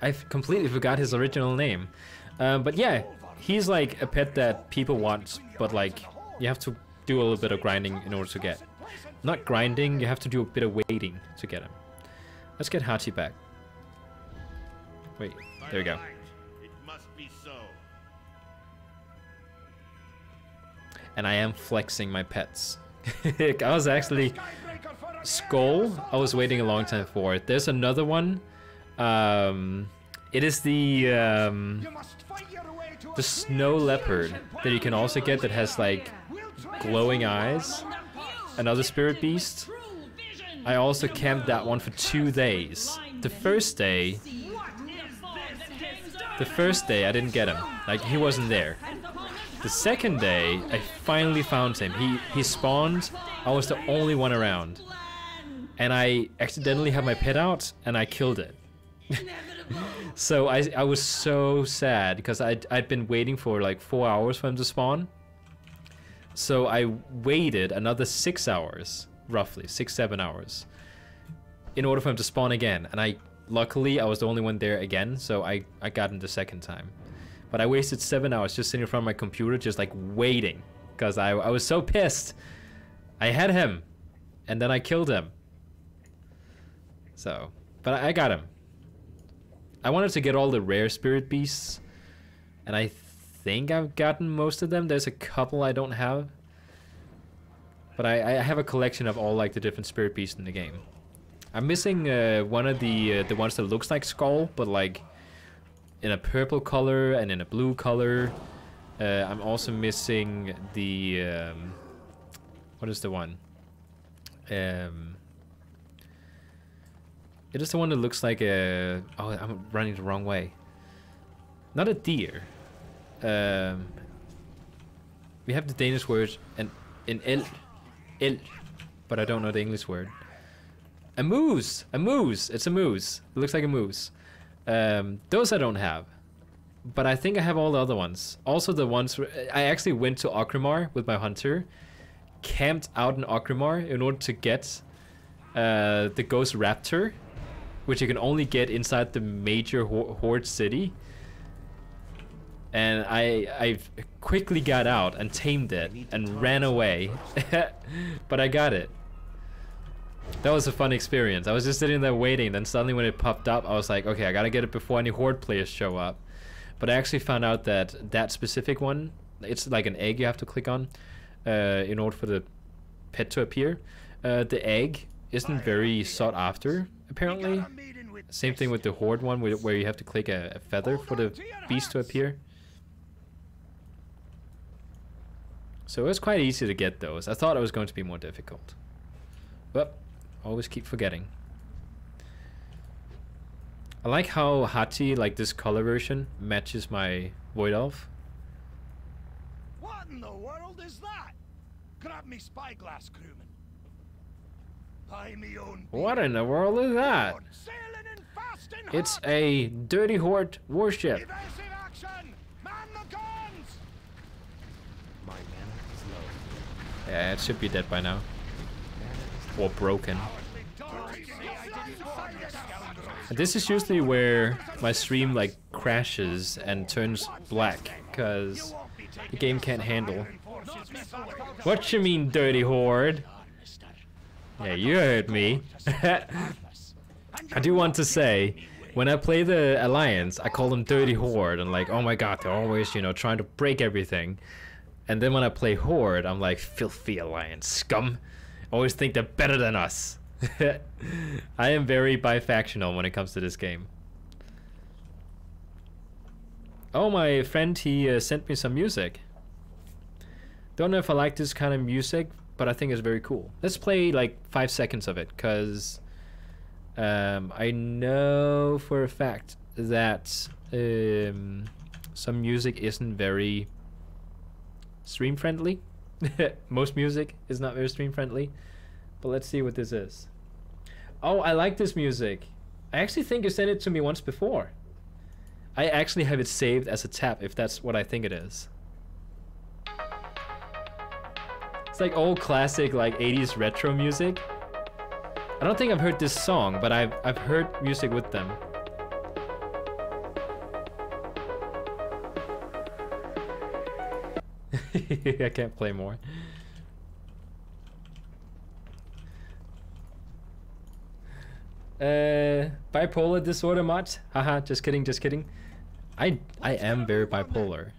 I completely forgot his original name. But yeah, he's like a pet that people want, but like you have to do a little bit of grinding in order to get. Not grinding, you have to do a bit of waiting to get him. Let's get Hachi back. Wait, there we go. and I am flexing my pets. I was actually Skull. I was waiting a long time for it. There's another one. It is the snow leopard that you can also get that has like glowing eyes. Another spirit beast. I also camped that one for 2 days. The first day I didn't get him. Like, he wasn't there. The second day, I finally found him. He spawned. I was the only one around. And I accidentally had my pet out, and I killed it. So I was so sad, because I'd been waiting for like 4 hours for him to spawn. So I waited another 6 hours, roughly, 6-7 hours, in order for him to spawn again. And luckily, I was the only one there again, so I got him the second time. But I wasted 7 hours just sitting in front of my computer, just like waiting, because I was so pissed. I had him, and then I killed him. So, but I got him. I wanted to get all the rare spirit beasts, and I think I've gotten most of them. There's a couple I don't have, but I have a collection of all like the different spirit beasts in the game. I'm missing one of the ones that looks like Skull, but like in a purple color and in a blue color. I'm also missing the what is the one? It is the one that looks like a... Oh, I'm running the wrong way. Not a deer. We have the Danish word and in el, but I don't know the English word. A moose! A moose! It's a moose. It looks like a moose. Those I don't have. But I think I have all the other ones. Also the ones... I actually went to Orgrimmar with my hunter. Camped out in Orgrimmar in order to get the ghost raptor, which you can only get inside the major horde city. And I quickly got out and tamed it and ran away. But I got it. That was a fun experience. I was just sitting there waiting, then suddenly when it popped up, I was like, okay, I gotta get it before any horde players show up. But I actually found out that that specific one, it's like an egg you have to click on in order for the pet to appear. The egg isn't very sought after, apparently. Same thing with the horde one, where you have to click a feather for the beast to appear. So it was quite easy to get those. I thought it was going to be more difficult, but always keep forgetting. I like how Hati, like this color version, matches my Void Elf. What in the world is that? Grab me spyglass, crewman. Buy me own. What in the world is that? It's a dirty horde warship. Evasive action! Man the guns! My mana is low. Yeah, it should be dead by now. Or broken. And this is usually where my stream like crashes and turns black, because the game can't handle. What you mean, dirty horde? Yeah, you heard me. I do want to say, when I play the Alliance, I call them dirty horde, and like, oh my god, they're always, you know, trying to break everything. And then when I play horde, I'm like, filthy Alliance scum. Always think they're better than us. I am very bifactional when it comes to this game. Oh, my friend, he sent me some music. Don't know if I like this kind of music, but I think it's very cool. Let's play like 5 seconds of it, because I know for a fact that some music isn't very stream friendly. Most music is not very stream friendly, but let's see what this is. Oh, I like this music. I actually think you sent it to me once before. I actually have it saved as a tab, if that's what I think it is. It's like old classic, like 80s retro music. I don't think I've heard this song, but I've heard music with them. I can't play more. Bipolar disorder mod? Haha, just kidding, just kidding. I am very bipolar.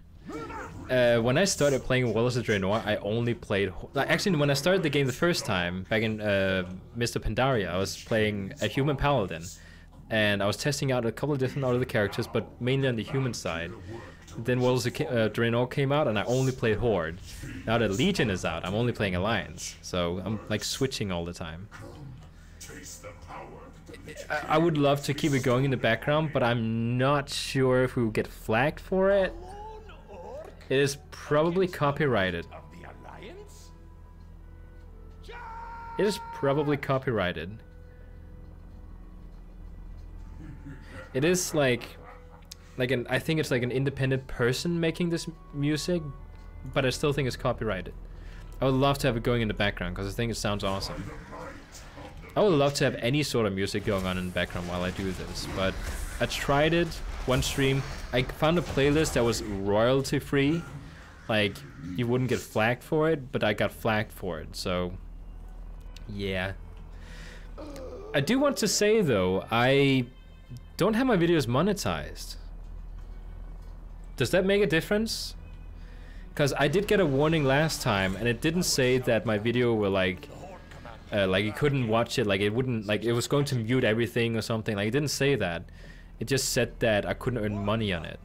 when I started playing Warlords of Draenor, I only played... Actually, when I started the game the first time, back in Mr. Pandaria, I was playing a human paladin. And I was testing out a couple of different other characters, but mainly on the human side. Then Warlords of Draenor came out, and I only played Horde. Now that Legion is out, I'm only playing Alliance. So I'm like switching all the time. I would love to keep it going in the background, but I'm not sure if we will get flagged for it. It is probably copyrighted. It is probably copyrighted. It is like I think it's like an independent person making this music, but I still think it's copyrighted. I would love to have it going in the background because I think it sounds awesome. I would love to have any sort of music going on in the background while I do this, but I tried it one stream. I found a playlist that was royalty free, like you wouldn't get flagged for it, but I got flagged for it, so yeah. I do want to say though, I don't have my videos monetized. Does that make a difference? Because I did get a warning last time and it didn't say that my video were like you couldn't watch it, like it wouldn't, like it was going to mute everything or something. Like it didn't say that. It just said that I couldn't earn money on it.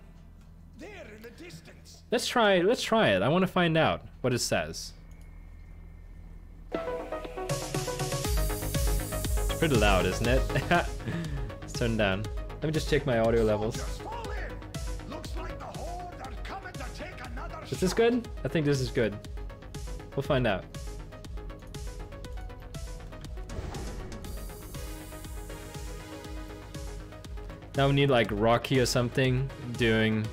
Let's try it. I want to find out what it says. It's pretty loud, isn't it? Let's turn it down. Let me just check my audio levels. Is this good? I think this is good. We'll find out. Now we need like Rocky or something doing,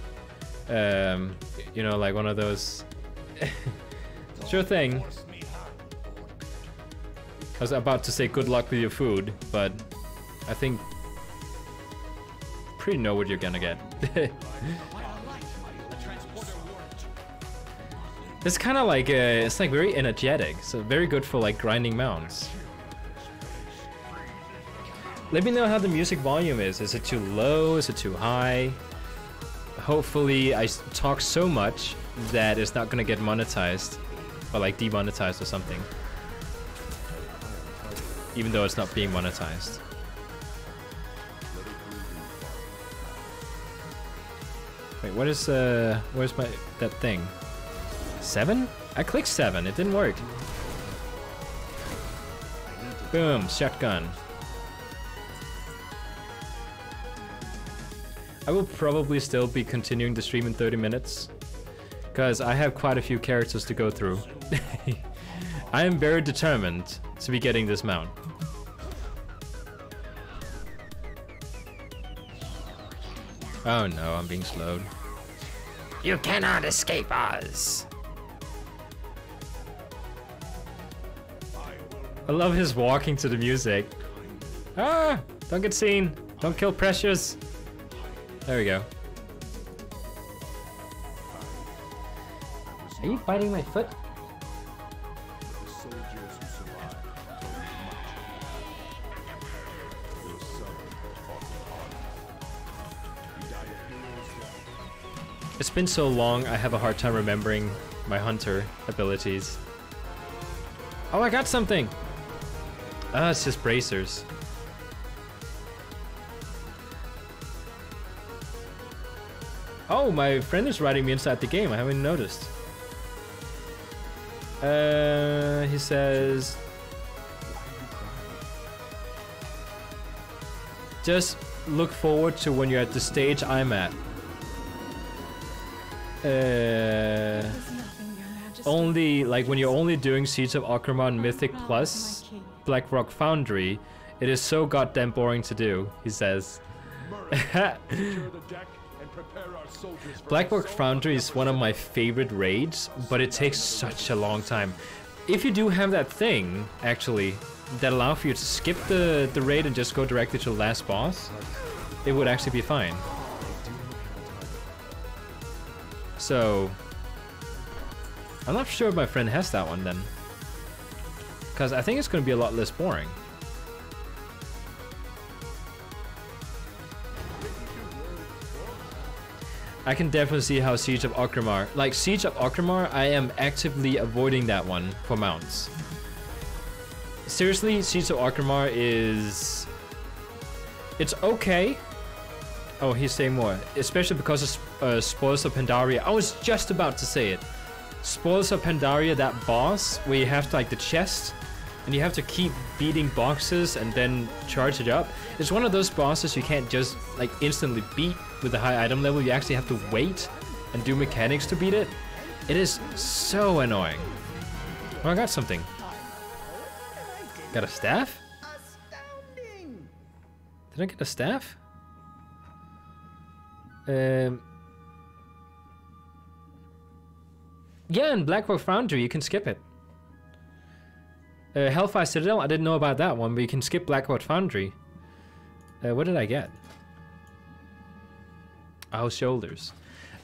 you know, like one of those. Sure thing. I was about to say good luck with your food, but I think pretty know what you're gonna get. It's kind of like it's like very energetic, so very good for like grinding mounts. Let me know how the music volume is. Is it too low? Is it too high? Hopefully I talk so much that it's not gonna get monetized or like demonetized or something, even though it's not being monetized. Wait, what is where's my that thing? 7? I clicked 7. It didn't work. Boom, shotgun. I will probably still be continuing the stream in 30 minutes because I have quite a few characters to go through. I am very determined to be getting this mount. Oh no, I'm being slowed. You cannot escape us! I love his walking to the music. Ah! Don't get seen! Don't kill Precious! There we go. Are you biting my foot? It's been so long, I have a hard time remembering my hunter abilities. Oh, I got something! Ah, it's just bracers. Oh, my friend is writing me inside the game. I haven't noticed. He says... Just look forward to when you're at the stage I'm at. Only, like, when you're only doing Siege of Akraman Mythic Plus Blackrock Foundry, it is so goddamn boring to do, he says. Blackrock Foundry is one of my favorite raids, but it takes such a long time. If you do have that thing, actually, that allows you to skip the raid and just go directly to the last boss, it would actually be fine. So, I'm not sure if my friend has that one then, because I think it's going to be a lot less boring. I can definitely see how Siege of Orgrimmar, like Siege of Orgrimmar, I am actively avoiding that one for mounts. Seriously, Siege of Orgrimmar is... It's okay. Oh, he's saying more. Especially because of Spoils of Pandaria. I was just about to say it. Spoils of Pandaria, that boss, where you have to, like, the chest, and you have to keep beating boxes and then charge it up. It's one of those bosses you can't just, like, instantly beat with a high item level. You actually have to wait and do mechanics to beat it. It is so annoying. Oh, I got something. Got a staff? Astounding. Did I get a staff? Yeah, in Blackrock Foundry, you can skip it. Hellfire Citadel, I didn't know about that one, but you can skip Blackrock Foundry. What did I get? Oh, shoulders.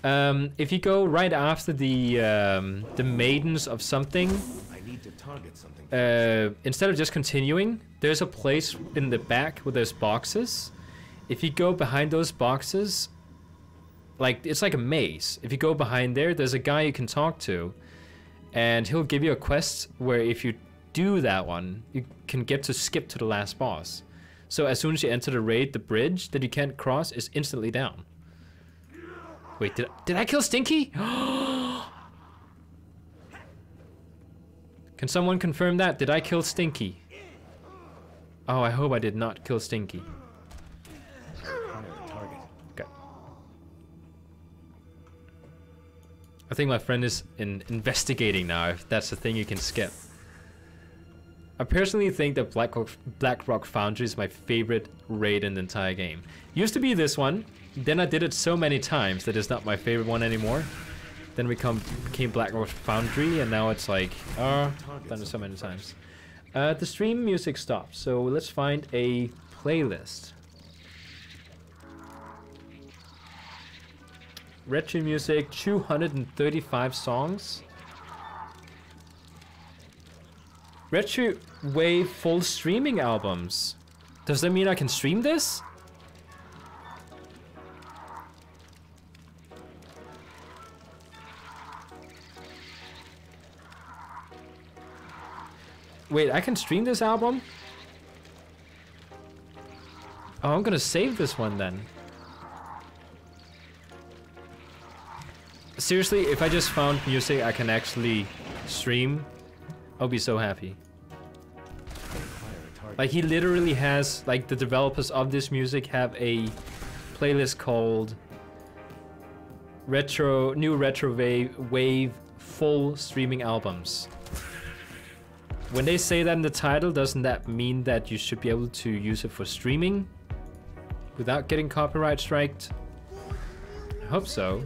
If you go right after the Maidens of something, I need to target something. instead of just continuing, there's a place in the back where there's boxes. If you go behind those boxes, like, it's like a maze. If you go behind there, there's a guy you can talk to, and he'll give you a quest where if you do that one, you can get to skip to the last boss. So as soon as you enter the raid, the bridge that you can't cross is instantly down. Wait, did I kill Stinky? Can someone confirm that? Did I kill Stinky? Oh, I hope I did not kill Stinky. Okay. I think my friend is investigating now if that's the thing you can skip. I personally think that Blackrock Foundry is my favorite raid in the entire game. Used to be this one, then I did it so many times that it's not my favorite one anymore. Then became Blackrock Foundry, and now it's like, done it so many times. The stream music stopped, so let's find a playlist. Retro music, 235 songs. Retro Wave full streaming albums. Does that mean I can stream this? Wait, I can stream this album? Oh, I'm gonna save this one then. Seriously, if I just found music I can actually stream, I'll be so happy. Like, he literally has, like, the developers of this music have a playlist called New Retro Wave Full Streaming Albums. When they say that in the title, doesn't that mean that you should be able to use it for streaming without getting copyright striked? I hope so.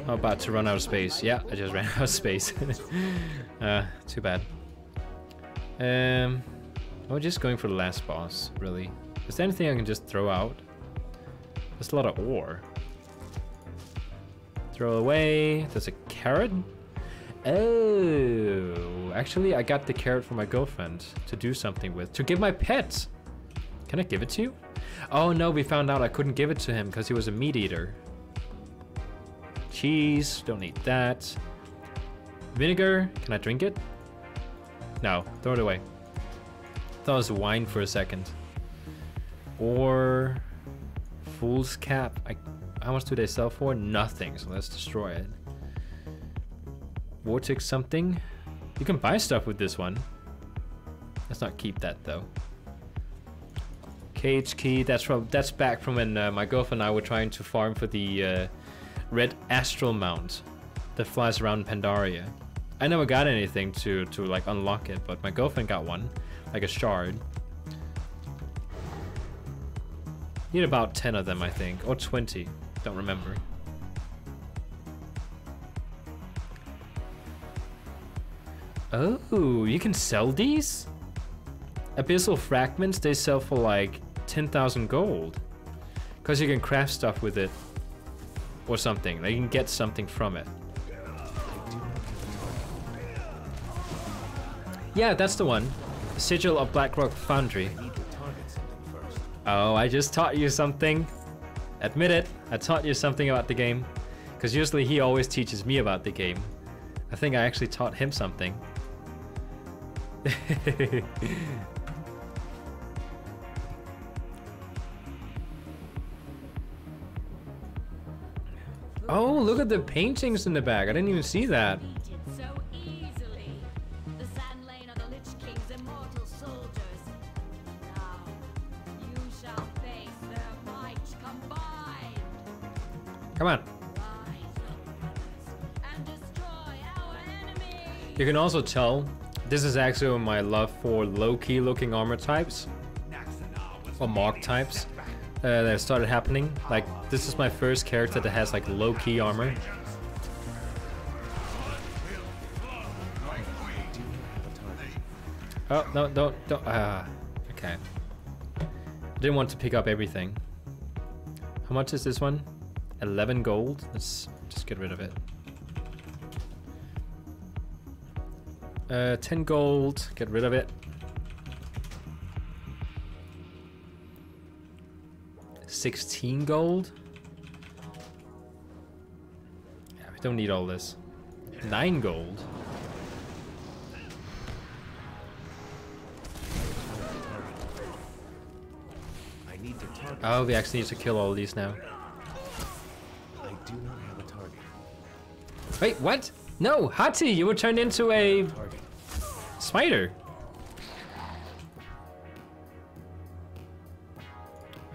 I'm about to run out of space. Yeah, I just ran out of space. Too bad. We're just going for the last boss, really. Is there anything I can just throw out? There's a lot of ore. Throw away. There's a carrot. Oh, actually, I got the carrot from my girlfriend to do something with. To give my pet. Can I give it to you? Oh no, we found out I couldn't give it to him because he was a meat eater. Cheese, don't need that. Vinegar, can I drink it? No, throw it away. Thought it was wine for a second. Or Fool's Cap. How much do they sell for? Nothing, so let's destroy it. Vortex something. You can buy stuff with this one. Let's not keep that though. Cage key, that's back from when my girlfriend and I were trying to farm for the red astral mount that flies around Pandaria. I never got anything to like unlock it, but my girlfriend got one, like a shard. Need about 10 of them, I think, or 20, don't remember. Oh, you can sell these? Abyssal fragments, they sell for like 10,000 gold. Because you can craft stuff with it. Or something, like you can get something from it. Yeah, that's the one. Sigil of Blackrock Foundry. I need to target something first. Oh, I just taught you something. Admit it, I taught you something about the game. Because usually he always teaches me about the game. I think I actually taught him something. Oh, look at the paintings in the back. I didn't even see that. So easily. The Sand Lane are the Lich King's immortal soldiers. Now, you shall face their might combined. Come on. Rise up, brothers, and destroy our enemy. You can also tell this is actually my love for low-key looking armor types. Or mark types. That started happening. Like, this is my first character that has like low-key armor. Oh, no, don't. Okay. Didn't want to pick up everything. How much is this one? 11 gold? Let's just get rid of it. 10 gold, get rid of it. 16 gold? Yeah, we don't need all this. 9 gold. I need to target. Oh, we actually need to kill all these now. I do not have a target. Wait, what? No, Hati, you were turned into a spider.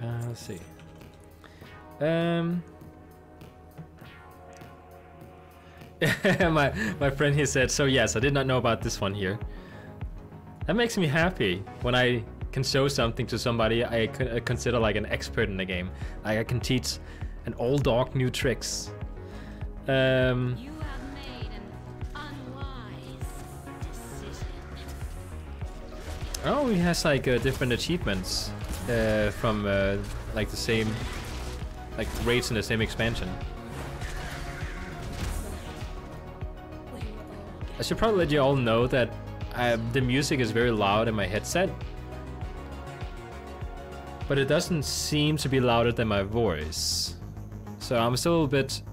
Let's see. my friend here said, so yes, I did not know about this one here. That makes me happy when I can show something to somebody I consider like an expert in the game. Like I can teach an old dog new tricks. You have made an unwise decision. Oh, he has like different achievements from like the same, like rates in the same expansion. I should probably let you all know that the music is very loud in my headset, but it doesn't seem to be louder than my voice. So I'm still a bit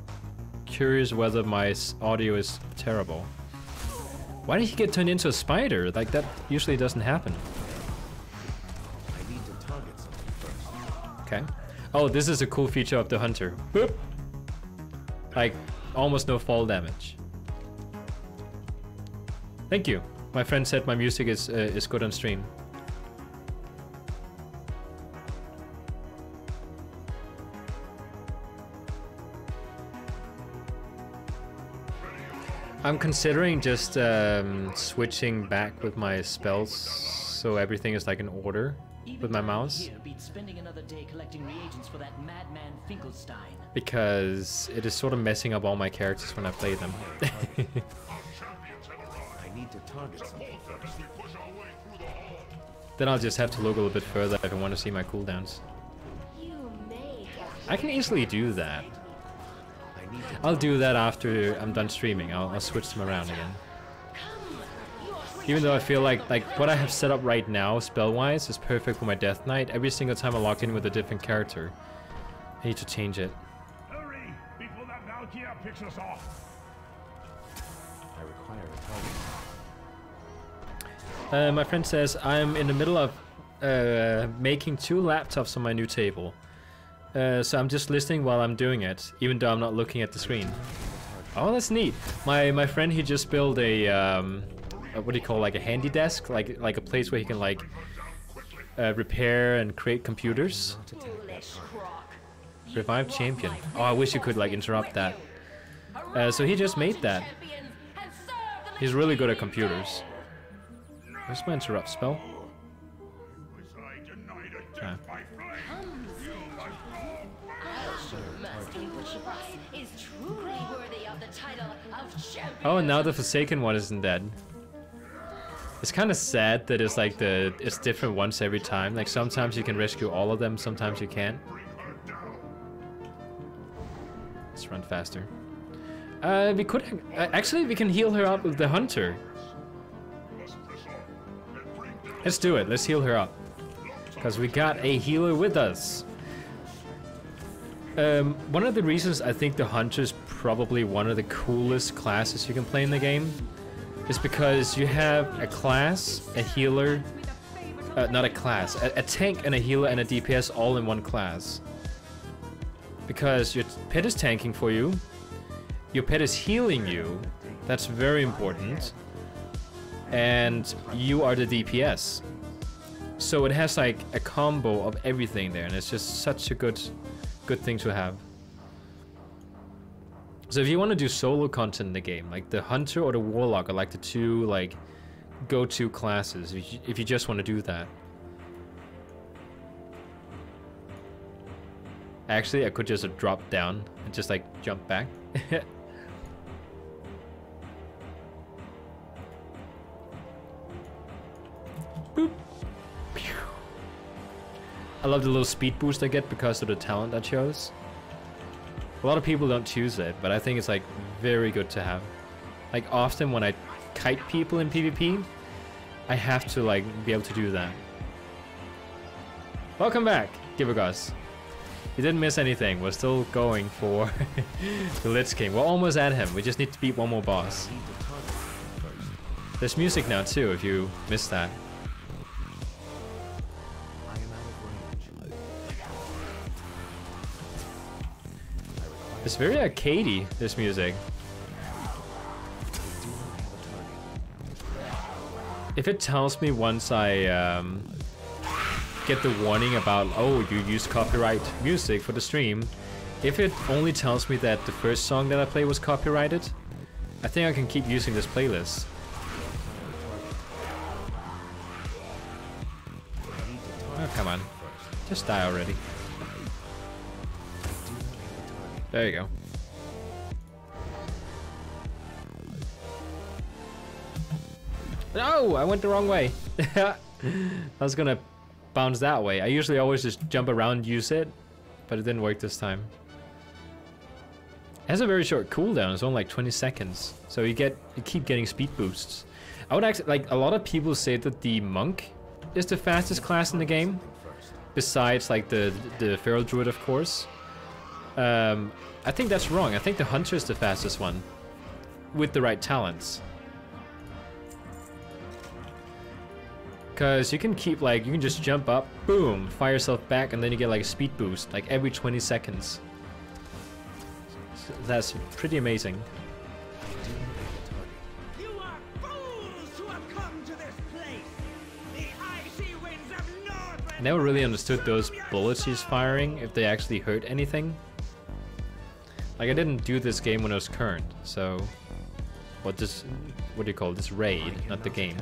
curious whether my audio is terrible. Why did he get turned into a spider? Like that usually doesn't happen. I need to target something first. Okay. Oh, this is a cool feature of the hunter. Boop. Like almost no fall damage. Thank you. My friend said my music is good on stream. I'm considering just switching back with my spells so everything is like in order with my mouse. Spending another day collecting reagents for that madman Finkelstein. Because it is sort of messing up all my characters when I play them. I need to target something first. Then I'll just have to look a little bit further if I want to see my cooldowns. I can easily do that. I'll do that after I'm done streaming. I'll switch them around again. Even though I feel like what I have set up right now, spell-wise, is perfect for my Death Knight. Every single time I log in with a different character, I need to change it. Hurry, before that Valkyrie picks us off. I require a target. My friend says, I'm in the middle of making 2 laptops on my new table. So I'm just listening while I'm doing it, even though I'm not looking at the screen. Oh, that's neat. My friend, he just built a what do you call, like a handy desk, like a place where he can like repair and create computers. Revive champion. Oh, I wish you could like interrupt that. So he just made that. He's really good at computers. Where's my interrupt spell? Ah. Oh, and now the Forsaken one isn't dead. It's kind of sad that it's like it's different once every time. Like sometimes you can rescue all of them, sometimes you can't. Let's run faster. We could actually we can heal her up with the hunter. Let's do it. Let's heal her up. Because we got a healer with us. One of the reasons I think the Hunter is probably one of the coolest classes you can play in the game is because you have a class, a healer, not a class, a tank and a healer and a DPS all in one class. Because your pet is tanking for you, your pet is healing you, that's very important, and you are the DPS. So it has like a combo of everything there, and it's just such a good thing to have. So if you want to do solo content in the game, like the Hunter or the Warlock are like the two like go-to classes if you just want to do that. Actually, I could just drop down and just like jump back. Boop. Pew. I love the little speed boost I get because of the talent I chose. A lot of people don't choose it, but I think it's like very good to have. Like often when I kite people in PvP, I have to like be able to do that. Welcome back, Givergus. You didn't miss anything. We're still going for the Lich King. We're almost at him. We just need to beat one more boss. There's music now too, if you missed that. It's very arcadey, this music. If it tells me once I get the warning about, oh, you used copyright music for the stream, if it only tells me that the first song that I played was copyrighted, I think I can keep using this playlist. Oh, come on. Just die already. There you go. No, I went the wrong way. I was gonna bounce that way. I usually always just jump around, use it, but it didn't work this time. It has a very short cooldown. It's only like 20 seconds, so you keep getting speed boosts. I would actually like a lot of people say that the monk is the fastest class in the game, besides like the feral druid, of course. I think that's wrong. I think the Hunter is the fastest one with the right talents. Because you can keep like, you can just jump up, boom, fire yourself back, and then you get like a speed boost like every 20 seconds. So that's pretty amazing. You are fools to have come to this place. The icy winds of North. I never really understood those bullets he's firing, if they actually hurt anything. Like I didn't do this game when it was current, so what do you call this, raid, not the game.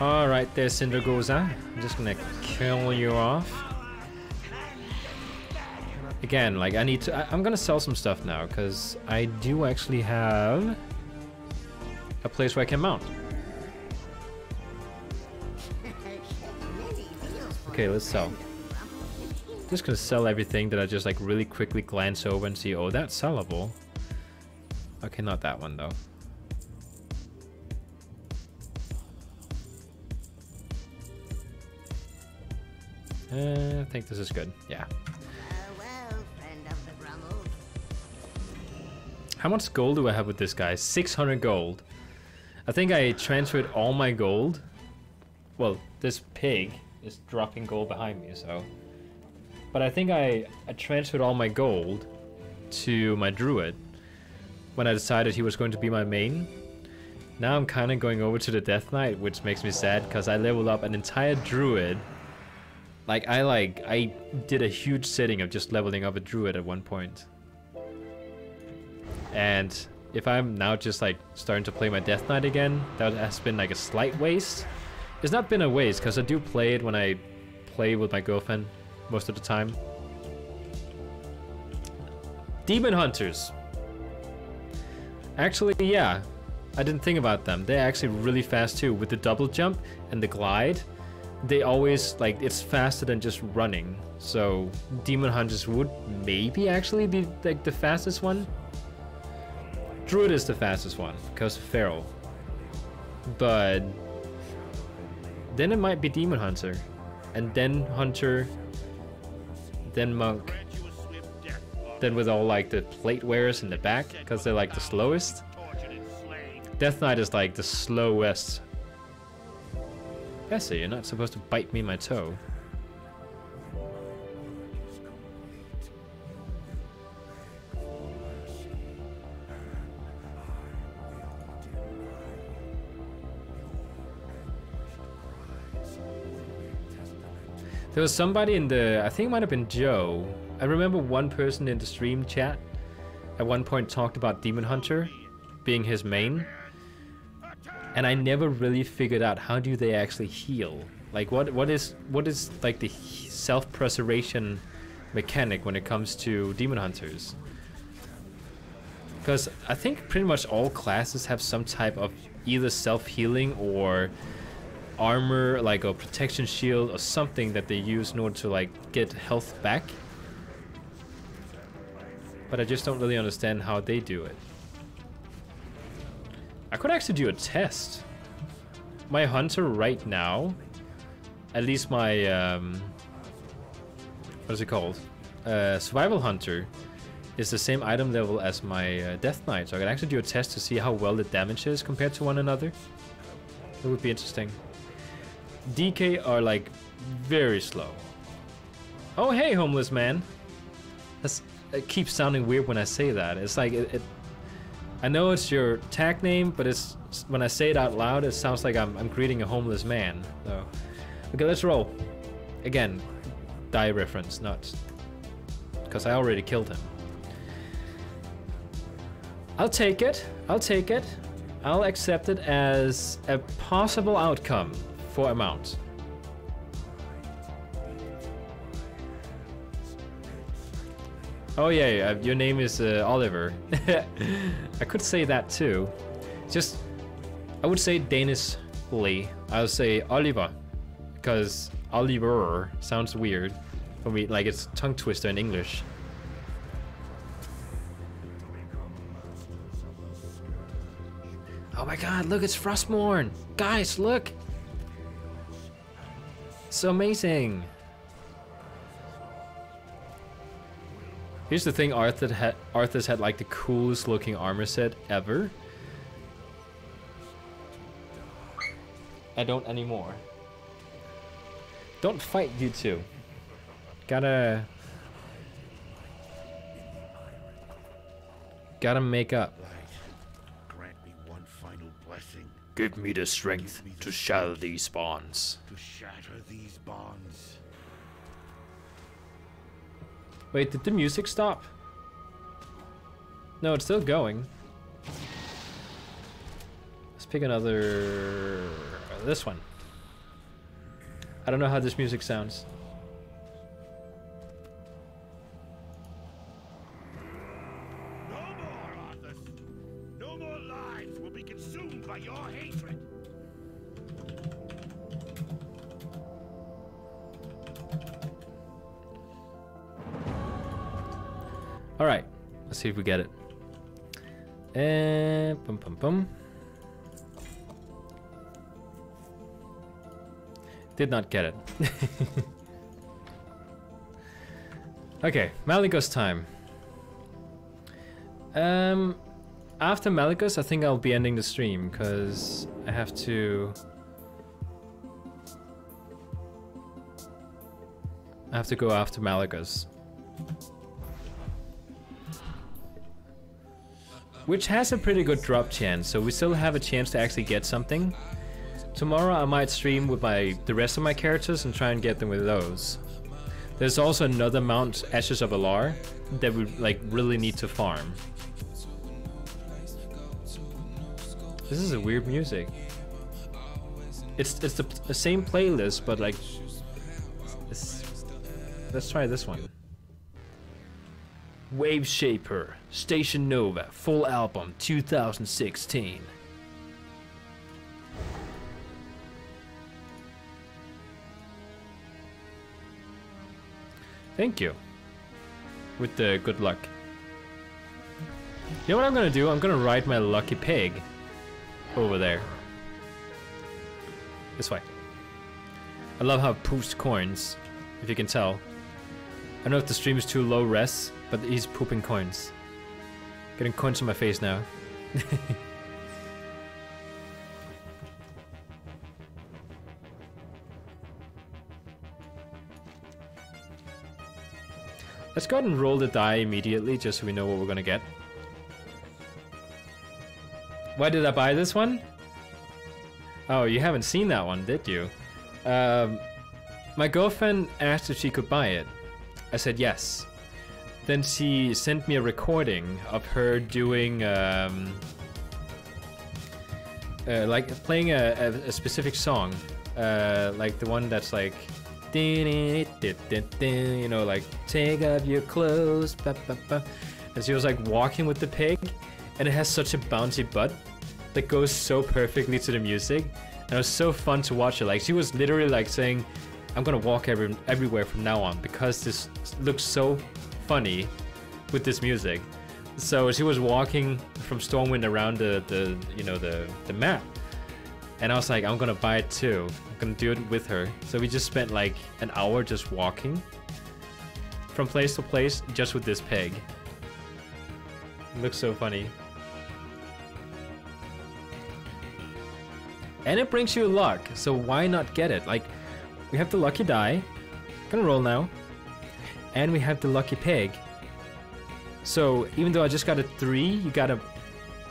Alright, there's Cindergoza. I'm just gonna kill you off. Again, like I'm gonna sell some stuff now, because I do actually have a place where I can mount. Okay, let's sell. Just gonna sell everything that I just like really quickly glance over and see, oh, that's sellable. Okay, not that one though. I think this is good. Yeah. How much gold do I have with this guy? 600 gold. I think I transferred all my gold. Well, this pig is dropping gold behind me, so. But I think I transferred all my gold to my druid when I decided he was going to be my main. Now I'm kind of going over to the Death Knight, which makes me sad because I leveled up an entire druid. I did a huge setting of just leveling up a druid at one point. And if I'm now just like starting to play my Death Knight again, that has been like a slight waste. It's not been a waste because I do play it when I play with my girlfriend most of the time. Demon Hunters. Actually, yeah, I didn't think about them. They're actually really fast too with the double jump and the glide. They always, like, it's faster than just running. So Demon Hunters would maybe actually be like the fastest one. Druid is the fastest one because of Feral. But then it might be Demon Hunter, and then Hunter, then Monk, then with all like the plate wearers in the back because they're like the slowest. Death Knight is like the slowest. Bessie, you're not supposed to bite me in my toe. There was somebody in the, I think it might have been Joe. I remember one person in the stream chat at one point talked about Demon Hunter being his main. And I never really figured out how do they actually heal. Like what is like the self-preservation mechanic when it comes to Demon Hunters? Because I think pretty much all classes have some type of either self-healing or armor, like a protection shield or something that they use in order to like get health back. But I just don't really understand how they do it. I could actually do a test. My hunter right now, at least my what is it called? Survival hunter is the same item level as my Death Knight, so I can actually do a test to see how well the damage is compared to one another. It would be interesting. DK are like very slow. Oh hey, homeless man. It keeps sounding weird when I say that. It's like I know it's your tag name, but it's when I say it out loud, it sounds like I'm greeting a homeless man. So, okay, let's roll. Again, die reference, not because I already killed him. I'll take it. I'll take it. I'll accept it as a possible outcome for amount. Oh yeah, your name is Oliver. I could say that too. Just, I would say Danishly. I would say Oliver, because Oliver sounds weird for me, like it's a tongue twister in English. Oh my god, look, it's Frostmourne! Guys, look! So amazing! Here's the thing, Arthur's had like the coolest looking armor set ever. I don't anymore. Don't fight, you two. Gotta make up. Grant me one final blessing. Give me the strength to shatter these bonds. To shatter these bonds. Wait, did the music stop? No, it's still going. Let's pick another... this one. I don't know how this music sounds. No more, Arthur. No more lives will be consumed by your hatred. All right, let's see if we get it. And bum bum bum. Did not get it. Okay, Malygos time. After Malygos, I think I'll be ending the stream because I have to go after Malygos. Which has a pretty good drop chance, so we still have a chance to actually get something. Tomorrow I might stream with the rest of my characters and try and get them with those. There's also another Mount Ashes of Alar that we like really need to farm. This is a weird music. It's the same playlist, but like, let's try this one. Wave Shaper, Station Nova, full album, 2016. Thank you. With the good luck. You know what I'm gonna do? I'm gonna ride my lucky pig over there. This way. I love how it poops coins, if you can tell. I don't know if the stream is too low res, but he's pooping coins. Getting coins on my face now. Let's go ahead and roll the die immediately, just so we know what we're gonna get. Why did I buy this one? Oh, you haven't seen that one, did you? My girlfriend asked if she could buy it. I said yes. Then she sent me a recording of her doing, like playing a specific song, like the one that's like, you know, like take off your clothes, and she was like walking with the pig, and it has such a bouncy butt that goes so perfectly to the music, and it was so fun to watch her. Like she was literally like saying, I'm gonna walk everywhere from now on because this looks so funny with this music. So she was walking from Stormwind around the map, and I was like, I'm gonna buy it too. I'm gonna do it with her. So we just spent like an hour just walking from place to place just with this pig. It looks so funny. And it brings you luck, so why not get it? Like, we have the lucky die. Gonna roll now. And we have the lucky pig. So even though I just got a 3, you gotta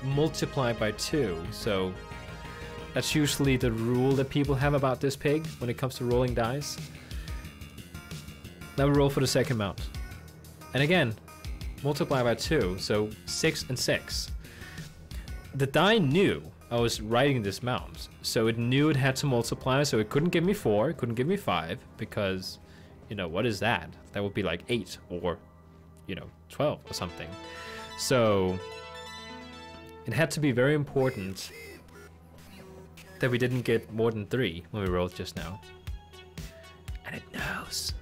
multiply by 2. So that's usually the rule that people have about this pig when it comes to rolling dice. Now we roll for the second mount. And again, multiply by 2, so 6 and 6. The die knew I was riding this mount, so it knew it had to multiply, so it couldn't give me 4, it couldn't give me 5, because, you know, what is that? That would be like 8 or, you know, 12 or something. So it had to be very important that we didn't get more than 3 when we rolled just now. And it knows.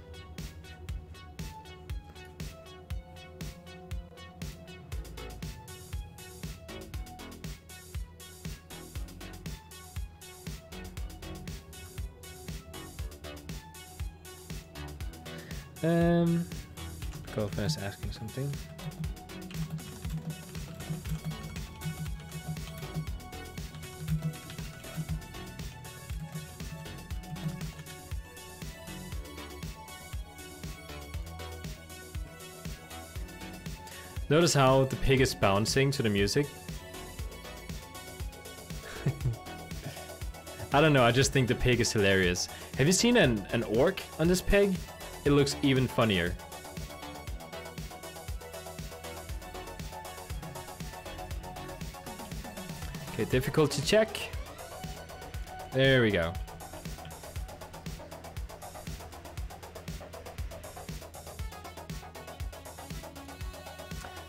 Girlfriend is asking something. Notice how the pig is bouncing to the music? I don't know, I just think the pig is hilarious. Have you seen an orc on this pig? It looks even funnier. Okay, difficulty check. There we go.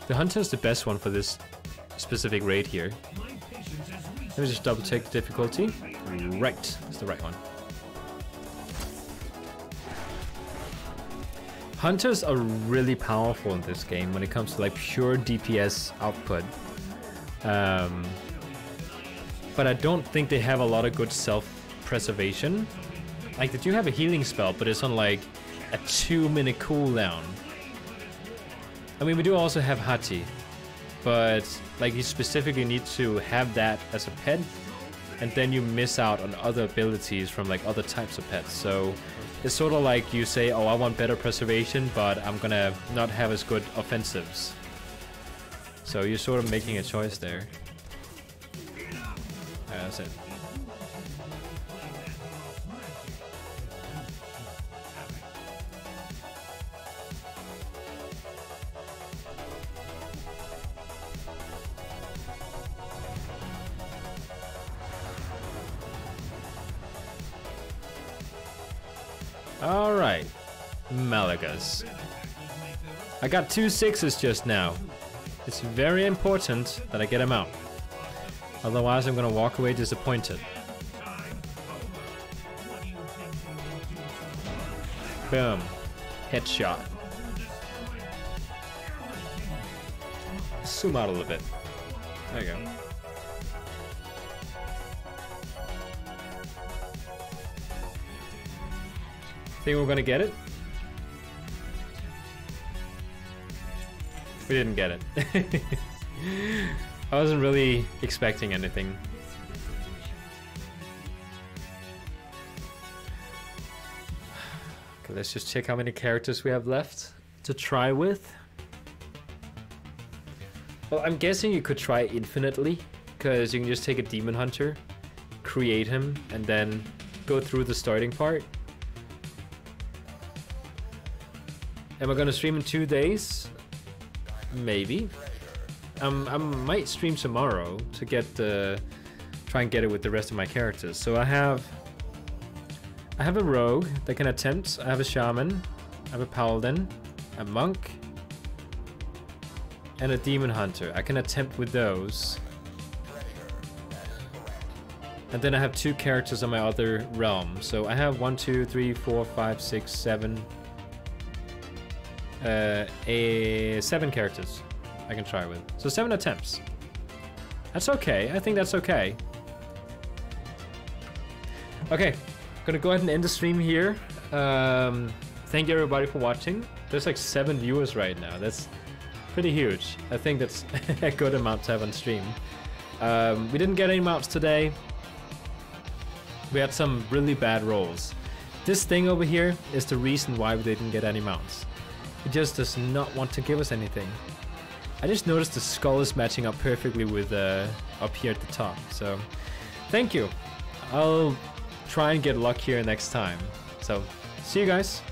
The hunter is the best one for this specific raid here. Let me just double check the difficulty. Right, it's the right one. Hunters are really powerful in this game when it comes to like pure DPS output. But I don't think they have a lot of good self-preservation. Like they do have a healing spell, but it's on like a 2-minute cooldown. I mean, we do also have Hati, but like you specifically need to have that as a pet, and then you miss out on other abilities from like other types of pets. So it's sort of like you say, oh, I want better preservation, but I'm gonna not have as good offensives. So you're sort of making a choice there. That's it. Alright, Malagas. I got 2 6s just now. It's very important that I get them out. Otherwise I'm gonna walk away disappointed. Boom. Headshot. zoom out a little bit. There you go. Think we're gonna get it? We didn't get it. I wasn't really expecting anything. Okay, let's just check how many characters we have left to try with. Well, I'm guessing you could try infinitely, because you can just take a demon hunter, create him, and then go through the starting part. Am I gonna stream in 2 days? Maybe. I might stream tomorrow to get try and get it with the rest of my characters. So I have a rogue that can attempt. I have a shaman. I have a paladin, a monk, and a demon hunter. I can attempt with those. And then I have 2 characters on my other realm. So I have 1, 2, 3, 4, 5, 6, 7. 7 characters I can try with. So 7 attempts. That's okay. I think that's okay. Okay, gonna go ahead and end the stream here. Thank you everybody for watching. There's like 7 viewers right now. That's pretty huge. I think that's a good amount to have on stream. We didn't get any mounts today. We had some really bad rolls. This thing over here is the reason why we didn't get any mounts. It just does not want to give us anything. I just noticed the skull is matching up perfectly with up here at the top. So thank you. I'll try and get luck here next time. So see you guys.